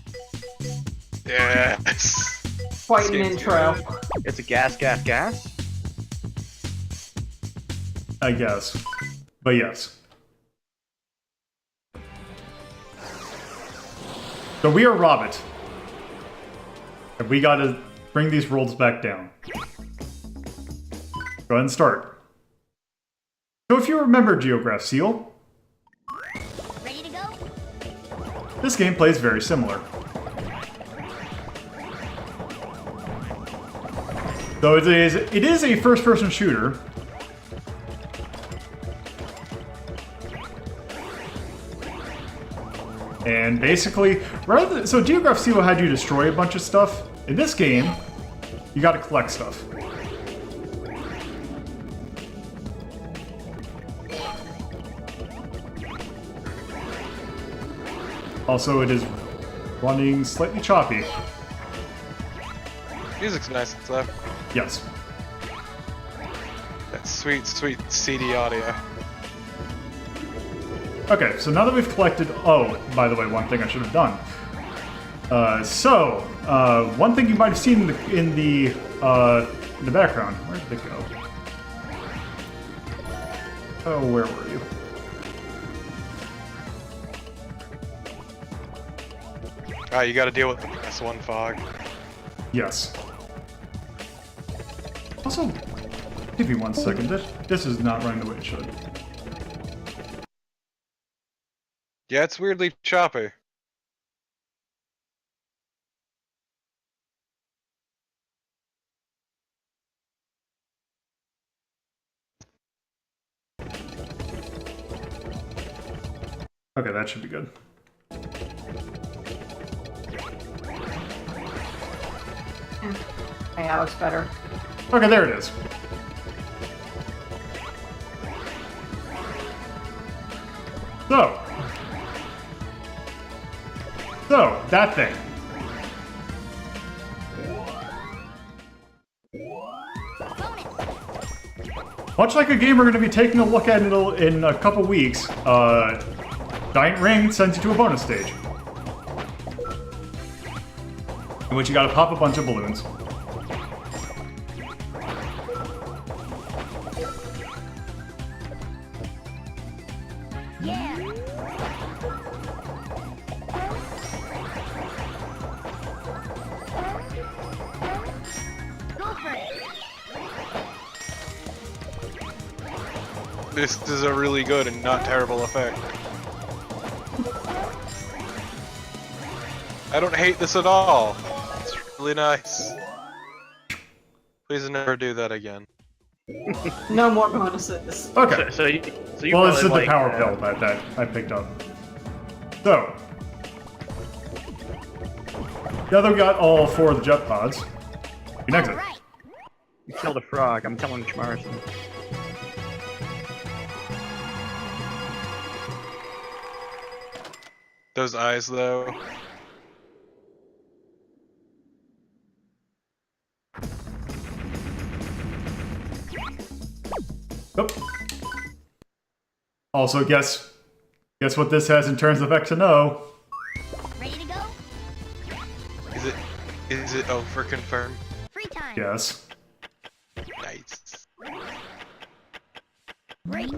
Speaker 2: Yes.
Speaker 3: Quite an
Speaker 2: Seems
Speaker 3: intro.
Speaker 2: good.
Speaker 4: It's a gas.
Speaker 1: I guess. But yes. So we are Robert. And we gotta bring these rolls back down. Go ahead and start. So if you remember Geograph Seal,
Speaker 7: Ready to go?
Speaker 1: this game plays very similar. So it is a first-person shooter. And basically, so Geograph Seal had you destroy a bunch of stuff. In this game, you gotta collect stuff. Also, it is running slightly choppy.
Speaker 2: Music's nice and stuff.
Speaker 1: Yes.
Speaker 2: That sweet, sweet CD audio.
Speaker 1: Okay, so now that we've collected... Oh, by the way, one thing I should have done. One thing you might have seen in the background. Where did it go? Oh, where were you?
Speaker 2: Ah, you gotta deal with the S1 fog.
Speaker 1: Yes. Also, give me 1 second. This is not running the way it should.
Speaker 2: Yeah, it's weirdly choppy.
Speaker 1: Okay, that should be good.
Speaker 3: Yeah, that looks better.
Speaker 1: Okay, there it is. So, that thing. Much like a game we're going to be taking a look at in a couple weeks, Giant Ring sends you to a bonus stage. In which you gotta pop a bunch of balloons.
Speaker 7: Yeah. Go for it.
Speaker 2: This is a really good and not terrible effect. I don't hate this at all. It's really nice. Please never do that again.
Speaker 3: No more bonuses.
Speaker 1: Okay.
Speaker 4: So you
Speaker 1: Well, this is
Speaker 4: probably
Speaker 1: the power pill that I picked up. So. Now that we got all 4 of the jet pods, you can exit.
Speaker 7: Right.
Speaker 4: You killed a frog. I'm telling Schmarson.
Speaker 2: Those eyes, though.
Speaker 1: Oh. Also, guess what this has in terms of X and O?
Speaker 7: Ready to go?
Speaker 2: Is it O for confirm?
Speaker 7: Free time.
Speaker 1: Yes.
Speaker 2: Nice.
Speaker 7: Break.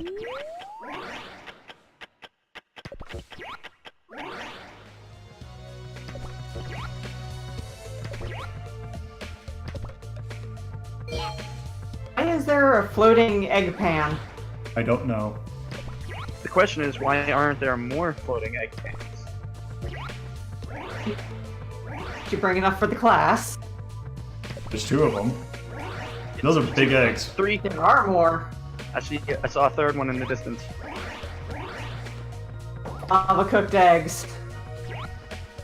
Speaker 3: Why is there a floating egg pan?
Speaker 1: I don't know.
Speaker 4: The question is, why aren't there more floating egg tanks?
Speaker 3: Did you bring enough for the class?
Speaker 1: There's 2 of them. Those are big eggs.
Speaker 4: 3.
Speaker 3: There are more.
Speaker 4: I saw a third one in the distance.
Speaker 3: Lava cooked eggs.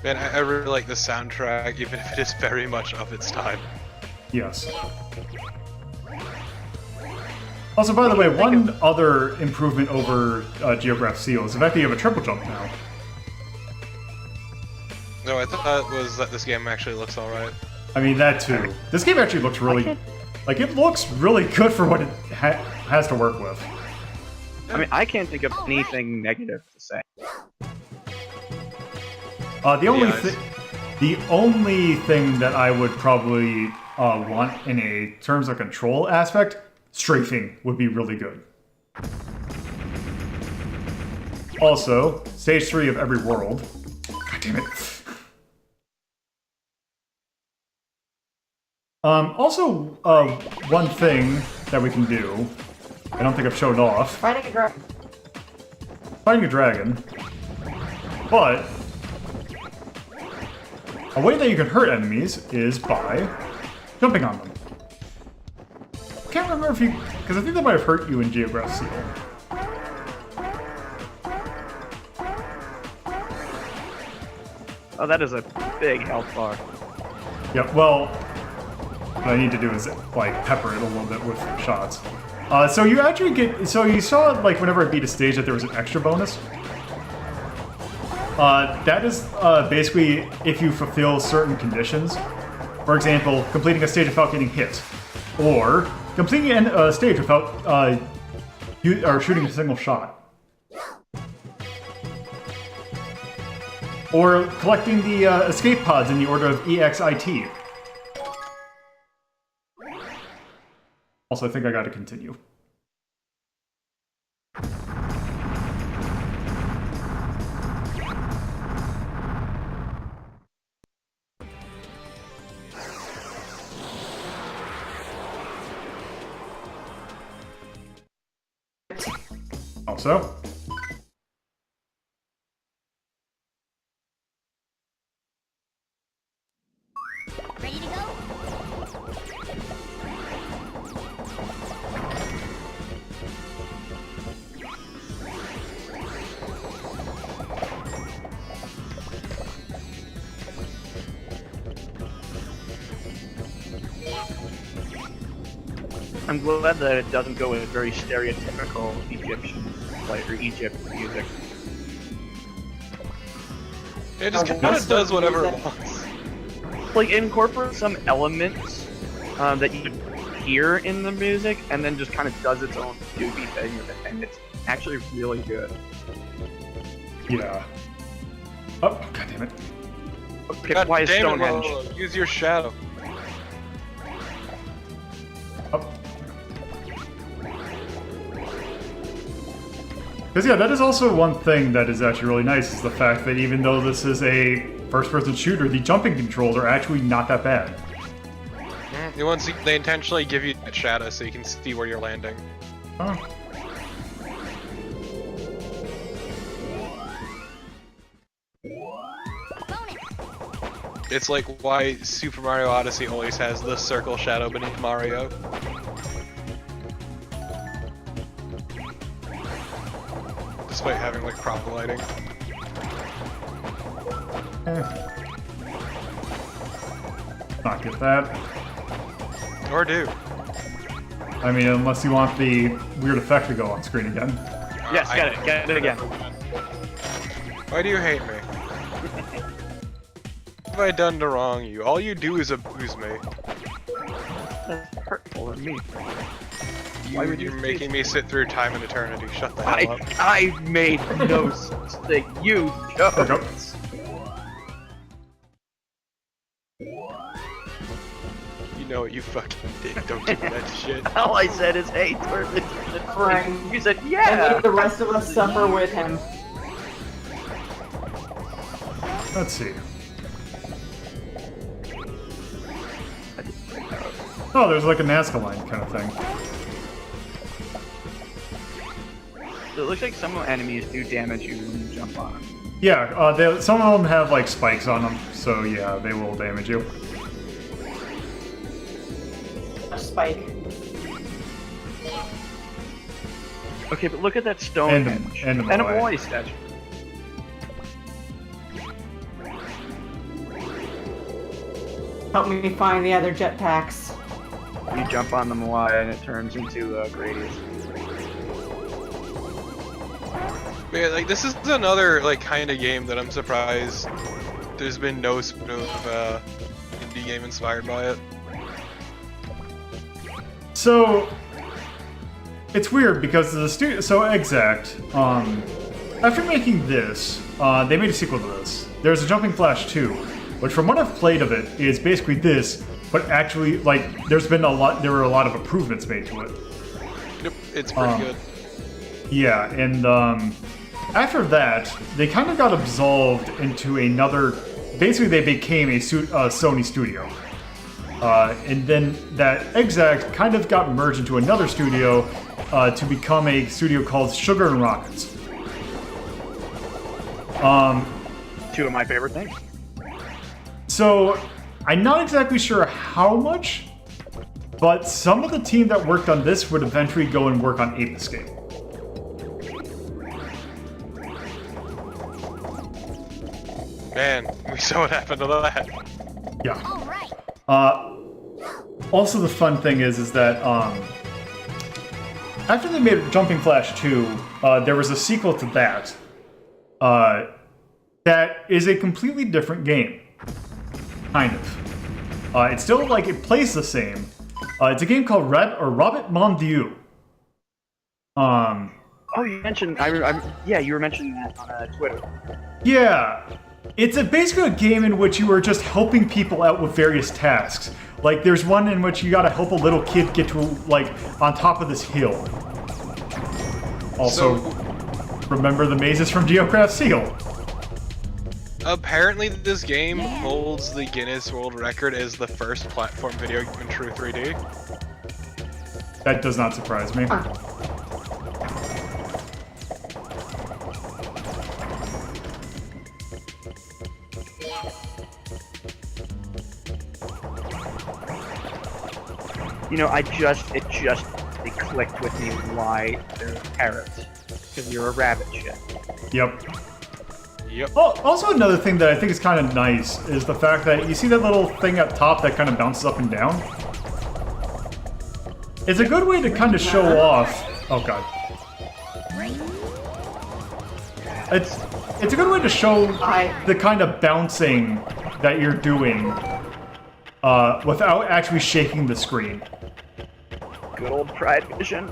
Speaker 2: Man, I really like the soundtrack, even if it is very much of its time.
Speaker 1: Yes. Also, by the way, one other improvement over Geograph Seal is the fact that you have a triple jump now.
Speaker 2: No, I thought it was that this game actually looks alright.
Speaker 1: I mean, that too. This game actually looks really... Like, it looks really good for what it has to work with.
Speaker 4: I mean, I can't think of anything negative to say.
Speaker 1: The only thing that I would probably want in a terms of control aspect, strafing would be really good. Also, stage 3 of every world. God damn it. Also, one thing that we can do, I don't think I've showed off.
Speaker 3: Fighting a dragon.
Speaker 1: Fighting a dragon. But a way that you can hurt enemies is by jumping on them. I can't remember if you... because I think that might have hurt you in Geograph Seal.
Speaker 4: Oh, that is a big health bar.
Speaker 1: Yeah, well, what I need to do is, like, pepper it a little bit with shots. So you actually get... so you saw, like, whenever I beat a stage that there was an extra bonus. That is basically if you fulfill certain conditions. For example, completing a stage without getting hit. Or completing a stage without shooting a single shot. Or collecting the escape pods in the order of EXIT. Also, I think I gotta continue. Also,
Speaker 7: Ready to go?
Speaker 4: I'm glad that it doesn't go with very stereotypical Egyptian, like, or Egypt music.
Speaker 2: It just kind of does whatever it wants.
Speaker 4: Like, incorporate some elements that you hear in the music, and then just kind of does its own doobie thing with it, and it's actually really good.
Speaker 1: yeah. Oh, god damn it.
Speaker 4: Okay,
Speaker 2: God
Speaker 4: why is
Speaker 2: damn it,
Speaker 4: Stonehenge?
Speaker 2: Lolo, use your shadow.
Speaker 1: Oh. Because yeah, that is also one thing that is actually really nice, is the fact that even though this is a first-person shooter, the jumping controls are actually not that bad.
Speaker 2: They intentionally give you that shadow so you can see where you're landing.
Speaker 1: Oh.
Speaker 2: It's like why Super Mario Odyssey always has the circle shadow beneath Mario. Despite having like proper lighting.
Speaker 1: Not get that.
Speaker 2: Or do.
Speaker 1: I mean, unless you want the weird effect to go on screen again.
Speaker 4: Yes, get it again.
Speaker 2: Why do you hate me? What have I done to wrong you? All you do is abuse me.
Speaker 4: That's hurtful of me.
Speaker 2: You're making me sit through time and eternity. Shut the hell up.
Speaker 4: I made no such thing. You chose.
Speaker 2: You know what you fucking did. Don't do that shit.
Speaker 4: All I said is, hey, turn the
Speaker 3: Right.
Speaker 4: You said,
Speaker 3: And
Speaker 4: yeah.
Speaker 3: make the rest of us suffer with him.
Speaker 1: Let's see. Oh, there's like a Nazca line kind of thing.
Speaker 4: So it looks like some enemies do damage you when you jump on them.
Speaker 1: Yeah, some of them have like spikes on them, so yeah, they will damage you.
Speaker 3: A spike.
Speaker 4: Okay, but look at that stone henge.
Speaker 1: And a
Speaker 4: Moai statue.
Speaker 3: Help me find the other jetpacks.
Speaker 4: You jump on the Moai and it turns into Gradius.
Speaker 2: Man, like this is another like kind of game that I'm surprised there's been no sort of indie game inspired by it.
Speaker 1: So it's weird because the studio, so Exact, after making this, they made a sequel to this. There's a Jumping Flash 2, which from what I've played of it is basically this, but actually like there were a lot of improvements made to it.
Speaker 2: Yep, it's pretty good.
Speaker 1: Yeah, and after that, they kind of got absolved into another. Basically, they became a Sony studio, and then that Exact kind of got merged into another studio to become a studio called Sugar and Rockets.
Speaker 4: Two of my favorite things.
Speaker 1: So, I'm not exactly sure how much, but some of the team that worked on this would eventually go and work on Ape Escape.
Speaker 2: Man, we saw what happened to that.
Speaker 1: Yeah.
Speaker 7: All right.
Speaker 1: Also, the fun thing is that after they made Jumping Flash 2, there was a sequel to that. That is a completely different game, kind of. It's still like it plays the same. It's a game called Rabbit Mon Dieu.
Speaker 4: Oh, you mentioned. Yeah, you were mentioning that on Twitter.
Speaker 1: Yeah. It's basically a game in which you are just helping people out with various tasks. Like, there's one in which you gotta help a little kid get to, like, on top of this hill. Also, remember the mazes from Geocraft Seal.
Speaker 2: Apparently, this game holds the Guinness World Record as the first platform video game in true 3D.
Speaker 1: That does not surprise me.
Speaker 4: You know, it clicked with me why they're parrots. Because you're a rabbit shit.
Speaker 1: Yep.
Speaker 2: Yep.
Speaker 1: Oh, also another thing that I think is kind of nice is the fact that you see that little thing up top that kind of bounces up and down? It's a good way to kind of show off... Oh god. It's a good way to show the kind of bouncing that you're doing without actually shaking the screen.
Speaker 4: Good old Pride Vision.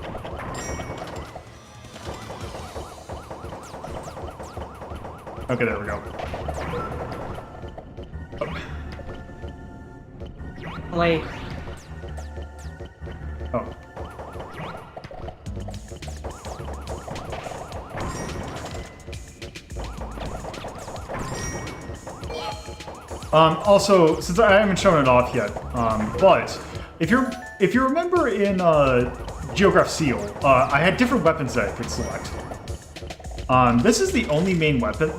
Speaker 1: Okay, there we go.
Speaker 3: Wait.
Speaker 1: Oh. Also, since I haven't shown it off yet, but if you remember in Geograph Seal, I had different weapons that I could select. This is the only main weapon.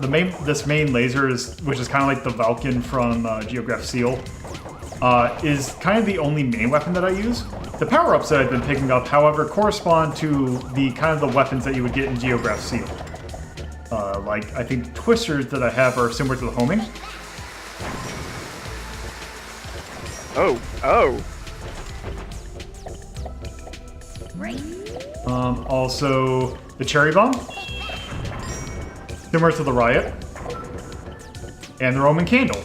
Speaker 1: This main laser which is kind of like the Valken from Geograph Seal, is kind of the only main weapon that I use. The power-ups that I've been picking up, however, correspond to the kind of the weapons that you would get in Geograph Seal. Like, I think the twisters that I have are similar to the homing.
Speaker 4: Oh.
Speaker 1: Also, the cherry bomb, similar to the riot, and the Roman candle,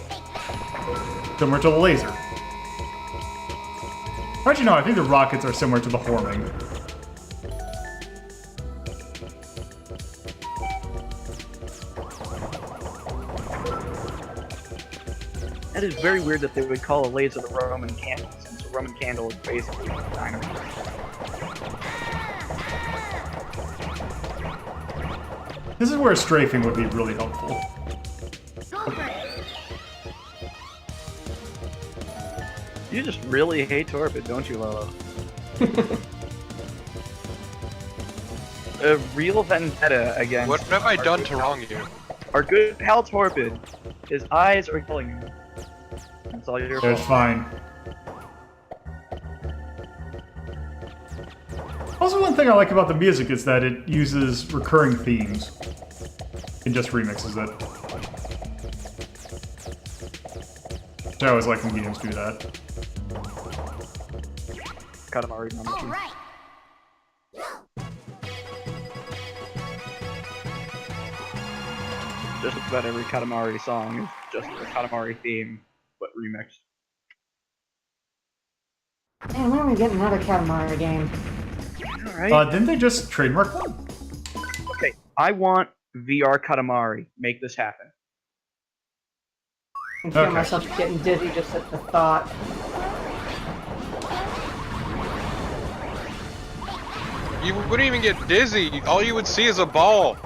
Speaker 1: similar to the laser. Actually, no, I think the rockets are similar to the homing.
Speaker 4: That is very weird that they would call a laser the Roman candle, since the Roman candle is basically dynamite.
Speaker 1: This is where strafing would be really helpful.
Speaker 4: You just really hate Torpid, don't you, Lolo? a real vendetta against.
Speaker 2: What have I done to wrong you?
Speaker 4: Our good pal Torpid. His eyes are killing him. It's all your
Speaker 1: It's
Speaker 4: fault.
Speaker 1: fine. Also, one thing I like about the music is that it uses recurring themes. It just remixes it. I always like when games do that.
Speaker 4: Katamari number 2.
Speaker 7: Alright.
Speaker 4: Just about every Katamari song is just the Katamari theme, but remixed.
Speaker 3: Man, when are we getting another Katamari game?
Speaker 4: Alright.
Speaker 1: Didn't they just trademark one?
Speaker 4: Okay, I want VR Katamari. Make this happen.
Speaker 3: I feel
Speaker 1: Okay.
Speaker 3: myself getting dizzy just at the thought.
Speaker 2: You wouldn't even get dizzy. All you would see is a ball.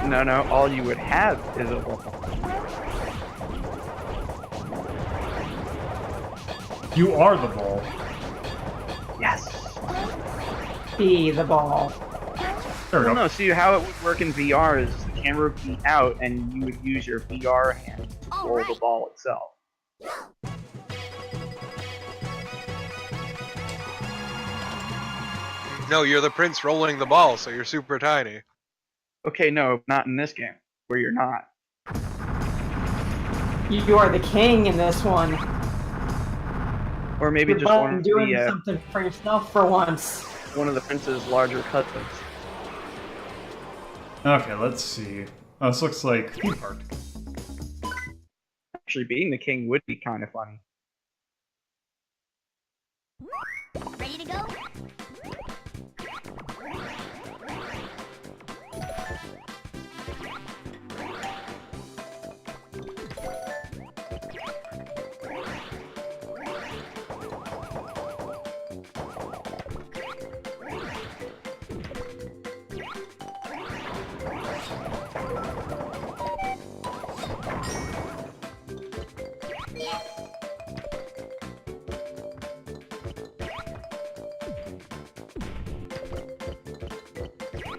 Speaker 4: No, all you would have is a ball.
Speaker 1: You are the ball.
Speaker 4: Yes!
Speaker 3: Be the ball.
Speaker 1: There we
Speaker 4: Well,
Speaker 1: go.
Speaker 4: no, see how it would work in VR is the camera would be out and you would use your VR hand to control the ball itself.
Speaker 2: No, you're the prince rolling the ball, so you're super tiny.
Speaker 4: Okay, no, not in this game, where you're not.
Speaker 3: You are the king in this one.
Speaker 4: Or maybe
Speaker 3: You're
Speaker 4: just one of
Speaker 3: doing
Speaker 4: the
Speaker 3: something for yourself for once.
Speaker 4: one of the prince's larger cousins.
Speaker 1: Okay, let's see. Oh, this looks like theme park.
Speaker 4: Actually, being the king would be kind of funny.
Speaker 7: Ready to go?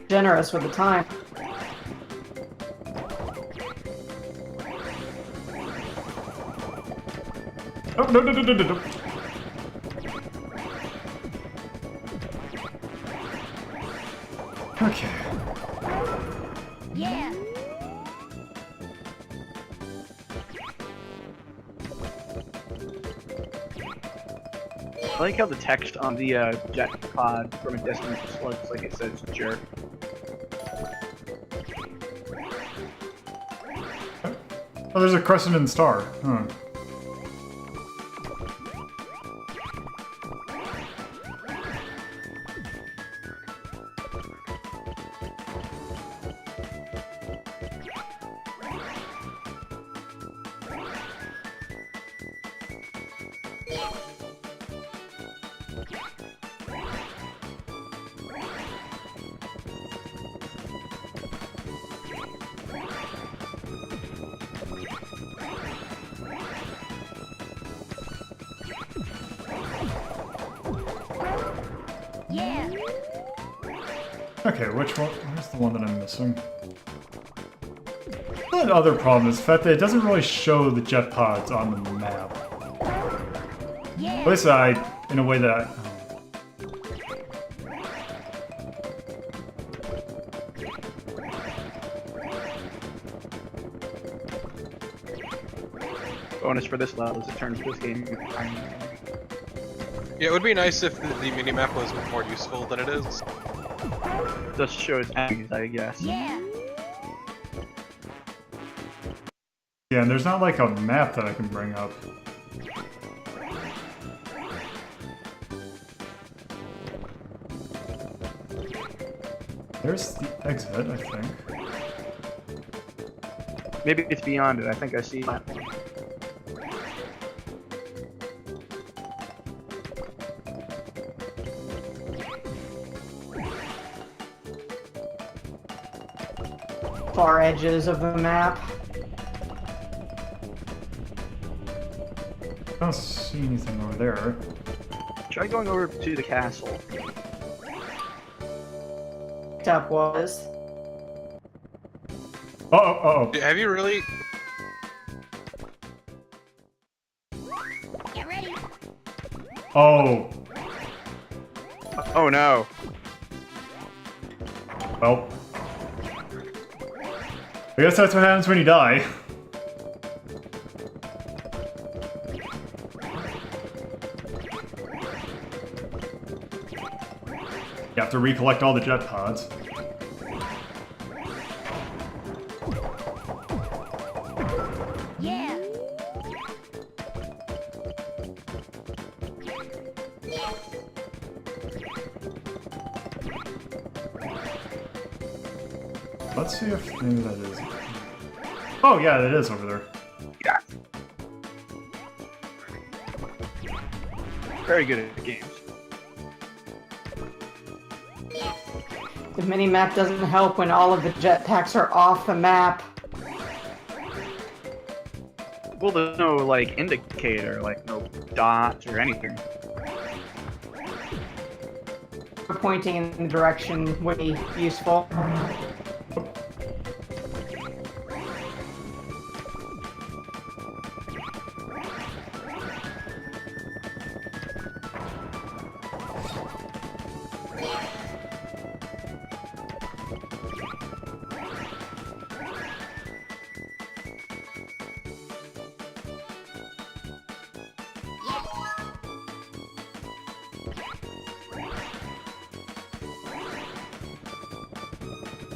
Speaker 3: Generous with the time.
Speaker 1: Oh, no. Okay.
Speaker 7: Yeah.
Speaker 4: I like how the text on the jet pod from a distance looks like it says jerk.
Speaker 1: Oh, there's a crescent and star. Huh.
Speaker 7: Yeah.
Speaker 1: Okay, which one? Where's the one that I'm missing? The other problem is the fact that it doesn't really show the jet pods on the map. At least in a way that
Speaker 4: Bonus for this level is it turns this game into tiny.
Speaker 2: Yeah, it would be nice if the minimap was more useful than it is.
Speaker 4: Just shows enemies, I guess.
Speaker 7: Yeah.
Speaker 1: yeah, and there's not like a map that I can bring up. There's the exit, I think.
Speaker 4: Maybe it's beyond it. I think I see that.
Speaker 3: Far edges of the map.
Speaker 1: I don't see anything over there.
Speaker 4: Try going over to the castle.
Speaker 3: Up was.
Speaker 1: Uh-oh.
Speaker 2: Have you really?
Speaker 7: Get ready.
Speaker 1: Oh.
Speaker 4: Oh no.
Speaker 1: Well. I guess that's what happens when you die. You have to recollect all the jet pods.
Speaker 7: Yeah.
Speaker 1: Let's see if maybe that is. Oh yeah, it is over there.
Speaker 4: Yeah. Very good at games.
Speaker 3: The mini-map doesn't help when all of the jetpacks are off the map.
Speaker 4: Well, there's no, like, indicator, like, no dots or anything.
Speaker 3: Pointing in the direction would be useful.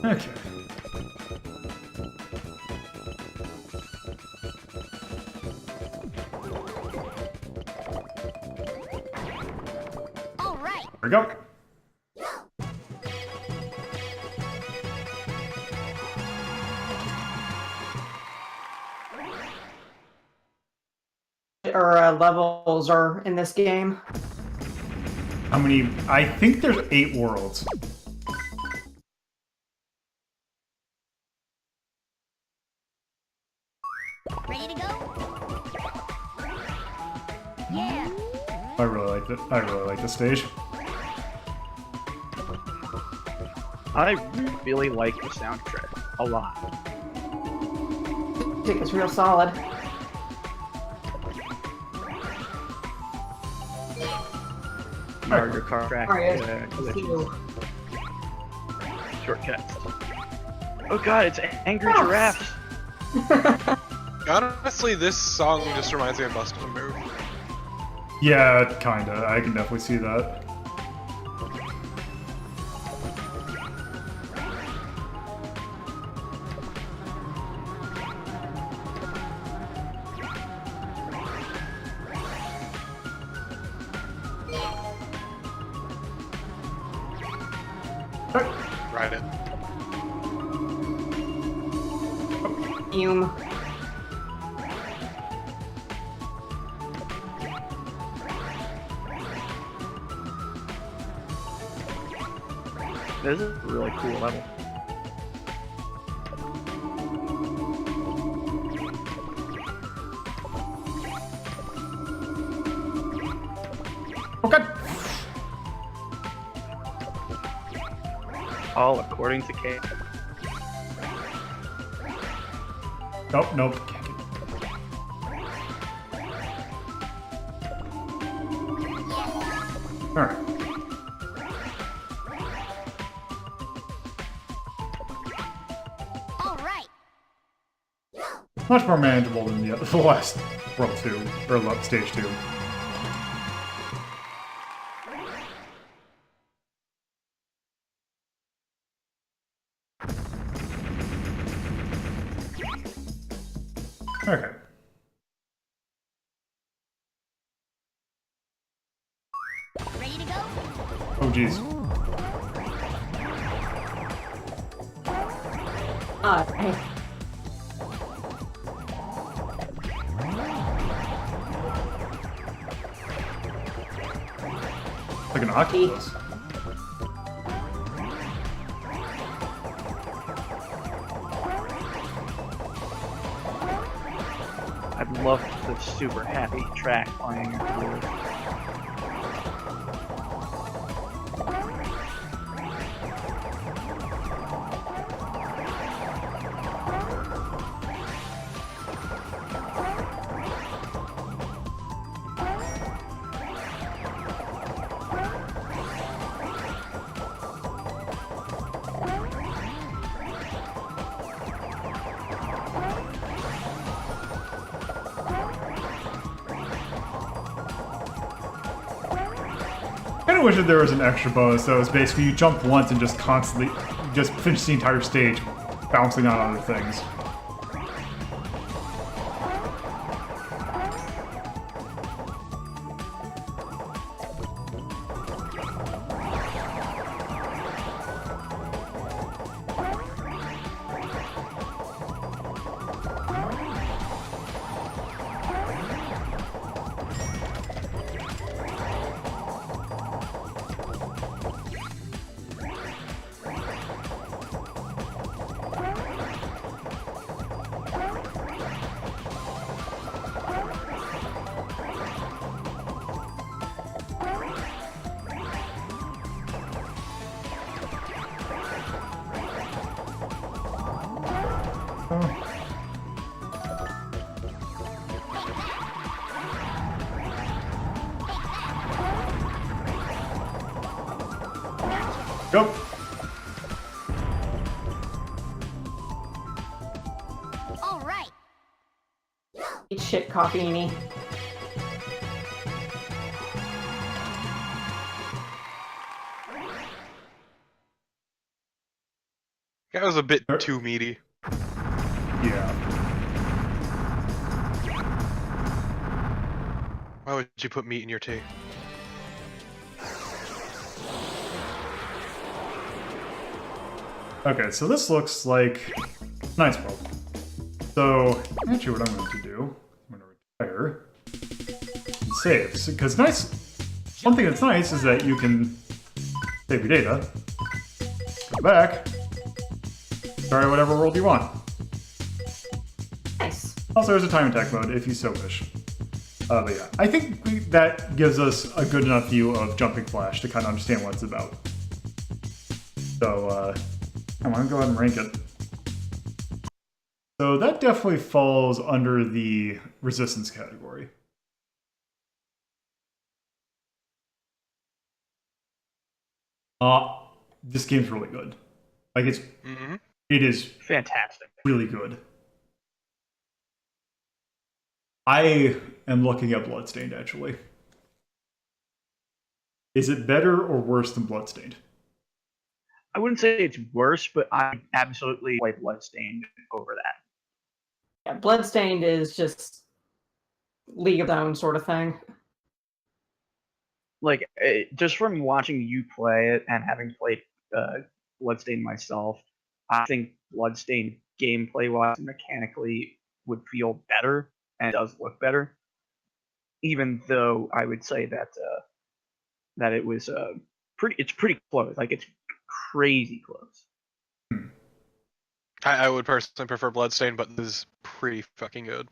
Speaker 1: Okay.
Speaker 7: All right.
Speaker 1: Here we go.
Speaker 3: Or levels are in this game.
Speaker 1: How many? I think there's 8 worlds.
Speaker 7: Ready to go? Yeah.
Speaker 1: I really like it. I really like this stage.
Speaker 4: I really like the soundtrack a lot.
Speaker 3: I think it's real solid.
Speaker 4: Mario Kart track
Speaker 3: Mario
Speaker 4: glitches. Shortcuts. Oh god, it's angry giraffes.
Speaker 2: Honestly, this song just reminds me of Bust a Move.
Speaker 1: Yeah, kinda. I can definitely see that.
Speaker 2: Ride it.
Speaker 3: Fume.
Speaker 4: This is a really cool level.
Speaker 1: Okay.
Speaker 4: All according to Kate.
Speaker 1: Nope, nope. Alright.
Speaker 7: All right.
Speaker 1: Much more manageable than the last World 2, or Stage 2. Okay.
Speaker 7: Ready to go?
Speaker 1: Oh, jeez.
Speaker 3: Hey.
Speaker 1: Like an octopus.
Speaker 4: I'd love the super happy track playing.
Speaker 1: wish that there was an extra bonus, though. It's basically you jump once and just constantly, just finish the entire stage, bouncing on other things. Go.
Speaker 7: All right.
Speaker 3: Eat shit, Coffeini.
Speaker 2: That was a bit too meaty.
Speaker 1: Yeah.
Speaker 2: Why would you put meat in your tea?
Speaker 1: Okay, so this looks like nice world. So actually, what I'm going to do, I'm going to retire and save. Because nice, one thing that's nice is that you can save your data, go back, start whatever world you want.
Speaker 3: Nice.
Speaker 1: Also, there's a time attack mode if you so wish. But yeah, I think that gives us a good enough view of Jumping Flash to kind of understand what it's about. So, I'm gonna go ahead and rank it. So that definitely falls under the resistance category. This game's really good. Like it is
Speaker 4: Fantastic.
Speaker 1: really good. I am looking at Bloodstained actually. Is it better or worse than Bloodstained?
Speaker 4: I wouldn't say it's worse, but I absolutely like Bloodstained over that.
Speaker 3: Yeah, Bloodstained is just League of Their Own sort of thing.
Speaker 4: Like, just from watching you play it and having played Bloodstained myself, I think Bloodstained gameplay-wise and mechanically would feel better and does look better. Even though I would say that that it was it's pretty close. Like it's crazy close.
Speaker 2: I would personally prefer Bloodstained, but this is pretty fucking good.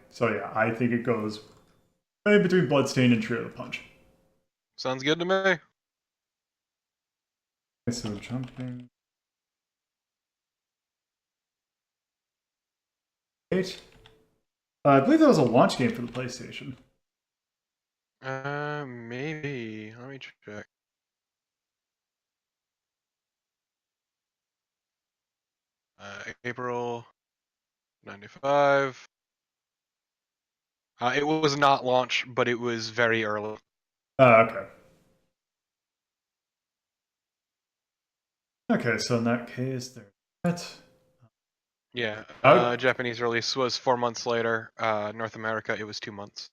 Speaker 1: So yeah, I think it goes right between Bloodstained and Trio the Punch.
Speaker 2: Sounds good to me.
Speaker 1: Okay, so jumping. I believe that was a launch game for the PlayStation.
Speaker 2: Maybe. Let me check. April 95. It was not launch, but it was very early.
Speaker 1: Okay. Okay, so in that case, there's that.
Speaker 2: Yeah. Japanese release was 4 months later. North America, it was 2 months.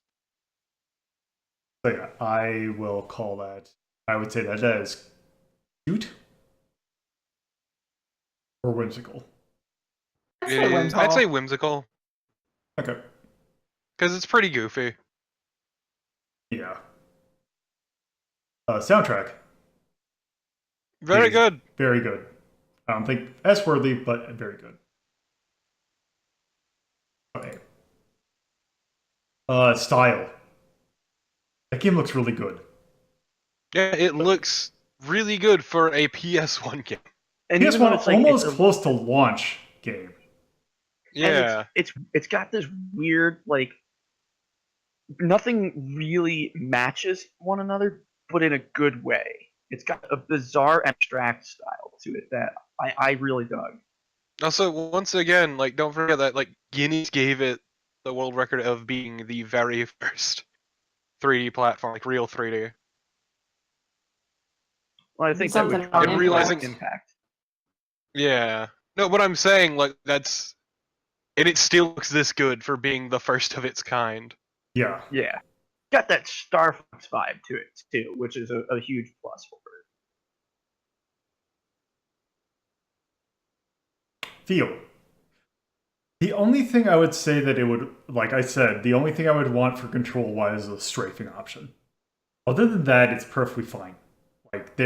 Speaker 1: So yeah, I will call that. I would say that is cute or whimsical.
Speaker 2: I'd say whimsical.
Speaker 1: Okay.
Speaker 2: Because it's pretty goofy.
Speaker 1: Yeah. Soundtrack.
Speaker 2: Very good.
Speaker 1: Very good. I don't think S-worthy, but very good. Okay. Style. That game looks really good.
Speaker 2: Yeah, it looks really good for a PS1 game.
Speaker 4: And
Speaker 1: PS1
Speaker 4: it's like,
Speaker 1: almost close to launch game.
Speaker 2: Yeah.
Speaker 4: It's got this weird, like, nothing really matches one another, but in a good way. It's got a bizarre abstract style to it that I really dug.
Speaker 2: Also, once again, like, don't forget that, like, Guinness gave it the world record of being the very first 3D platform, like real 3D.
Speaker 4: Well, I think that would
Speaker 3: Something on
Speaker 4: cover
Speaker 2: realizing-
Speaker 4: impact.
Speaker 2: Yeah. No, but I'm saying, like, that's... And it still looks this good for being the first of its kind.
Speaker 1: Yeah.
Speaker 4: Yeah. Got that Star Fox vibe to it, too, which is a huge plus for it.
Speaker 1: Feel. The only thing I would say that it would, like I said, the only thing I would want for control-wise is a strafing option. Other than that, it's perfectly fine. Like,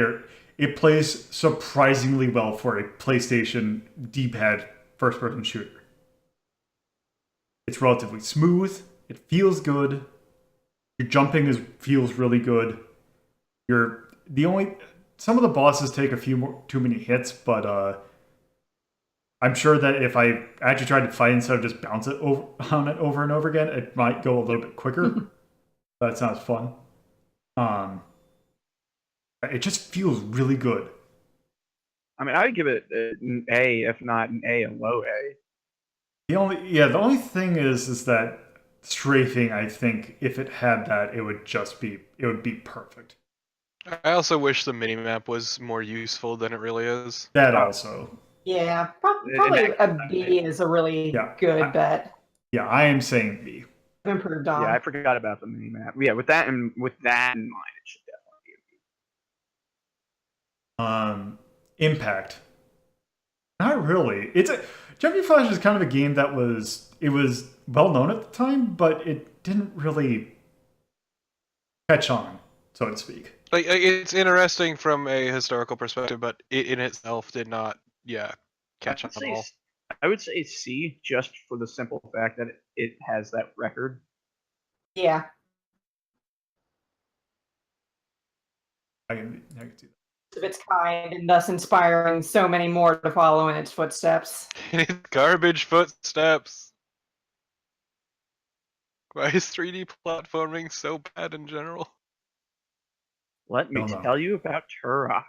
Speaker 1: it plays surprisingly well for a PlayStation D-pad first-person shooter. It's relatively smooth. It feels good. Your jumping feels really good. Some of the bosses take too many hits, but I'm sure that if I actually tried to fight instead of just bounce it on it over and over again, it might go a little bit quicker. That's not as fun. It just feels really good.
Speaker 4: I mean, I would give it an A, if not an A, a low A.
Speaker 1: The only thing is that strafing, I think, if it had that, it would be perfect.
Speaker 2: I also wish the minimap was more useful than it really is.
Speaker 1: That also.
Speaker 3: Yeah, probably a B is a really good bet.
Speaker 1: Yeah, I am saying B.
Speaker 3: Improved on.
Speaker 4: Yeah, I forgot about the minimap. Yeah, with that in mind, it should definitely be a B.
Speaker 1: Impact. Not really. Jumping Flash is kind of a game that was well known at the time, but it didn't really catch on, so to speak.
Speaker 2: Like, it's interesting from a historical perspective, but it in itself did not, catch on at all.
Speaker 4: I would say C, just for the simple fact that it has that record.
Speaker 3: Yeah.
Speaker 1: I can see that.
Speaker 3: Of its kind, and thus inspiring so many more to follow in its footsteps.
Speaker 2: Garbage footsteps. Why is 3D platforming so bad in general?
Speaker 4: Let me tell you about Turok.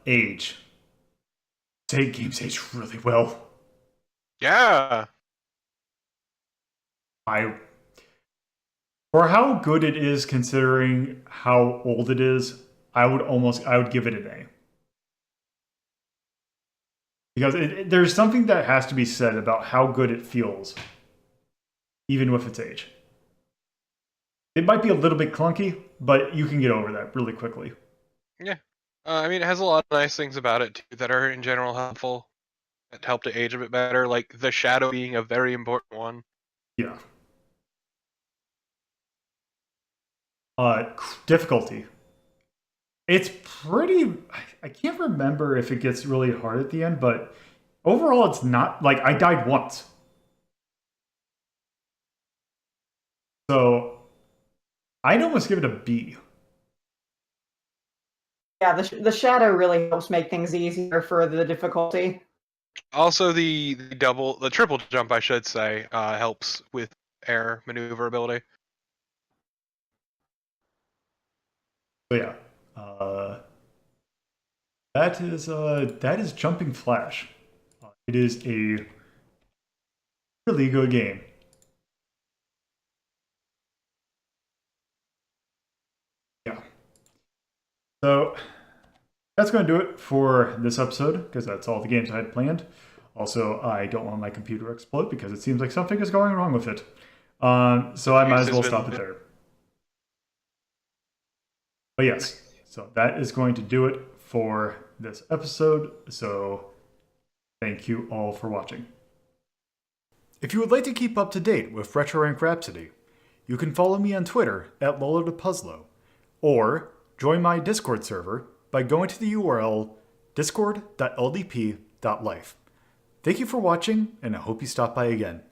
Speaker 1: Age. Games age really well.
Speaker 2: Yeah.
Speaker 1: For how good it is, considering how old it is, I would give it an A. Because there's something that has to be said about how good it feels, even with its age. It might be a little bit clunky, but you can get over that really quickly.
Speaker 2: Yeah. I mean, it has a lot of nice things about it, too, that are in general helpful. That help to age a bit better, like the shadow being a very important one.
Speaker 1: Yeah. Difficulty. It's pretty... I can't remember if it gets really hard at the end, but overall it's not... Like, I died once. So, I'd almost give it a B.
Speaker 3: Yeah, the shadow really helps make things easier for the difficulty.
Speaker 2: Also, the triple jump, I should say, helps with air maneuverability.
Speaker 1: So yeah, that is Jumping Flash. It is a really good game. Yeah. So that's going to do it for this episode, because that's all the games I had planned. Also, I don't want my computer to explode because it seems like something is going wrong with it. So I might as well stop it there. But yes, so that is going to do it for this episode. So thank you all for watching. If you would like to keep up to date with Retro Rank Rhapsody, you can follow me on Twitter at LoloThePuzzlo, or join my Discord server by going to the URL discord.ldp.life. Thank you for watching, and I hope you stop by again.